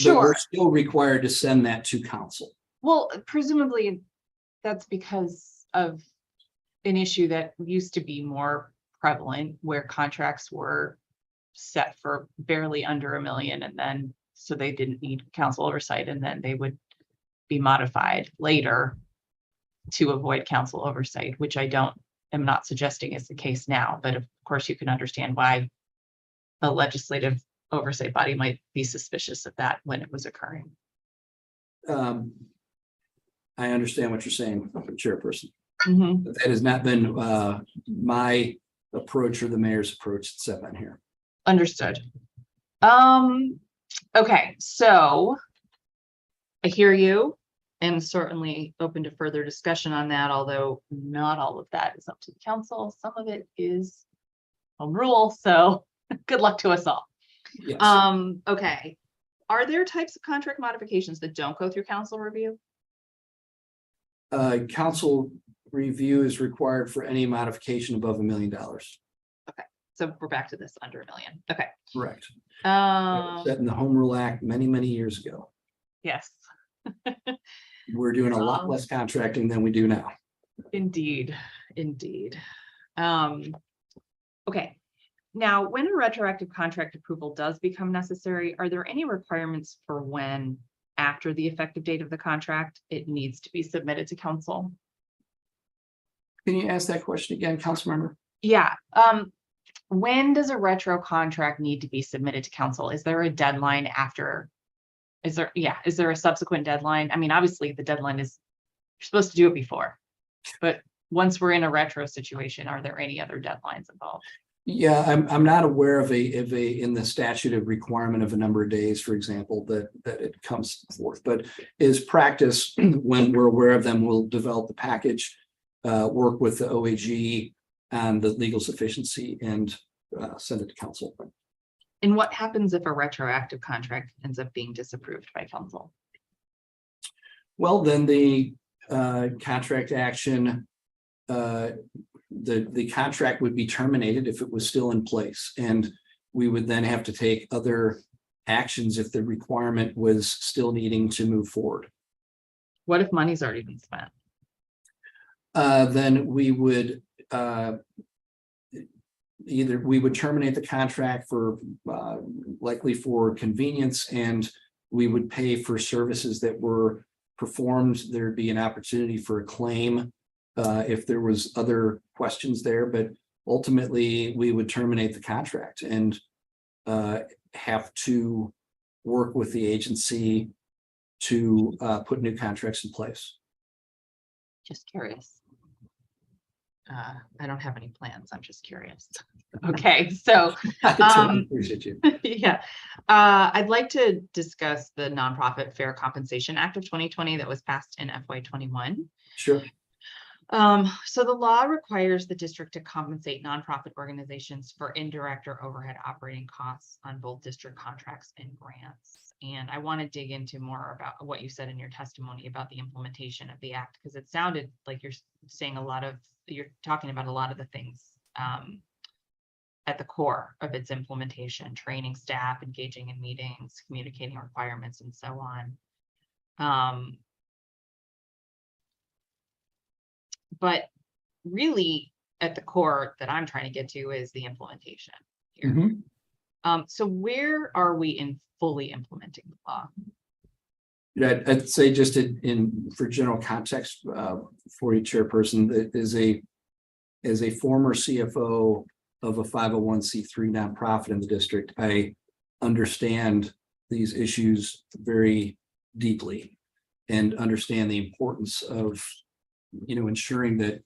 But we're Sure. still required to send that to council. Well, presumably that's because of an issue that used to be more prevalent, where contracts were set for barely under $1 million, and then so they didn't need council oversight, and then they would be modified later to avoid council oversight, which I am not suggesting is the case now, but of course you can understand why a legislative oversight body might be suspicious of that when it was occurring. I understand what you're saying, Chairperson. Mm-hmm. But that has not been my approach or the mayor's approach that's set on here. Understood. Okay, so I hear you, and certainly open to further discussion on that, although not all of that is up to the council. Some of it is home rule, so good luck to us all. Yes. Okay. Are there types of contract modifications that don't go through council review? Council review is required for any modification above $1 million. So we're back to this under $1 million. Okay. Correct. Set in the Home Rule Act many, many years ago. Yes. We're doing a lot less contracting than we do now. Indeed. Okay. Now, when a retroactive contract approval does become necessary, are there any requirements for when, after the effective date of the contract, it needs to be submitted to council? Can you ask that question again, council member? Yeah. When does a retro contract need to be submitted to council? Is there a deadline after? Is there a subsequent deadline? I mean, obviously the deadline is, you're supposed to do it before, but once we're in a retro situation, are there any other deadlines involved? Yeah, I'm not aware of in the statute of requirement of a number of days, for example, that it comes forth, but is practice when we're aware of them, we'll develop the package, work with the OAG and the legal sufficiency and send it to council. And what happens if a retroactive contract ends up being disapproved by council? Well, then the contract action, the contract would be terminated if it was still in place, and we would then have to take other actions if the requirement was still needing to move forward. What if money's already been spent? Then we would either we would terminate the contract for likely for convenience, and we would pay for services that were performed. There'd be an opportunity for a claim if there was other questions there, but ultimately we would terminate the contract and have to work with the agency to put new contracts in place. Just curious. I don't have any plans. I'm just curious. Okay, so I totally appreciate you. yeah, I'd like to discuss the Nonprofit Fair Compensation Act of 2020 that was passed in FY21. Sure. So the law requires the district to compensate nonprofit organizations for indirect or overhead operating costs on both district contracts and grants. And I want to dig into more about what you said in your testimony about the implementation of the act, because it sounded like you're saying you're talking about a lot of the things at the core of its implementation: training staff, engaging in meetings, communicating requirements, and so on. But really, at the core that I'm trying to get to is the implementation here. Mm-hmm. So where are we in fully implementing the law? Yeah, I'd say just for general context for you, Chairperson, that as a former CFO of a 501c3 nonprofit in the district, I understand these issues very deeply and understand the importance of ensuring that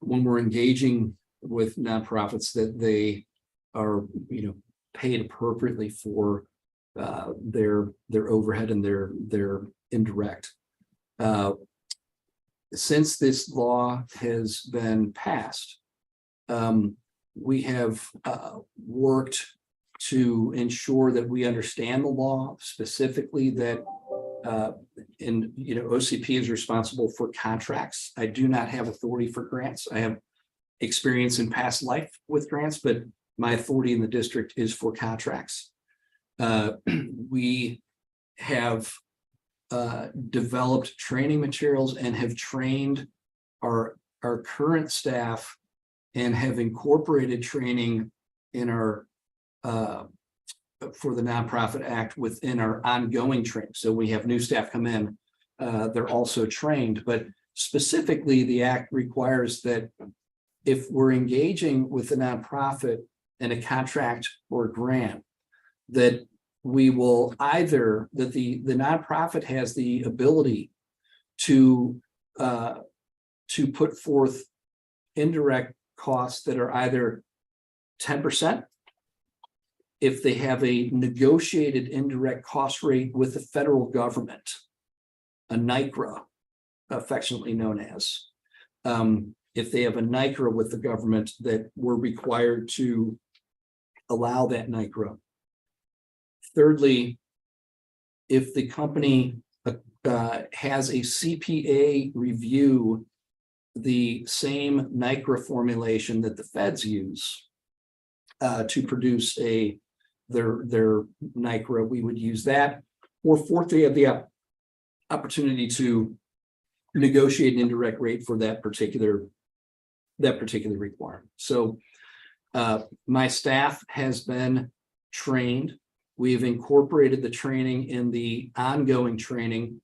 when we're engaging with nonprofits that they are paid appropriately for their overhead and their indirect. Since this law has been passed, we have worked to ensure that we understand the law, specifically that OCP is responsible for contracts. I do not have authority for grants. I have experience in past life with grants, but my authority in the district is for contracts. We have developed training materials and have trained our current staff and have incorporated training in our for the Nonprofit Act within our ongoing training. So we have new staff come in, they're also trained, but specifically the Act requires that if we're engaging with a nonprofit in a contract or grant, that we will either, that the nonprofit has the ability to put forth indirect costs that are either 10%, if they have a negotiated indirect cost rate with the federal government, a NICRA, affectionately known as, if they have a NICRA with the government, that we're required to allow that NICRA. Thirdly, if the company has a CPA review the same NICRA formulation that the feds use to produce their NICRA, we would use that. Or fourth, they have the opportunity to negotiate an indirect rate for that particular requirement. So my staff has been trained. We have incorporated the training in the ongoing training.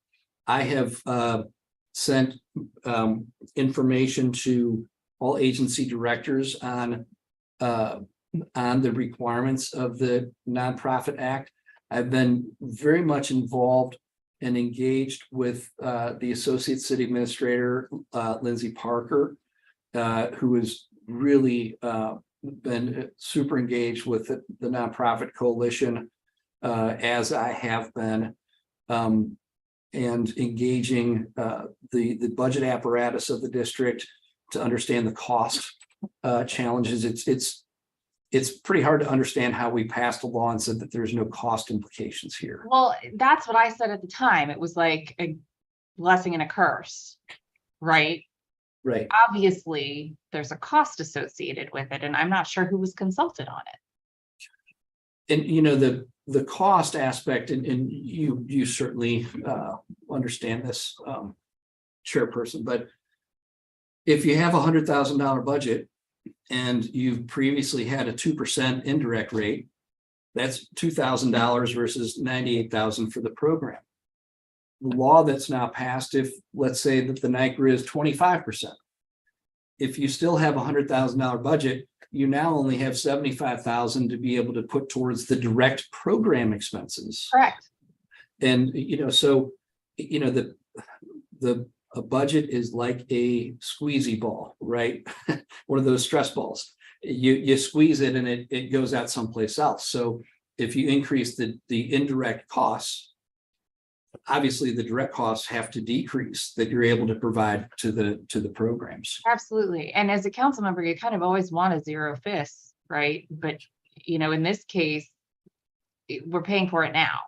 I have sent information to all agency directors on the requirements of the Nonprofit Act. I've been very much involved and engaged with the Associate City Administrator, Lindsay Parker, who has really been super engaged with the nonprofit coalition, as I have been, and engaging the budget apparatus of the district to understand the cost challenges. It's pretty hard to understand how we passed a law and said that there's no cost implications here. Well, that's what I said at the time. It was like a blessing and a curse, right? Right. Obviously, there's a cost associated with it, and I'm not sure who was consulted on it. And you know, the cost aspect, and you certainly understand this, chairperson, but if you have $100,000 budget and you've previously had a 2% indirect rate, that's $2,000 versus $98,000 for the program. The law that's now passed, if let's say that the NICRA is 25%, if you still have $100,000 budget, you now only have $75,000 to be able to put towards the direct program expenses. Correct. And you know, so you know, a budget is like a squeezy ball, right? One of those stress balls. You squeeze it and it goes out someplace else. So if you increase the indirect costs, obviously the direct costs have to decrease that you're able to provide to the programs. Absolutely. And as a council member, you kind of always want a zero fist, right? But you know, in this case, we're paying for it now,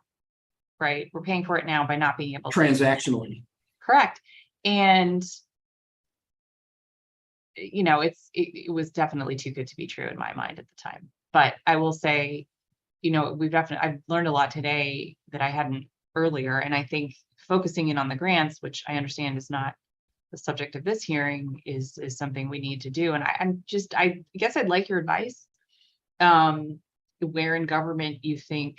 right? We're paying for it now by not being able to. Transactionally. Correct. And you know, it was definitely too good to be true in my mind at the time. But I will say, you know, I've learned a lot today that I hadn't earlier. And I think focusing in on the grants, which I understand is not the subject of this hearing, is something we need to do. And I guess I'd like your advice. Where in government you think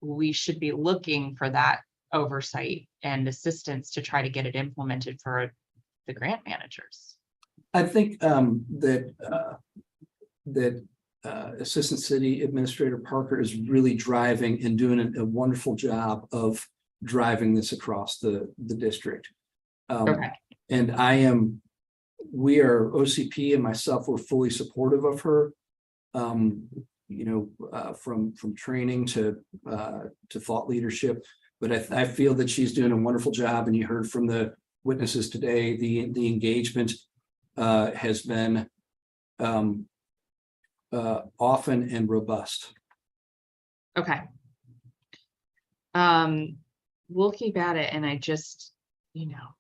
we should be looking for that oversight and assistance to try to get it implemented for the grant managers? I think that Assistant City Administrator Parker is really driving and doing a wonderful job of driving this across the district. Okay. And we are, OCP and myself, we're fully supportive of her. You know, from training to thought leadership. But I feel that she's doing a wonderful job, and you heard from the witnesses today, the engagement has been often and robust. Okay. We'll keep at it. And I just, you know,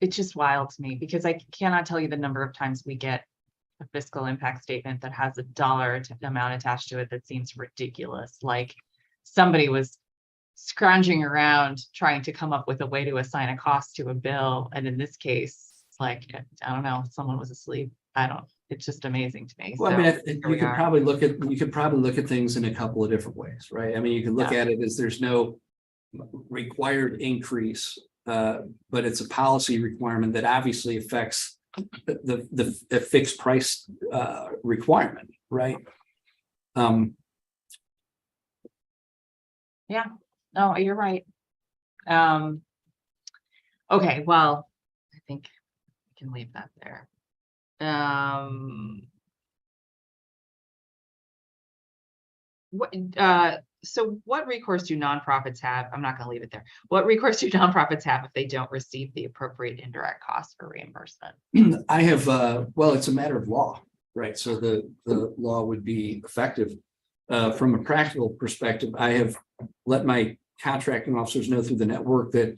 it's just wild to me because I cannot tell you the number of times we get a fiscal impact statement that has a dollar amount attached to it that seems ridiculous. Like somebody was scrounging around trying to come up with a way to assign a cost to a bill. And in this case, like, I don't know, someone was asleep. It's just amazing to me. Well, So, I mean, you could probably look at things in a couple of different ways, right? I mean, you can look at it as there's no required increase, but it's a policy requirement that obviously affects the fixed price requirement, right? Yeah, no, you're right. Okay, well, I think we can leave that there. So what recourse do nonprofits have? I'm not going to leave it there. What recourse do nonprofits have if they don't receive the appropriate indirect costs for reimbursement? I have, well, it's a matter of law, right? So the law would be effective. From a practical perspective, I have let my contracting officers know through the network that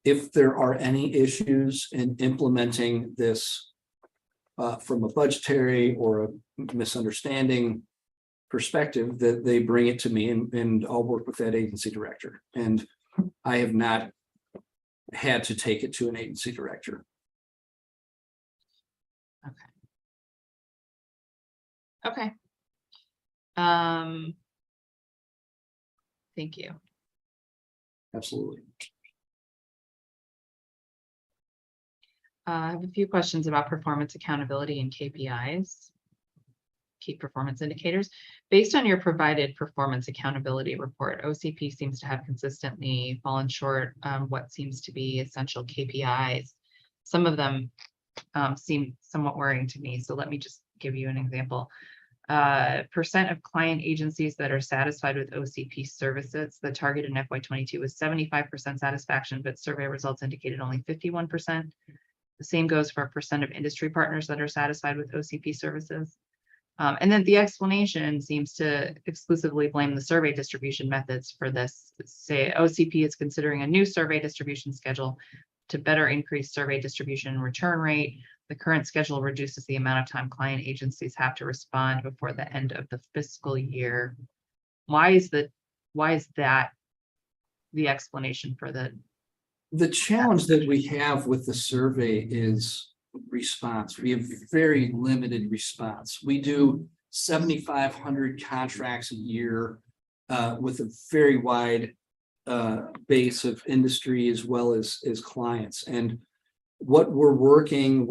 if there are any issues in implementing this from a budgetary or a misunderstanding perspective, that they bring it to me and I'll work with that agency director. And I have not had to take it to an agency director. Okay. Thank you. Absolutely. I have a few questions about performance accountability and KPIs. key performance indicators. Based on your provided performance accountability report, OCP seems to have consistently fallen short on what seems to be essential KPIs. Some of them seem somewhat worrying to me. So let me just give you an example. Percent of client agencies that are satisfied with OCP services. The target in FY22 was 75% satisfaction, but survey results indicated only 51%. The same goes for a percent of industry partners that are satisfied with OCP services. And then the explanation seems to exclusively blame the survey distribution methods for this. Say OCP is considering a new survey distribution schedule to better increase survey distribution and return rate. The current schedule reduces the amount of time client agencies have to respond before the end of the fiscal year. Why is that the explanation for The challenge that we have with the survey is response. We have very limited response. We do 7,500 contracts a year with a very wide base of industry as well as clients. And what I'm working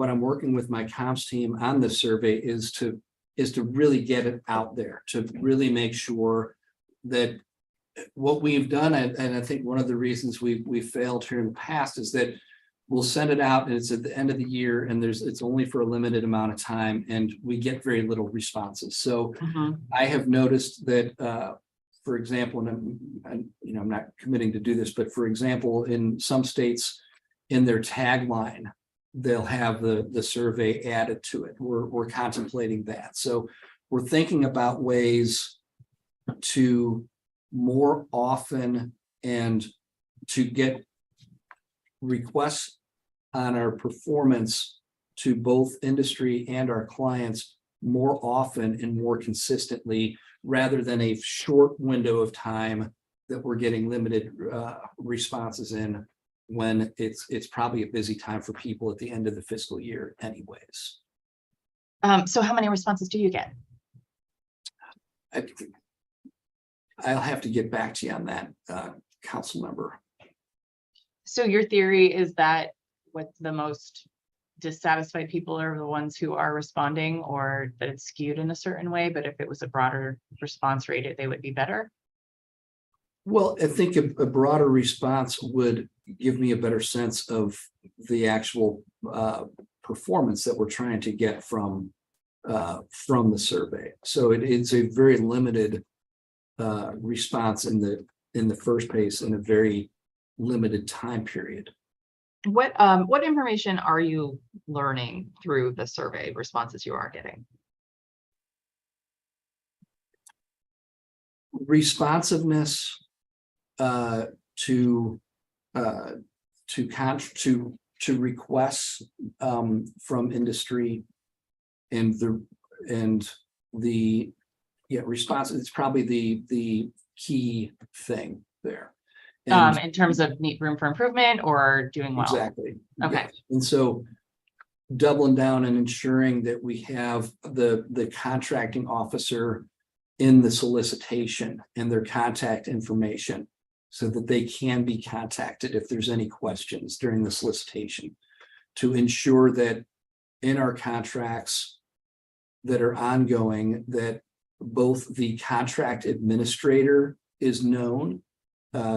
with my comms team on this survey is to really get it out there, to really make sure that what we've done, and I think one of the reasons we failed here in the past is that we'll send it out and it's at the end of the year and it's only for a limited amount of time and we get very little responses. So I have noticed that, for example, and I'm not committing to do this, but for example, in some states in their tagline, they'll have the survey added to it. We're contemplating that. So we're thinking about ways to more often and to get requests on our performance to both industry and our clients more often and more consistently, rather than a short window of time that we're getting limited responses in when it's probably a busy time for people at the end of the fiscal year anyways. So how many responses do you get? I'll have to get back to you on that, council member. So your theory is that what the most dissatisfied people are the ones who are responding, or that it's skewed in a certain way, but if it was a broader response rate, they would be better? Well, I think a broader response would give me a better sense of the actual performance that we're trying to get from the survey. So it's a very limited response in the first place in a very limited time period. What information are you learning through the survey responses you are getting? Responsiveness to requests from industry and the response. It's probably the key thing there. In terms of need room for improvement or doing well? Exactly. Okay. Yes. And so doubling down and ensuring that we have the contracting officer in the solicitation and their contact information so that they can be contacted if there's any questions during the solicitation, to ensure that in our contracts that are ongoing, that both the contract administrator is known,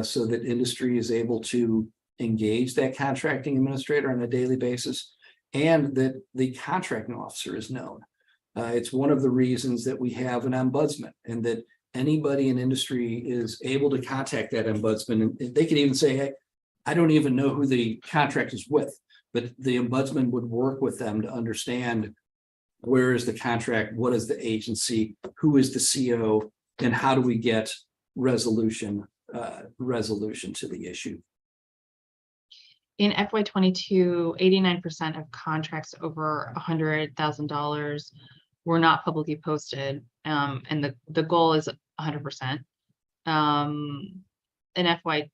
so that industry is able to engage that contracting administrator on a daily basis, and that the contracting officer is known. It's one of the reasons that we have an ombudsman, and that anybody in industry is able to contact that ombudsman. And they can even say, hey, I don't even know who the contract is with, but the ombudsman would work with them to understand where is the contract, what is the agency, who is the CO, and how do we get resolution to the issue. In FY22, 89% of contracts over $100,000 were not publicly posted, and the goal is 100%. In FY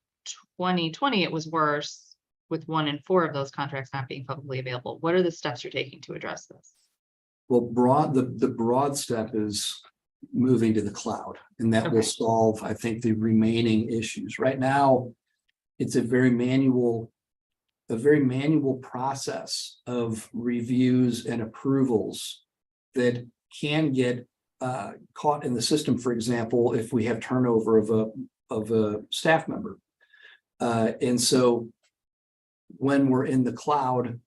2020, it was worse, with 1 in 4 of those contracts not being publicly available. What are the steps you're taking to address this? Well, the broad step is moving to the cloud, and that will solve, I think, the remaining issues. Right now, it's a very manual process of reviews and approvals that can get caught in the system, for example, if we have turnover of a staff member. And so when we're in the cloud,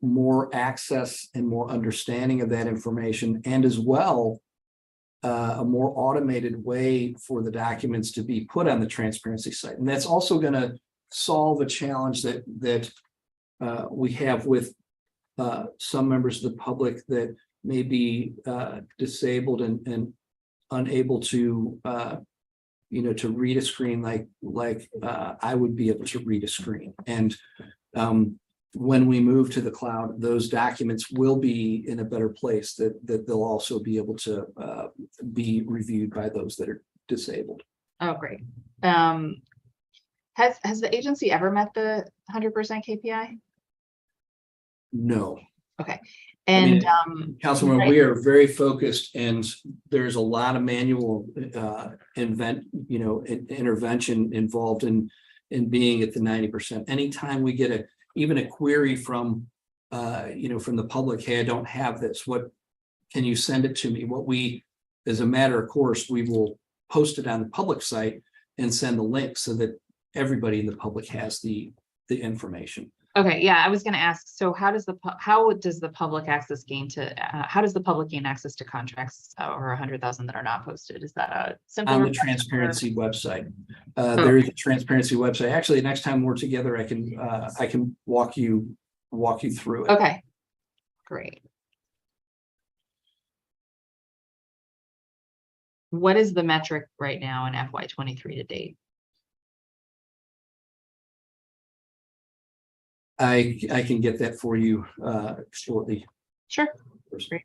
more access and more understanding of that information, and as well, a more automated way for the documents to be put on the transparency site. And that's also going to solve a challenge that we have with some members of the public that may be disabled and unable to to read a screen like I would be able to read a screen. And when we move to the cloud, those documents will be in a better place that they'll also be able to be reviewed by those that are disabled. Oh, great. Has the agency ever met the 100% KPI? No. Okay. And Councilwoman, right. we are very focused, and there's a lot of manual intervention involved in being at the 90%. Anytime we get even a query from from the public, hey, I don't have this, what can you send it to me? What we, as a matter of course, we will post it on the public site and send the link so that everybody in the public has the information. Okay, yeah, I was going to ask. So, how does the public gain access to contracts over 100,000 that are not posted? Is that a simple on the transparency website? There is a transparency website. Actually, next time we're together, I can walk you through it. Okay, great. What is the metric right now in FY23 to date? I can get that for you shortly. Sure. Great.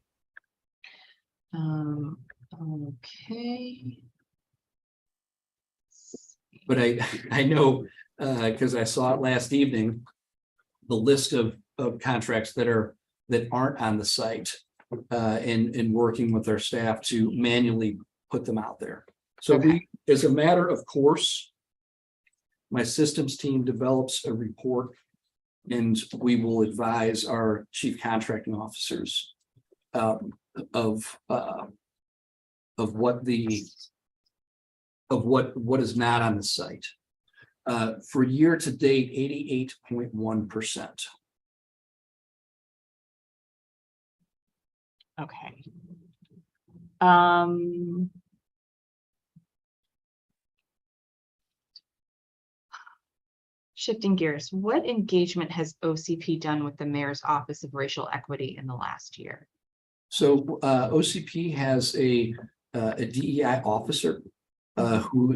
Okay. But I know because I saw it last evening, the list of contracts that aren't on the site, and working with our staff to manually put them out there. So Okay. We, as a matter of course, my systems team develops a report, and we will advise our chief contracting officers of what is not on the site. For year to date, 88.1%. Okay. Shifting gears, what engagement has OCP done with the Mayor's Office of Racial Equity in the last year? So OCP has a DEI officer who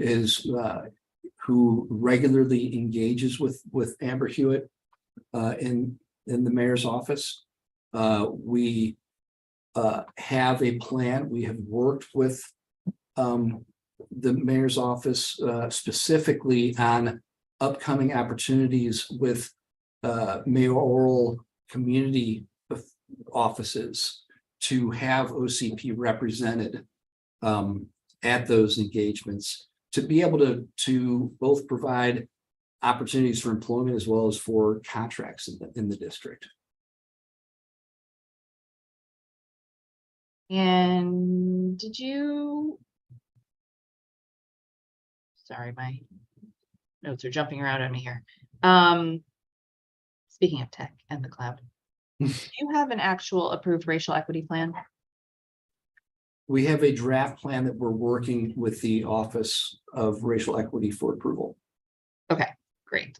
regularly engages with Amber Hewitt in the mayor's office. We have a plan. We have worked with the mayor's office specifically on upcoming opportunities with mayoral community offices to have OCP represented at those engagements, to be able to both provide opportunities for employment as well as for contracts in the district. And sorry, my notes are jumping around on me here. Speaking of tech and the cloud, do you have an actual approved racial equity plan? We have a draft plan that we're working with the Office of Racial Equity for approval. Okay, great.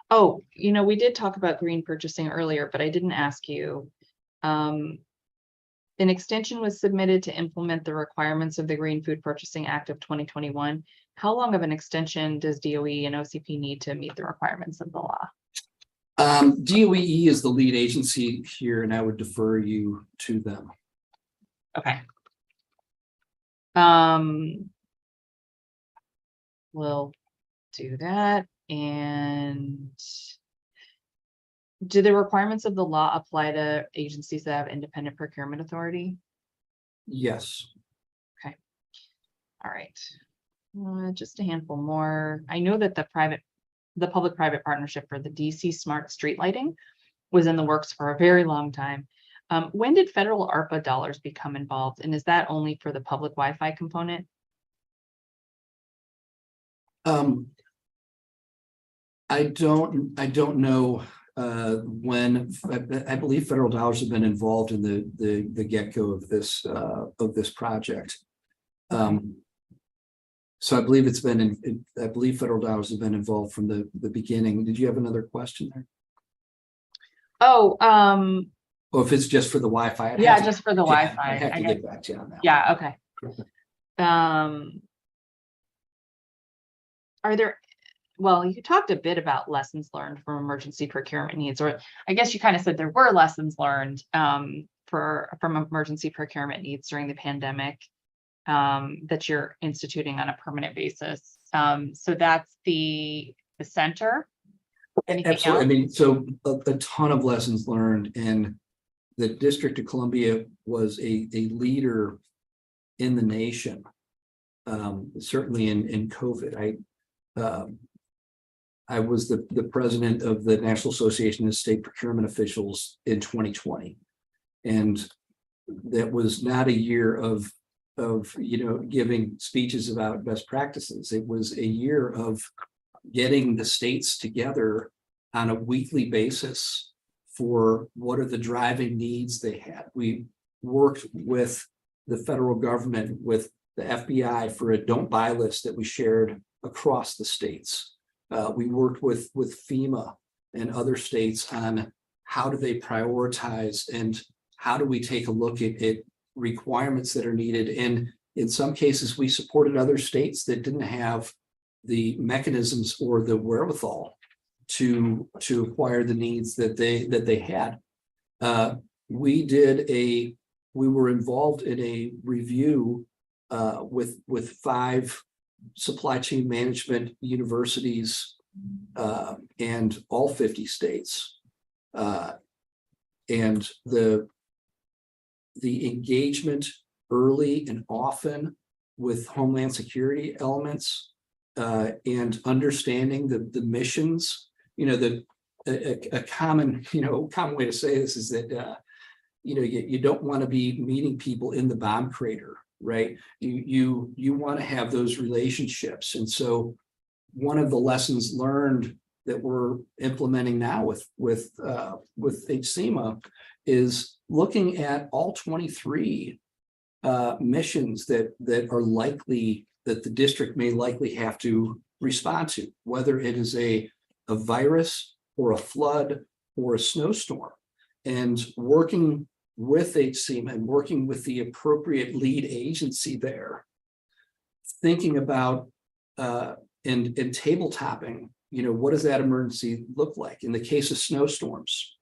Oh, we did talk about green purchasing earlier, but I didn't ask you. An extension was submitted to implement the requirements of the Green Food Purchasing Act of 2021. How long of an extension does DOE and OCP need to meet the requirements of the law? DOE is the lead agency here, and I would defer you to them. Okay. We'll do that. And do the requirements of the law apply to agencies that have independent procurement authority? Yes. Okay. All right. Just a handful more. I know that the private the public-private partnership for the DC smart street lighting was in the works for a very long time. When did federal ARPA dollars become involved? And is that only for the public Wi-Fi component? I don't know when. I believe federal dollars have been involved in the get-go of this project. So I believe it's been I believe federal dollars have been involved from the beginning. Did you have another question there? Oh, Or if it's just for the Wi-Fi? yeah, just for the Yeah, Wi-Fi. I have to I get guess. back to you on that. Yeah, okay. Are there, well, you talked a bit about lessons learned from emergency procurement needs, or I guess you kind of said there were lessons learned from emergency procurement needs during the pandemic that you're instituting on a permanent basis. So that's the center. Anything Absolutely. else? I mean, so a ton of lessons learned, and the District of Columbia was a leader in the nation, certainly in COVID. I was the president of the National Association of State Procurement Officials in 2020, and that was not a year of giving speeches about best practices. It was a year of getting the states together on a weekly basis for what are the driving needs they had. We worked with the federal government, with the FBI, for a don't buy list that we shared across the states. We worked with FEMA and other states on how do they prioritize and how do we take a look at requirements that are needed. And in some cases, we supported other states that didn't have the mechanisms or the wherewithal to acquire the needs that they had. We were involved in a review with 5 supply chain management universities and all 50 states. And the engagement early and often with Homeland Security elements and understanding the missions. A common way to say this is that you don't want to be meeting people in the bomb crater, right? You want to have those relationships. And so one of the lessons learned that we're implementing now with HCMA is looking at all 23 missions that are likely, that the district may likely have to respond to, whether it is a virus or a flood or a snowstorm, and working with HCMA and working with the appropriate lead agency there, thinking about and tabletopping, what does that emergency look like? In the case of snowstorms,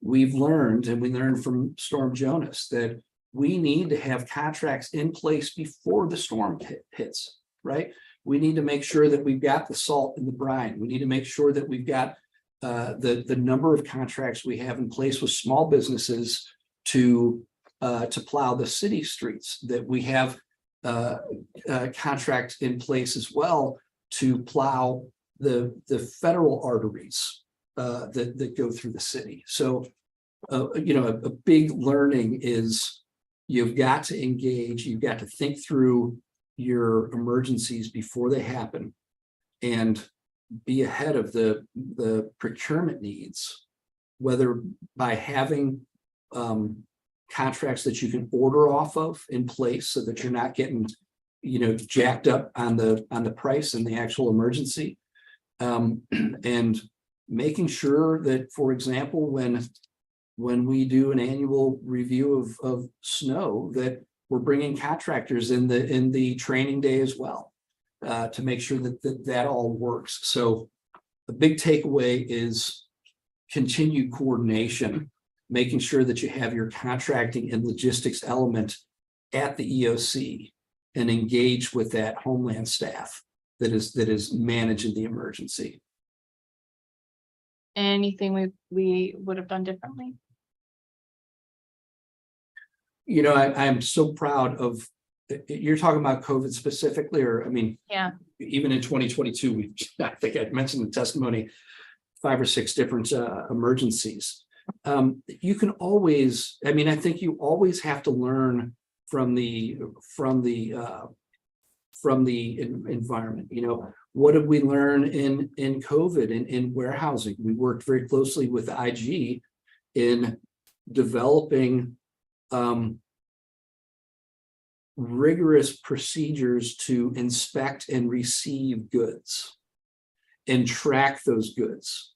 we've learned, and we learned from Storm Jonas, that we need to have contracts in place before the storm hits, right? We need to make sure that we've got the salt in the brine. We need to make sure that we've got the number of contracts we have in place with small businesses to plow the city streets, that we have contracts in place as well to plow the federal arteries that go through the city. So, a big learning is you've got to engage, you've got to think through your emergencies before they happen and be ahead of the procurement needs, whether by having contracts that you can order off of in place so that you're not getting jacked up on the price and the actual emergency, and making sure that, for example, when we do an annual review of snow, that we're bringing contractors in the training day as well, to make sure that all works. So the big takeaway is continued coordination, making sure that you have your contracting and logistics element at the EOC and engage with that Homeland staff that is managing the emergency. Anything we would have done differently? I'm so proud of you're talking about COVID specifically, or, I mean, Yeah. even in 2022, I think I mentioned in testimony, 5 or 6 different emergencies. You can always, I mean, I think you always have to learn from the environment. You know, what did we learn in COVID and in warehousing? We worked very closely with IG in developing rigorous procedures to inspect and receive goods and track those goods.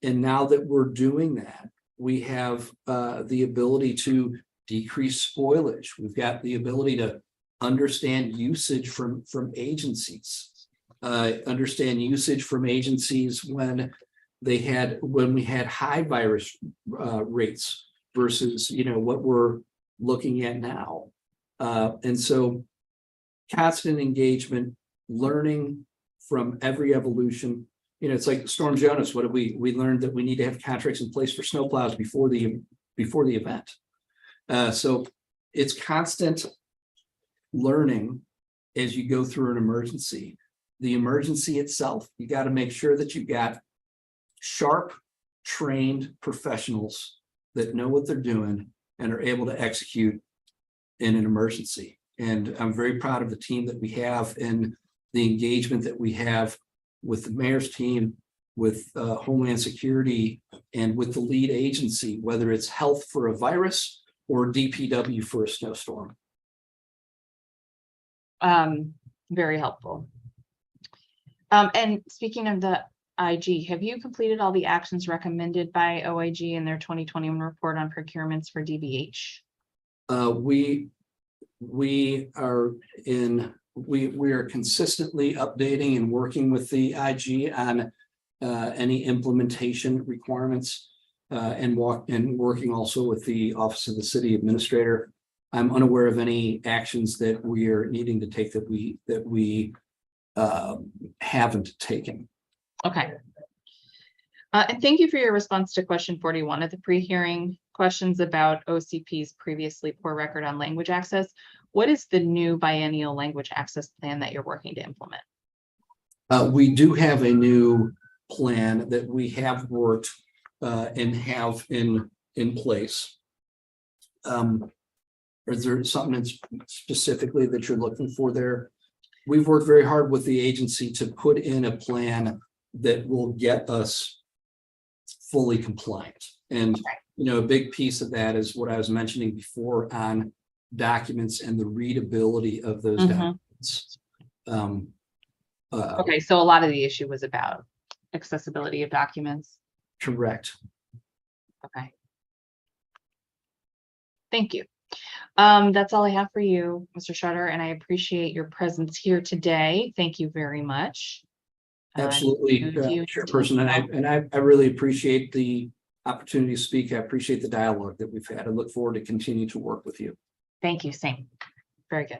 And now that we're doing that, we have the ability to decrease spoilage. We've got the ability to understand usage from agencies, understand usage from agencies when we had high virus rates versus, you know, what we're looking at now. And so constant engagement, learning from every evolution. You know, it's like Storm Jonas. What did we learned that we need to have contracts in place for snowplows before the event. So it's constant learning as you go through an emergency. The emergency itself, you got to make sure that you got sharp, trained professionals that know what they're doing and are able to execute in an emergency. And I'm very proud of the team that we have and the engagement that we have with the mayor's team, with Homeland Security, and with the lead agency, whether it's health for a virus or DPW for a snowstorm. Very helpful. And speaking of the IG, have you completed all the actions recommended by OIG in their 2021 report on procurements for DBH? We are consistently updating and working with the IG on any implementation requirements and working also with the Office of the City Administrator. I'm unaware of any actions that we are needing to take that we haven't taken. Okay. And thank you for your response to question 41 of the pre-hearing questions about OCP's previously poor record on language access. What is the new biennial language access plan that you're working to implement? We do have a new plan that we have worked and have in place. Is there something specifically that you're looking for there? We've worked very hard with the agency to put in a plan that will get us fully compliant. And, you know, a big piece of that is what I was mentioning before on documents and the readability of those documents. Okay, so a lot of the issue was about accessibility of documents. Correct. Okay. Thank you. That's all I have for you, Mr. Shutter, and I appreciate your presence here today. Thank you very much. Absolutely, Chairperson, and I really appreciate the opportunity to speak. I appreciate the dialogue that we've had. I look forward to continue to work with you. Thank you. Same. Very good.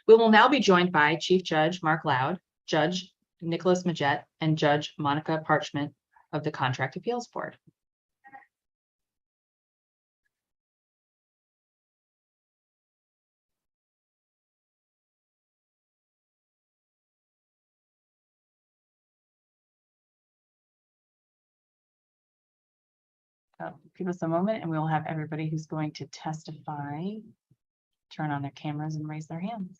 We will now be joined by Chief Judge Mark Loud, Judge Nicholas Majette, and Judge Monica Parchment of the Contract Appeals Board. So give us a moment and we'll have everybody who's going to testify turn on their cameras and raise their hands.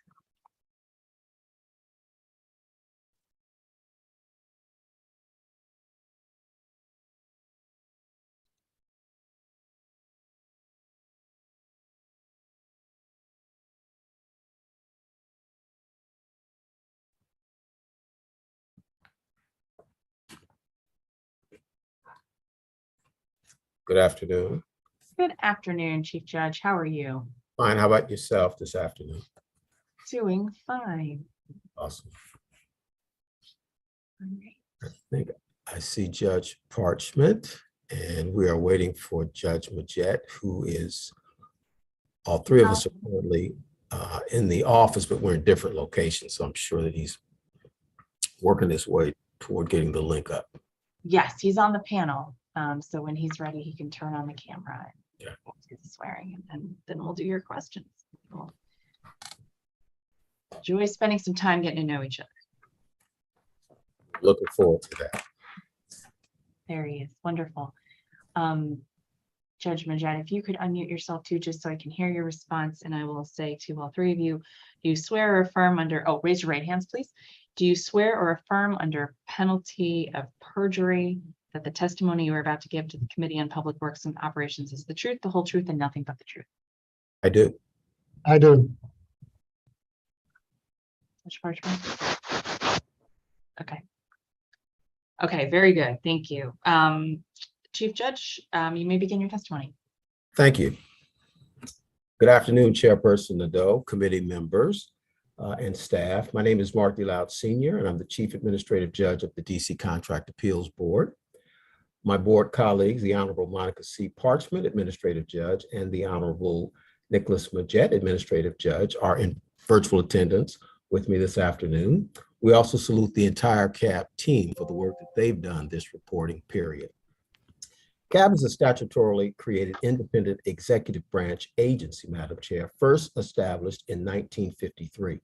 Good afternoon. Good afternoon, Chief Judge. How are you? Fine. How about yourself this afternoon? Doing fine. Awesome. I think I see Judge Parchment, and we are waiting for Judge Majette, who is, all three of us are currently in the office, but we're in different locations. So I'm sure that he's working his way toward getting the link up. Yes, he's on the panel. So when he's ready, he can turn on the camera. Yeah. We'll do the swearing and then we'll do your questions. Cool. Enjoy spending some time getting to know each other. Looking forward to that. There he is. Wonderful. Judge Majid, if you could unmute yourself too, just so I can hear your response, and I will say to all three of you, do you swear or affirm under, oh, raise your right hands, please. Do you swear or affirm under penalty of perjury that the testimony you are about to give to the Committee on Public Works and Operations is the truth, the whole truth, and nothing but the truth? I do. I do. Judge Parchment? Okay. Okay, very good. Thank you. Chief Judge, you may begin your testimony. Thank you. Good afternoon, Chairperson Nadeau, committee members, and staff. My name is Mark DeLoud Sr., and I'm the Chief Administrative Judge of the DC Contract Appeals Board. My board colleagues, the Honorable Monica C. Parchment, Administrative Judge, and the Honorable Nicholas Majette, Administrative Judge, are in virtual attendance with me this afternoon. We also salute the entire CAB team for the work that they've done this reporting period. CAB is a statutorily created independent executive branch agency, Madam Chair, first established in 1953.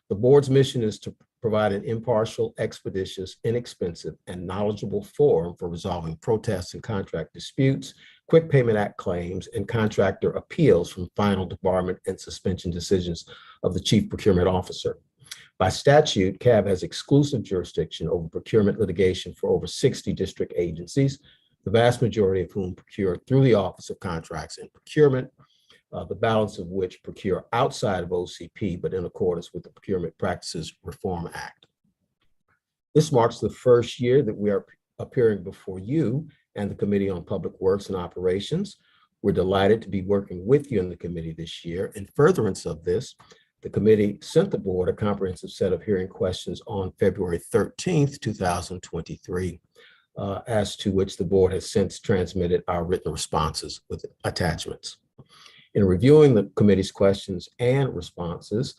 The board's mission is to provide an impartial, expeditious, inexpensive, and knowledgeable forum for resolving protests and contract disputes, Quick Payment Act claims, and contractor appeals from final debarment and suspension decisions of the Chief Procurement Officer. By statute, CAB has exclusive jurisdiction over procurement litigation for over 60 district agencies, the vast majority of whom procure through the Office of Contracts and Procurement, the balance of which procure outside of OCP, but in accordance with the Procurement Practices Reform Act. This marks the first year that we are appearing before you and the Committee on Public Works and Operations. We're delighted to be working with you in the committee this year. In furtherance of this, the committee sent the board a comprehensive set of hearing questions on February 13th, 2023. As to which the board has since transmitted our written responses with attachments. In reviewing the committee's questions and responses,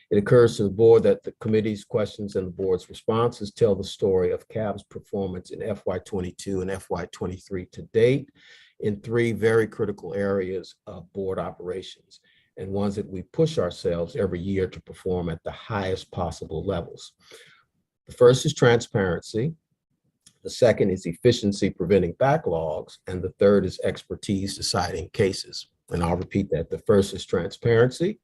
it occurs to the board that the committee's questions and the board's responses tell the story of CAB's performance in FY22 and FY23 to date in three very critical areas of board operations, and ones that we push ourselves every year to perform at the highest possible levels. The first is transparency. The second is efficiency, preventing backlogs. And the third is expertise, deciding cases. And I'll repeat that. The first is transparency.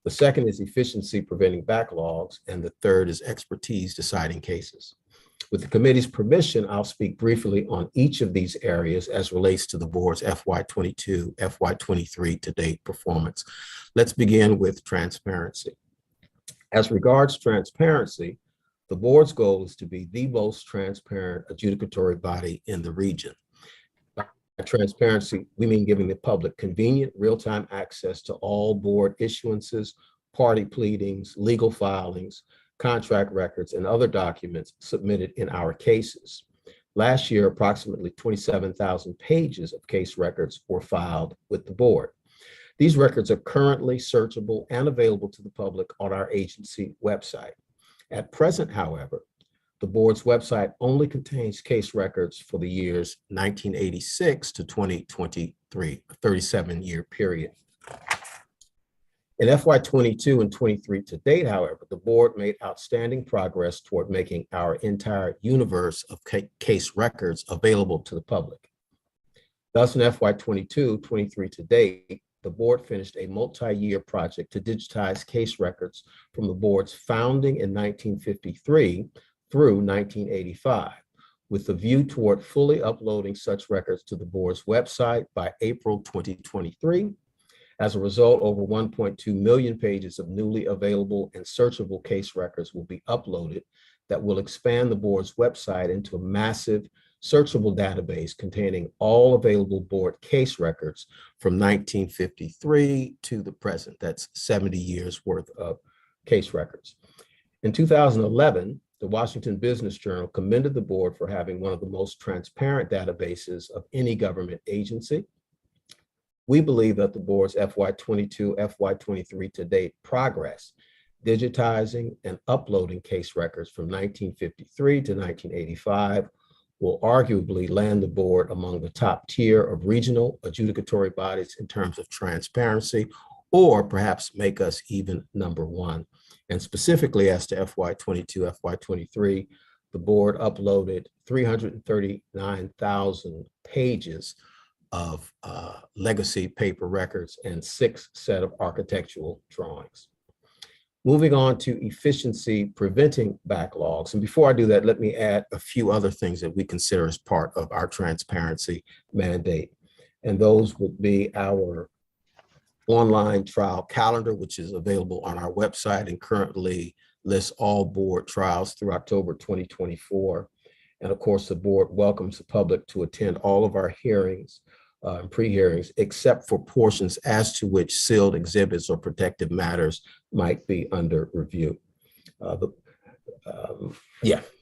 The second is efficiency, preventing backlogs. And the third is expertise, deciding cases. With the committee's permission, I'll speak briefly on each of these areas as relates to the board's FY22, FY23 to date performance. Let's begin with transparency. As regards transparency, the board's goal is to be the most transparent adjudicatory body in the region. By transparency, we mean giving the public convenient real-time access to all board issuances, party pleadings, legal filings, contract records, and other documents submitted in our cases. Last year, approximately 27,000 pages of case records were filed with the board. These records are currently searchable and available to the public on our agency website. At present, however, the board's website only contains case records for the years 1986 to 2023, a 37-year period. In FY22 and 23 to date, however, the board made outstanding progress toward making our entire universe of case records available to the public. Thus, in FY22, 23 to date, the board finished a multi-year project to digitize case records from the board's founding in 1953 through 1985, with a view toward fully uploading such records to the board's website by April 2023. As a result, over 1.2 million pages of newly available and searchable case records will be uploaded that will expand the board's website into a massive searchable database containing all available board case records from 1953 to the present. That's 70 years worth of case records. In 2011, the Washington Business Journal commended the board for having one of the most transparent databases of any government agency. We believe that the board's FY22, FY23 to date progress, digitizing and uploading case records from 1953 to 1985 will arguably land the board among the top tier of regional adjudicatory bodies in terms of transparency, or perhaps make us even number one. And specifically as to FY22, FY23, the board uploaded 339,000 pages of legacy paper records and 6 set of architectural drawings. Moving on to efficiency preventing backlogs. And before I do that, let me add a few other things that we consider as part of our transparency mandate. And those would be our online trial calendar, which is available on our website and currently lists all board trials through October 2024. And of course, the board welcomes the public to attend all of our hearings and pre-hearings, except for portions as to which sealed exhibits or protective matters might be under review.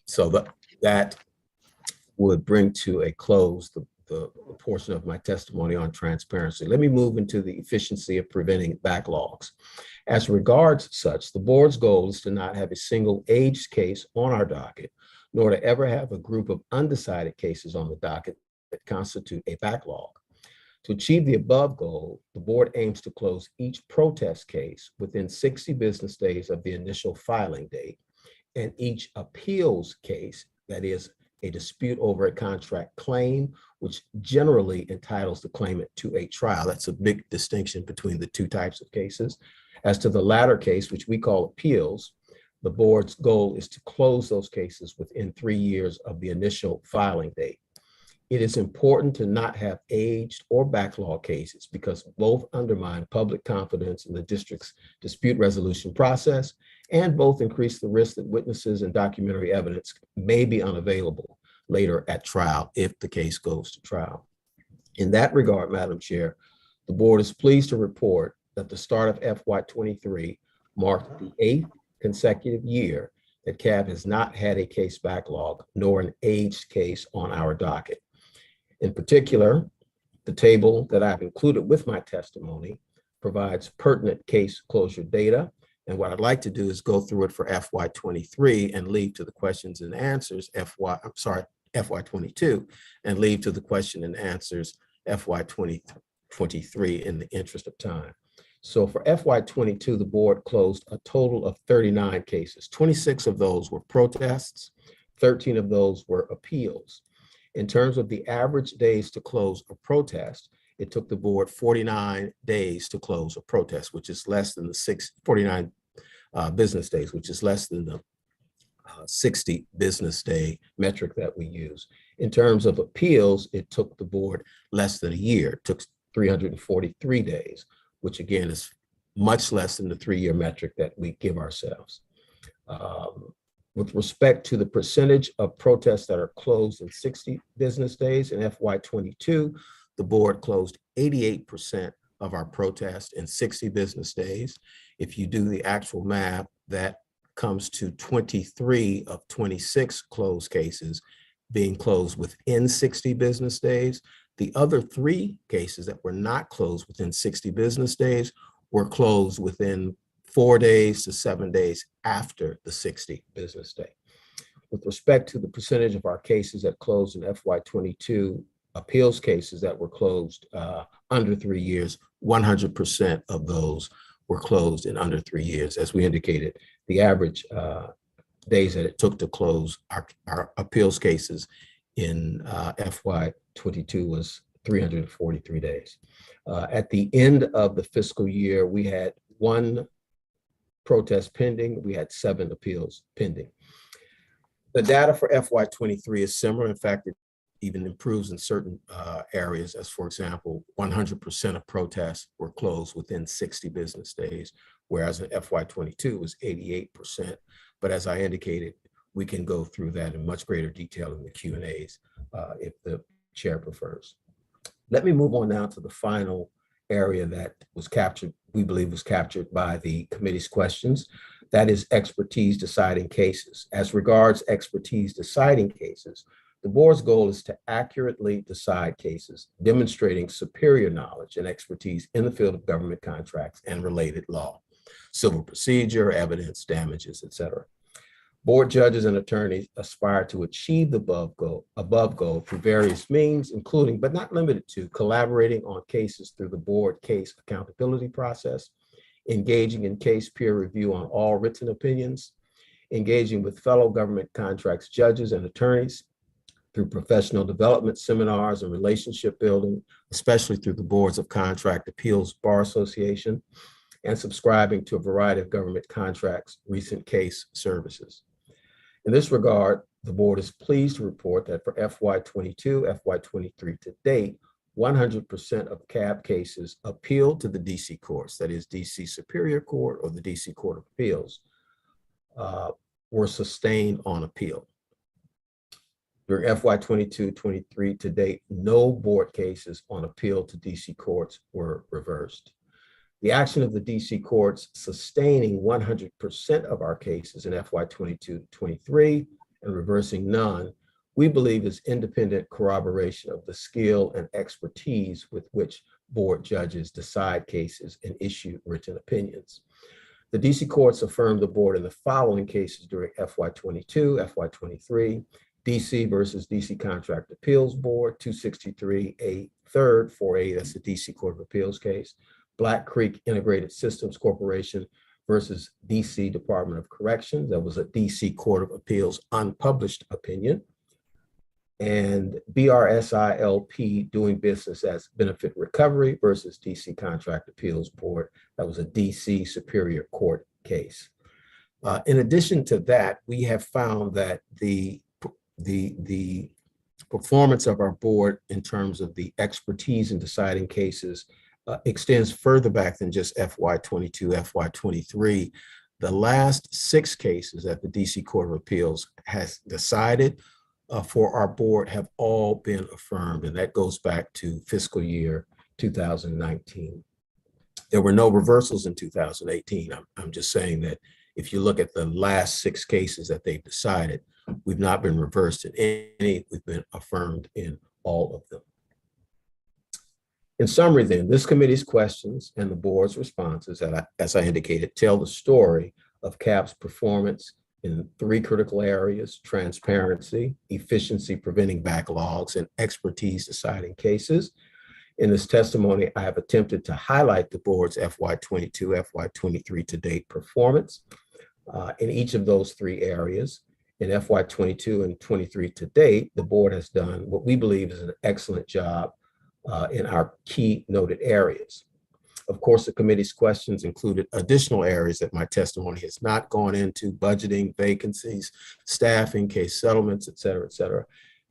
So that would bring to a close the portion of my testimony on transparency. Let me move into the efficiency of preventing backlogs. As regards such, the board's goal is to not have a single aged case on our docket, nor to ever have a group of undecided cases on the docket that constitute a backlog. To achieve the above goal, the board aims to close each protest case within 60 business days of the initial filing date, and each appeals case, that is a dispute over a contract claim, which generally entitles the claimant to a trial. That's a big distinction between the two types of cases. As to the latter case, which we call appeals, the board's goal is to close those cases within 3 years of the initial filing date. It is important to not have aged or backlog cases because both undermine public confidence in the district's dispute resolution process, and both increase the risk that witnesses and documentary evidence may be unavailable later at trial if the case goes to trial. In that regard, Madam Chair, the board is pleased to report that the start of FY23 marked the 8th consecutive year that CAB has not had a case backlog nor an aged case on our docket. In particular, the table that I've included with my testimony provides pertinent case closure data. And what I'd like to do is go through it for FY23 and leave to the questions and answers FY22 and leave to the question and answers FY23 in the interest of time. So for FY22, the board closed a total of 39 cases. 26 of those were protests, 13 of those were appeals. In terms of the average days to close a protest, it took the board 49 days to close a protest, which is less than the 49 business days, which is less than the 60 business day metric that we use. In terms of appeals, it took the board less than a year. It took 343 days, which again is much less than the 3-year metric that we give ourselves. With respect to the percentage of protests that are closed in 60 business days in FY22, the board closed 88% of our protests in 60 business days. If you do the actual math, that comes to 23 of 26 closed cases being closed within 60 business days. The other 3 cases that were not closed within 60 business days were closed within 4 days to 7 days after the 60 business day. With respect to the percentage of our cases that closed in FY22, appeals cases that were closed under 3 years, 100% of those were closed in under 3 years. As we indicated, the average days that it took to close our appeals cases in FY22 was 343 days. At the end of the fiscal year, we had 1 protest pending. We had 7 appeals pending. The data for FY23 is similar. In fact, it even improves in certain areas, as for example, 100% of protests were closed within 60 business days, whereas in FY22 was 88%. But as I indicated, we can go through that in much greater detail in the Q&As if the chair prefers. Let me move on now to the final area that was captured, we believe was captured by the committee's questions. That is expertise deciding cases. As regards expertise deciding cases, the board's goal is to accurately decide cases, demonstrating superior knowledge and expertise in the field of government contracts and related law, civil procedure, evidence, damages, etc. Board judges and attorneys aspire to achieve the above goal through various means, including but not limited to collaborating on cases through the board case accountability process, engaging in case peer review on all written opinions, engaging with fellow government contracts judges and attorneys through professional development seminars and relationship building, especially through the boards of Contract Appeals Bar Association, and subscribing to a variety of government contracts, recent case services. In this regard, the board is pleased to report that for FY22, FY23 to date, 100% of CAB cases appealed to the DC courts, that is DC Superior Court or the DC Court of Appeals, were sustained on appeal. During FY22-23 to date, no board cases on appeal to DC courts were reversed. The action of the DC courts sustaining 100% of our cases in FY22-23 and reversing none, we believe is independent corroboration of the skill and expertise with which board judges decide cases and issue written opinions. The DC courts affirmed the board in the following cases during FY22, FY23, DC versus DC Contract Appeals Board, 263A 3rd 4A, that's the DC Court of Appeals case. Black Creek Integrated Systems Corporation versus DC Department of Corrections. That was a DC Court of Appeals unpublished opinion. And BRSILP Doing Business as Benefit Recovery versus DC Contract Appeals Board. That was a DC Superior Court case. In addition to that, we have found that the performance of our board in terms of the expertise in deciding cases extends further back than just FY22, FY23. The last 6 cases that the DC Court of Appeals has decided for our board have all been affirmed, and that goes back to fiscal year 2019. There were no reversals in 2018. I'm just saying that if you look at the last 6 cases that they've decided, we've not been reversed in any, we've been affirmed in all of them. In summary then, this committee's questions and the board's responses, as I indicated, tell the story of CAP's performance in 3 critical areas: transparency, efficiency, preventing backlogs, and expertise deciding cases. In this testimony, I have attempted to highlight the board's FY22, FY23 to date performance in each of those 3 areas. In FY22 and 23 to date, the board has done what we believe is an excellent job in our key noted areas. Of course, the committee's questions included additional areas that my testimony has not gone into: budgeting, vacancies, staffing, case settlements, et cetera,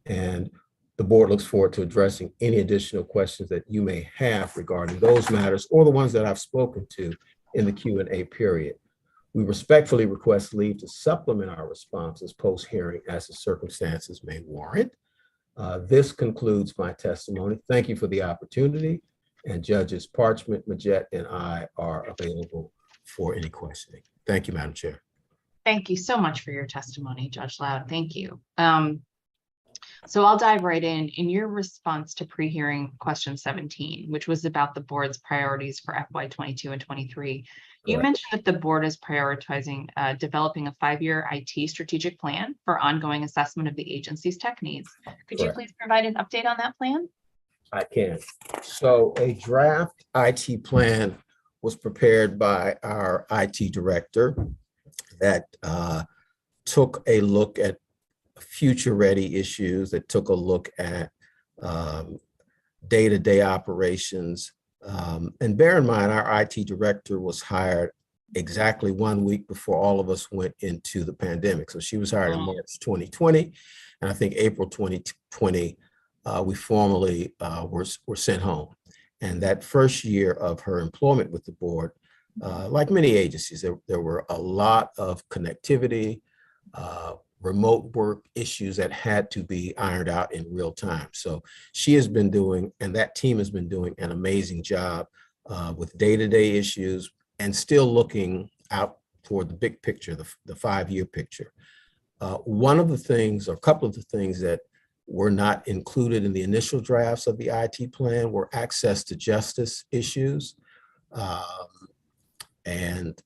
and the board looks forward to addressing any additional questions that you may have regarding those matters or the ones that I've spoken to in the Q&A period. We respectfully request leave to supplement our responses post-hearing as the circumstances may warrant. This concludes my testimony. Thank you for the opportunity, and Judges Parchment, Majette, and I are available for any questioning. Thank you, Madam Chair. Thank you so much for your testimony, Judge Loud. Thank you. So I'll dive right in. In your response to pre-hearing question 17, which was about the board's priorities for FY22 and 23, you mentioned that the board is prioritizing developing a 5-year IT strategic plan for ongoing assessment of the agency's tech needs. Could you please provide an update on that plan? I can. So a draft IT plan was prepared by our IT director that took a look at future-ready issues, that took a look at day-to-day operations. And bear in mind, our IT director was hired exactly 1 week before all of us went into the pandemic. So she was hired in March 2020, and I think April 2020, we formally were sent home. And that first year of her employment with the board, like many agencies, there were a lot of connectivity, remote work issues that had to be ironed out in real time. So she has been doing, and that team has been doing, an amazing job with day-to-day issues and still looking out toward the big picture, the 5-year picture. One of the things, or a couple of the things that were not included in the initial drafts of the IT plan were access to justice issues and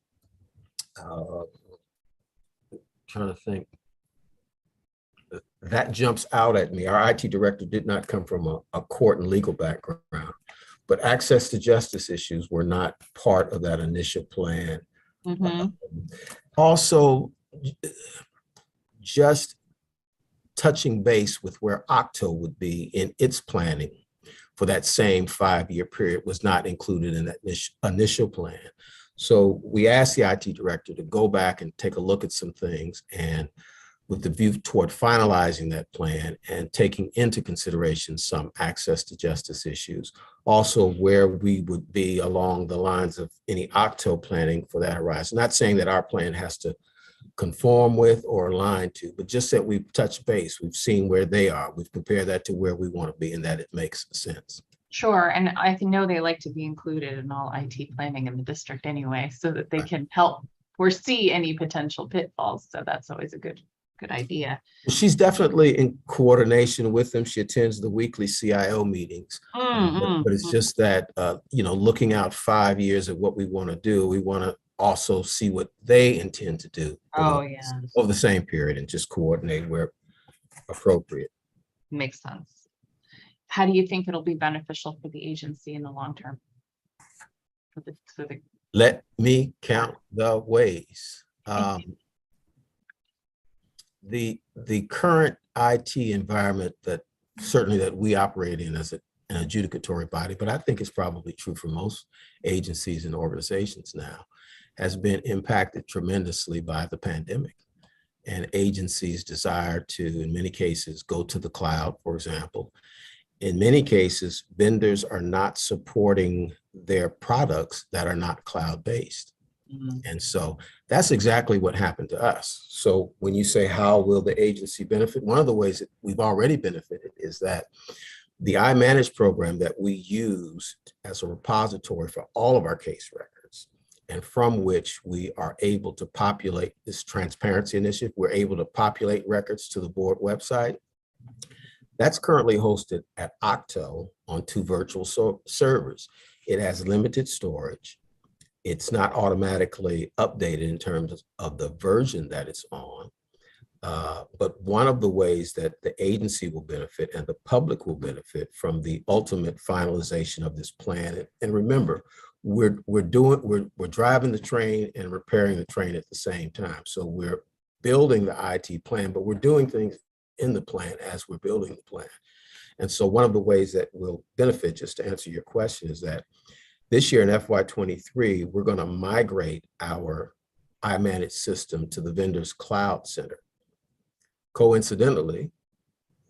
trying to think. That jumps out at me. Our IT director did not come from a court and legal background, but access to justice issues were not part of that initial plan. Also, just touching base with where OCTO would be in its planning for that same 5-year period was not included in that initial plan. So we asked the IT director to go back and take a look at some things, and with the view toward finalizing that plan and taking into consideration some access to justice issues, also where we would be along the lines of any OCTO planning for that horizon. Not saying that our plan has to conform with or align to, but just that we've touched base, we've seen where they are, we've compared that to where we want to be, and that it makes sense. Sure, and I know they like to be included in all IT planning in the district anyway, so that they can help foresee any potential pitfalls. So that's always a good idea. She's definitely in coordination with them. She attends the weekly CIO meetings, but it's just that, looking out 5 years at what we want to do, we want to also see what they intend to do over the same period and just coordinate where appropriate. Makes sense. How do you think it'll be beneficial for the agency in the long term? Let me count the ways. The current IT environment that we operate in as an adjudicatory body, but I think it's probably true for most agencies and organizations now, has been impacted tremendously by the pandemic and agencies' desire to, in many cases, go to the cloud, for example. In many cases, vendors are not supporting their products that are not cloud-based. And so that's exactly what happened to us. So when you say, how will the agency benefit? One of the ways that we've already benefited is that the iManage program that we use as a repository for all of our case records, and from which we are able to populate this transparency initiative, we're able to populate records to the board website. That's currently hosted at OCTO on 2 virtual servers. It has limited storage. It's not automatically updated in terms of the version that it's on. But one of the ways that the agency will benefit and the public will benefit from the ultimate finalization of this plan. And remember, we're driving the train and repairing the train at the same time. So we're building the IT plan, but we're doing things in the plan as we're building the plan. And so one of the ways that we'll benefit, just to answer your question, is that this year in FY23, we're going to migrate our iManage system to the vendor's cloud center. Coincidentally,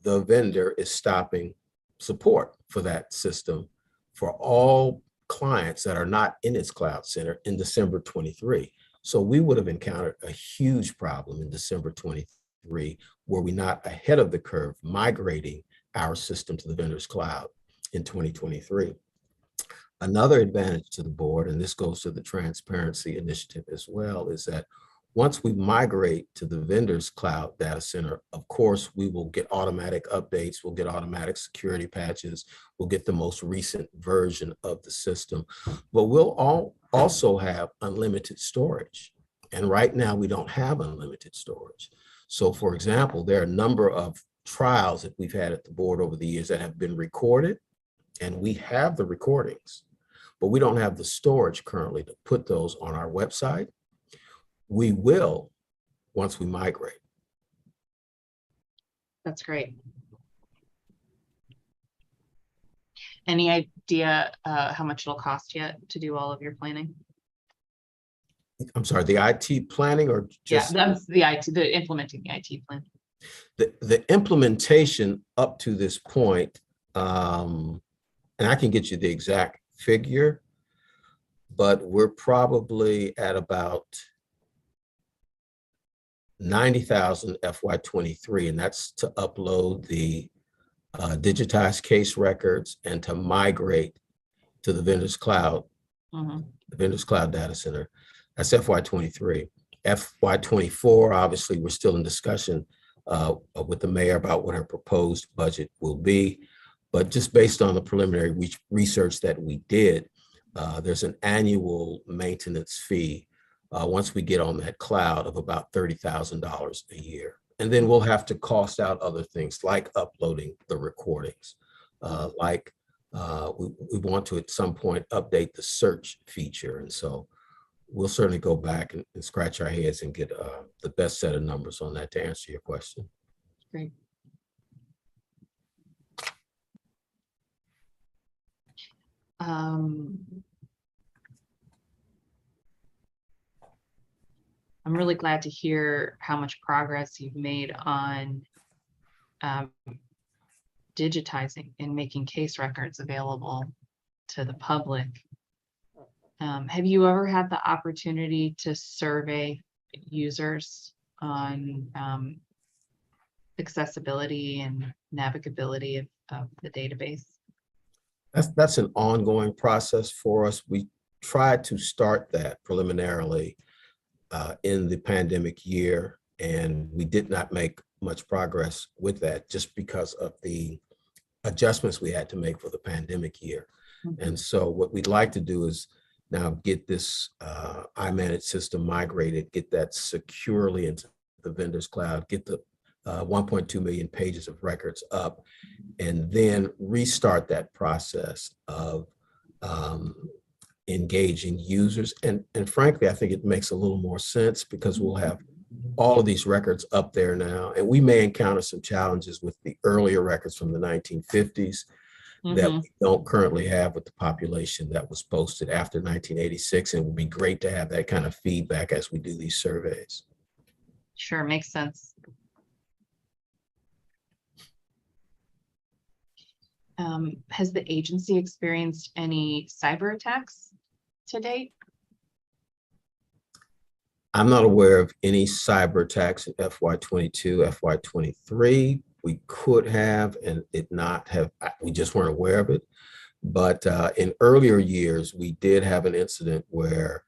the vendor is stopping support for that system for all clients that are not in its cloud center in December 23. So we would have encountered a huge problem in December 23 were we not ahead of the curve migrating our system to the vendor's cloud in 2023. Another advantage to the board, and this goes to the transparency initiative as well, is that once we migrate to the vendor's cloud data center, of course, we will get automatic updates, we'll get automatic security patches, we'll get the most recent version of the system, but we'll also have unlimited storage. And right now we don't have unlimited storage. So for example, there are a number of trials that we've had at the board over the years that have been recorded, and we have the recordings, but we don't have the storage currently to put those on our website. We will once we migrate. That's great. Any idea how much it'll cost yet to do all of your planning? I'm sorry, the IT planning or just? Yeah, that's the IT, the implementing the IT plan. The implementation up to this point, and I can get you the exact figure, but we're probably at about 90,000 FY23, and that's to upload the digitized case records and to migrate to the vendor's cloud, the vendor's cloud data center. That's FY23. FY24, obviously, we're still in discussion with the mayor about what her proposed budget will be. But just based on the preliminary research that we did, there's an annual maintenance fee once we get on that cloud, of about $30,000 a year. And then we'll have to cost out other things like uploading the recordings, we want to at some point update the search feature. And so we'll certainly go back and scratch our heads and get the best set of numbers on that to answer your question. Great. I'm really glad to hear how much progress you've made on digitizing and making case records available to the public. Have you ever had the opportunity to survey users on accessibility and navigability of the database? That's an ongoing process for us. We tried to start that preliminarily in the pandemic year, and we did not make much progress with that just because of the adjustments we had to make for the pandemic year. Mm-hmm. And so what we'd like to do is now get this iManage system migrated, get that securely into the vendor's cloud, get the 1.2 million pages of records up, and then restart that process of engaging users. And frankly, I think it makes a little more sense because we'll have all of these records up there now, and we may encounter some challenges with the earlier records from the 1950s that we don't currently have with the population that was posted after 1986. And it would be great to have that kind of feedback as we do these surveys. Sure, makes sense. Has the agency experienced any cyber attacks to date? I'm not aware of any cyber attacks in FY22, FY23. We could have, and it not have, we just weren't aware of it. But in earlier years, we did have an incident where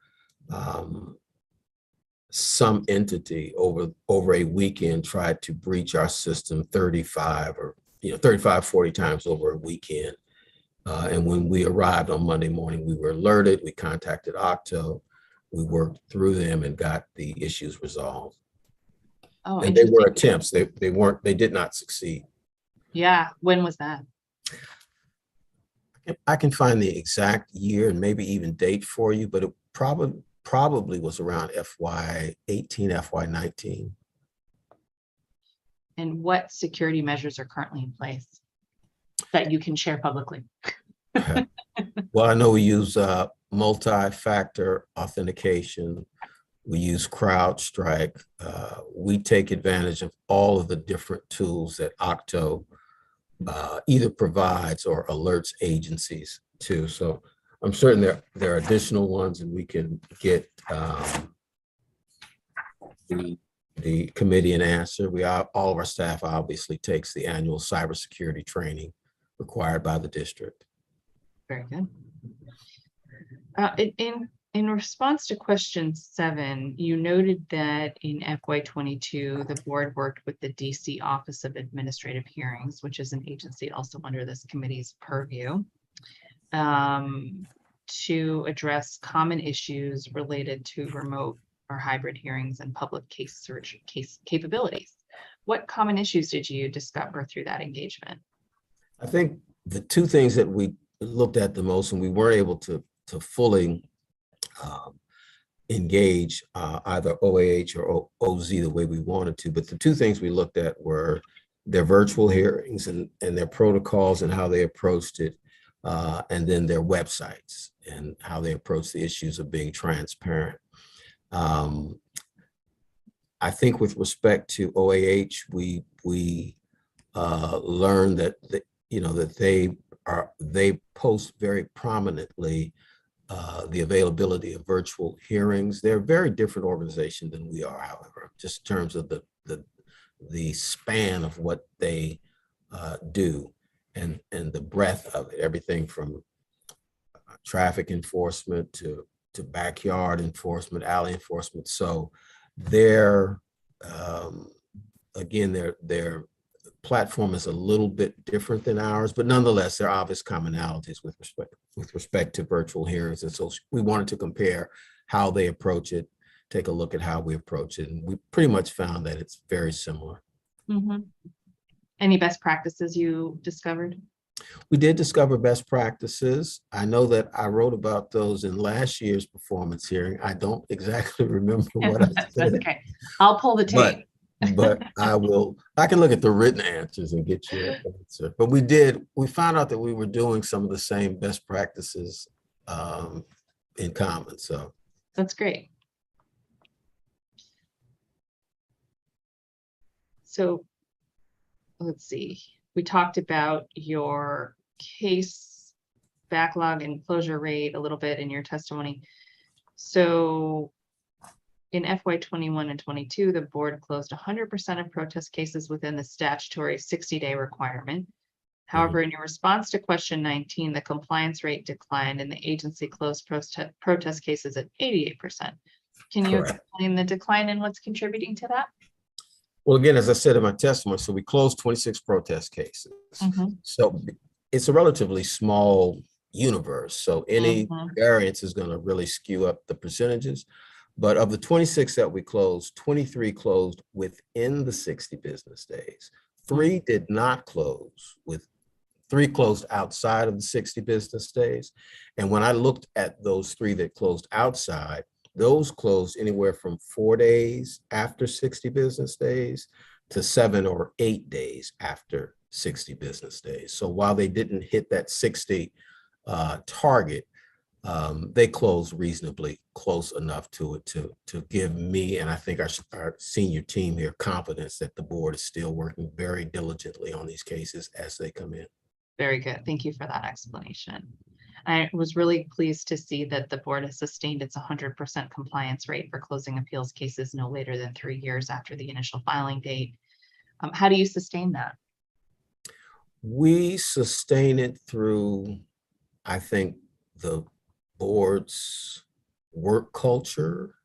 some entity over a weekend tried to breach our system 35 or 40 times over a weekend. And when we arrived on Monday morning, we were alerted, we contacted Octo, we worked through them and got the issues resolved. Oh, and they were attempts, they did not succeed. Yeah, when was that? I can find the exact year and maybe even date for you, but it probably was around FY18, FY19. And what security measures are currently in place that you can share publicly? Well, I know we use multi-factor authentication. We use CrowdStrike. We take advantage of all of the different tools that Octo either provides or alerts agencies to. So I'm certain there are additional ones, and we can get the committee an answer. All of our staff obviously takes the annual cybersecurity training required by the district. Very good. In response to question 7, you noted that in FY22, the board worked with the DC Office of Administrative Hearings, which is an agency also under this committee's purview, to address common issues related to remote or hybrid hearings and public case search case capabilities. What common issues did you discover through that engagement? I think the two things that we looked at the most, and we weren't able to fully engage either OAH or OZ the way we wanted to, but the two things we looked at were their virtual hearings and their protocols and how they approached it, and then their websites and how they approach the issues of being transparent. I think with respect to OAH, we learned that they post very prominently the availability of virtual hearings. They're a very different organization than we are, however, just in terms of the span of what they do and the breadth of it, everything from traffic enforcement to backyard enforcement, alley enforcement. So their platform is a little bit different than ours, but nonetheless, there are obvious commonalities with respect to virtual hearings. And so we wanted to compare how they approach it take a look at how we approach it. And we pretty much found that it's very similar. Mhm. Any best practices you discovered? We did discover best practices. I know that I wrote about those in last year's performance hearing. I don't exactly remember what I That's said, okay. I'll pull the tape. but I can look at the written answers and get you an answer. But we found out that we were doing some of the same best practices in common. So That's great. So let's see, we talked about your case backlog and closure rate a little bit in your testimony. So in FY 21 and 22, the board closed 100% of protest cases within the statutory 60-day requirement. However, in your response to question 19, the compliance rate declined and the agency closed protest cases at 88%. Can you Correct. explain the decline and what's contributing to that? well, again, as I said in my testimony, so we closed 26 protest cases. So it's a relatively small universe. So any variance is going to really skew up the percentages. But of the 26 that we closed, 23 closed within the 60 business days. 3 did not close, 3 closed outside of the 60 business days. And when I looked at those 3 that closed outside, those closed anywhere from 4 days after 60 business days to 7 or 8 days after 60 business days. So while they didn't hit that 60 target, they closed reasonably close enough to it to give me, and I think our senior team here, confidence that the board is still working very diligently on these cases as they come in. Very good. Thank you for that explanation. I was really pleased to see that the board has sustained its 100% compliance rate for closing appeals cases no later than 3 years after the initial filing date. How do you sustain that? We sustain it through, I think, the board's work culture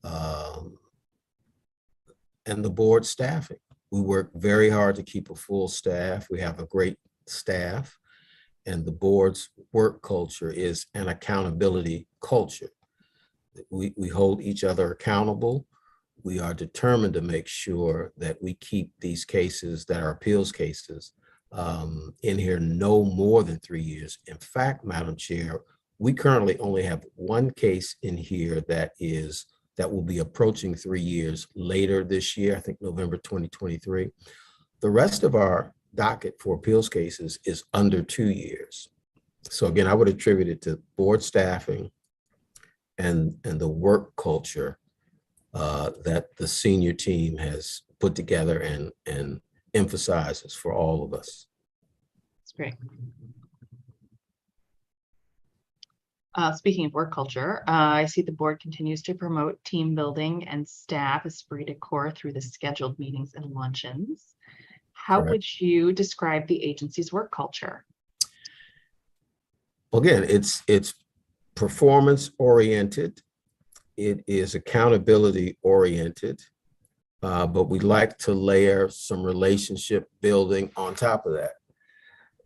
and the board staffing. We work very hard to keep a full staff. We have a great staff, and the board's work culture is an accountability culture. We hold each other accountable. We are determined to make sure that we keep these cases that are appeals cases in here no more than 3 years. In fact, Madam Chair, we currently only have 1 case in here that will be approaching 3 years later this year, I think November 2023. The rest of our docket for appeals cases is under 2 years. So again, I would attribute it to board staffing and the work culture that the senior team has put together and emphasizes for all of us. That's great. Speaking of work culture, I see the board continues to promote team building and staff esprit de corps through the scheduled meetings and luncheons. How Correct. would you describe the agency's work culture? Well, again, it's performance oriented. It is accountability oriented, but we like to layer some relationship building on top of that.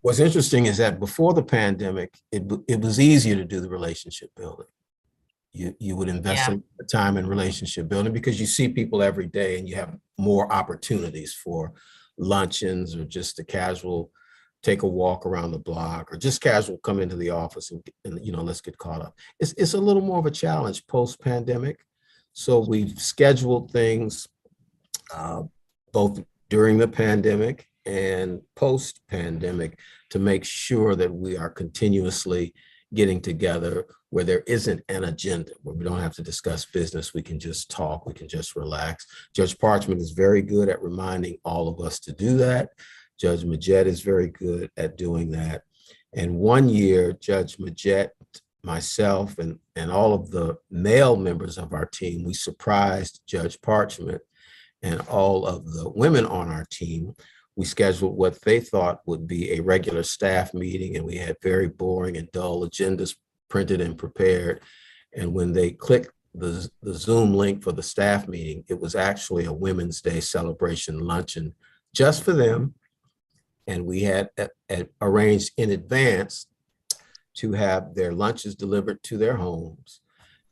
What's interesting is that before the pandemic, it was easier to do the relationship building. You would invest some time in relationship building because you see people every day and you have more opportunities for luncheons or just a casual take a walk around the block or just casual come into the office and let's get caught up. It's a little more of a challenge post-pandemic. So we've scheduled things both during the pandemic and post-pandemic to make sure that we are continuously getting together where there isn't an agenda, where we don't have to discuss business. We can just talk, we can just relax. Judge Parchment is very good at reminding all of us to do that. Judge Majette is very good at doing that. And one year, Judge Majette, myself, and all of the male members of our team, we surprised Judge Parchment and all of the women on our team. We scheduled what they thought would be a regular staff meeting, and we had very boring and dull agendas printed and prepared. And when they clicked the Zoom link for the staff meeting, it was actually a Women's Day celebration luncheon just for them. And we had arranged in advance to have their lunches delivered to their homes.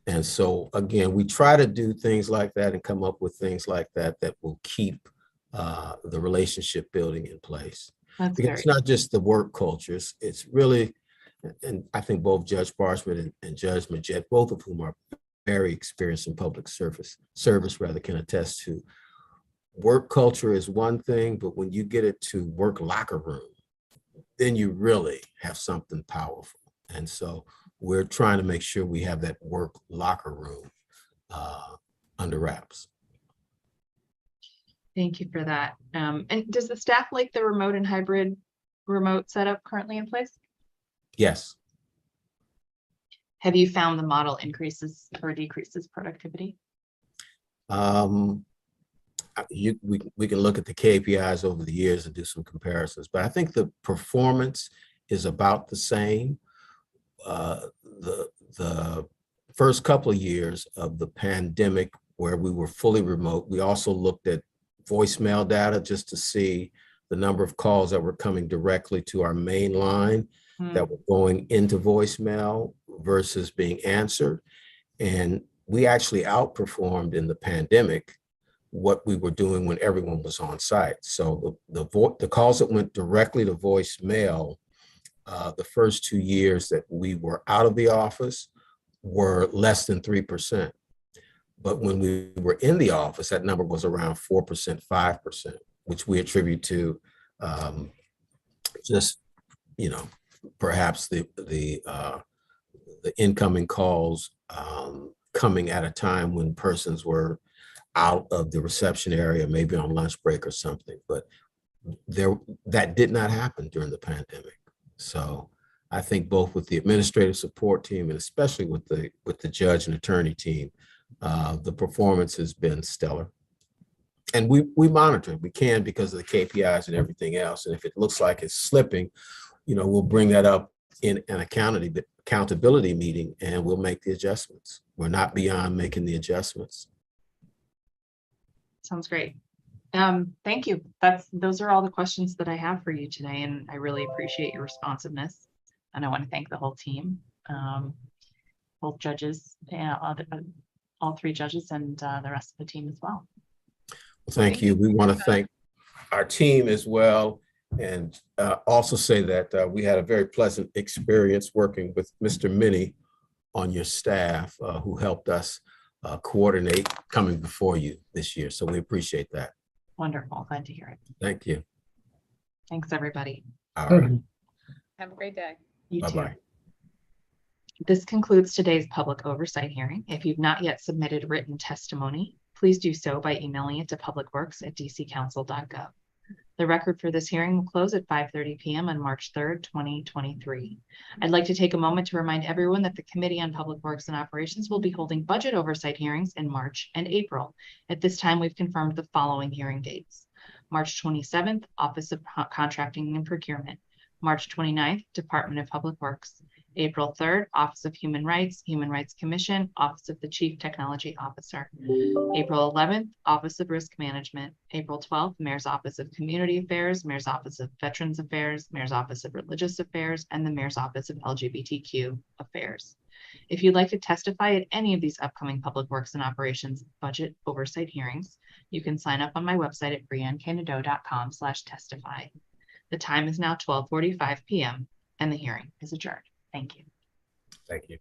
And so, again, we try to do things like that and come up with things like that that will keep the relationship building in place. That's Because very, it's not just the work cultures, it's really, and I think both Judge Parchment and Judge Majette, both of whom are very experienced in public service rather, can attest to. Work culture is one thing, but when you get it to work locker room, then you really have something powerful. And so we're trying to make sure we have that work locker room under wraps. thank you for that. And does the staff like the remote and hybrid remote setup currently in place? Yes. Have you found the model increases or decreases productivity? We can look at the KPIs over the years and do some comparisons, but I think the performance is about the same. The first couple of years of the pandemic where we were fully remote, we also looked at voicemail data just to see the number of calls that were coming directly to our main line that were going into voicemail versus being answered. And we actually outperformed in the pandemic what we were doing when everyone was on site. So the calls that went directly to voicemail the first 2 years that we were out of the office were less than 3%. But when we were in the office, that number was around 4%, 5%, which we attribute to just, perhaps the incoming calls coming at a time when persons were out of the reception area, maybe on lunch break or something. But that did not happen during the pandemic. So I think both with the administrative support team and especially with the judge and attorney team, the performance has been stellar. And we monitor it. We can because of the KPIs and everything else. And if it looks like it's slipping, we'll bring that up in an accountability meeting and we'll make the adjustments. We're not beyond making the adjustments. Sounds great. Thank you. Those are all the questions that I have for you today, and I really appreciate your responsiveness. And I want to thank the whole team, both judges, all three judges, and the rest of the team as well. Thank you. We want to thank our team as well, and also say that we had a very pleasant experience working with Mr. Minnie on your staff, who helped us coordinate coming before you this year. So we appreciate that. Wonderful. Glad to hear it. Thank you. Thanks, everybody. All right. Have a great day. You too. Bye-bye. This concludes today's public oversight hearing. If you've not yet submitted written testimony, please do so by emailing it to publicworks@dccouncil.gov. The record for this hearing will close at 5:30 p.m. on March 3rd, 2023. I'd like to take a moment to remind everyone that the Committee on Public Works and Operations will be holding budget oversight hearings in March and April. At this time, we've confirmed the following hearing dates. March 27th, Office of Contracting and Procurement. March 29th, Department of Public Works. April 3rd, Office of Human Rights Commission, Office of the Chief Technology Officer. April 11th, Office of Risk Management. April 12th, Mayor's Office of Community Affairs, Mayor's Office of Veterans Affairs, Mayor's Office of Religious Affairs, and the Mayor's Office of LGBTQ Affairs. If you'd like to testify at any of these upcoming Public Works and Operations budget oversight hearings, you can sign up on my website at briannecanado.com/testify. The time is now 12:45 p.m. and the hearing is adjourned. Thank you. Thank you.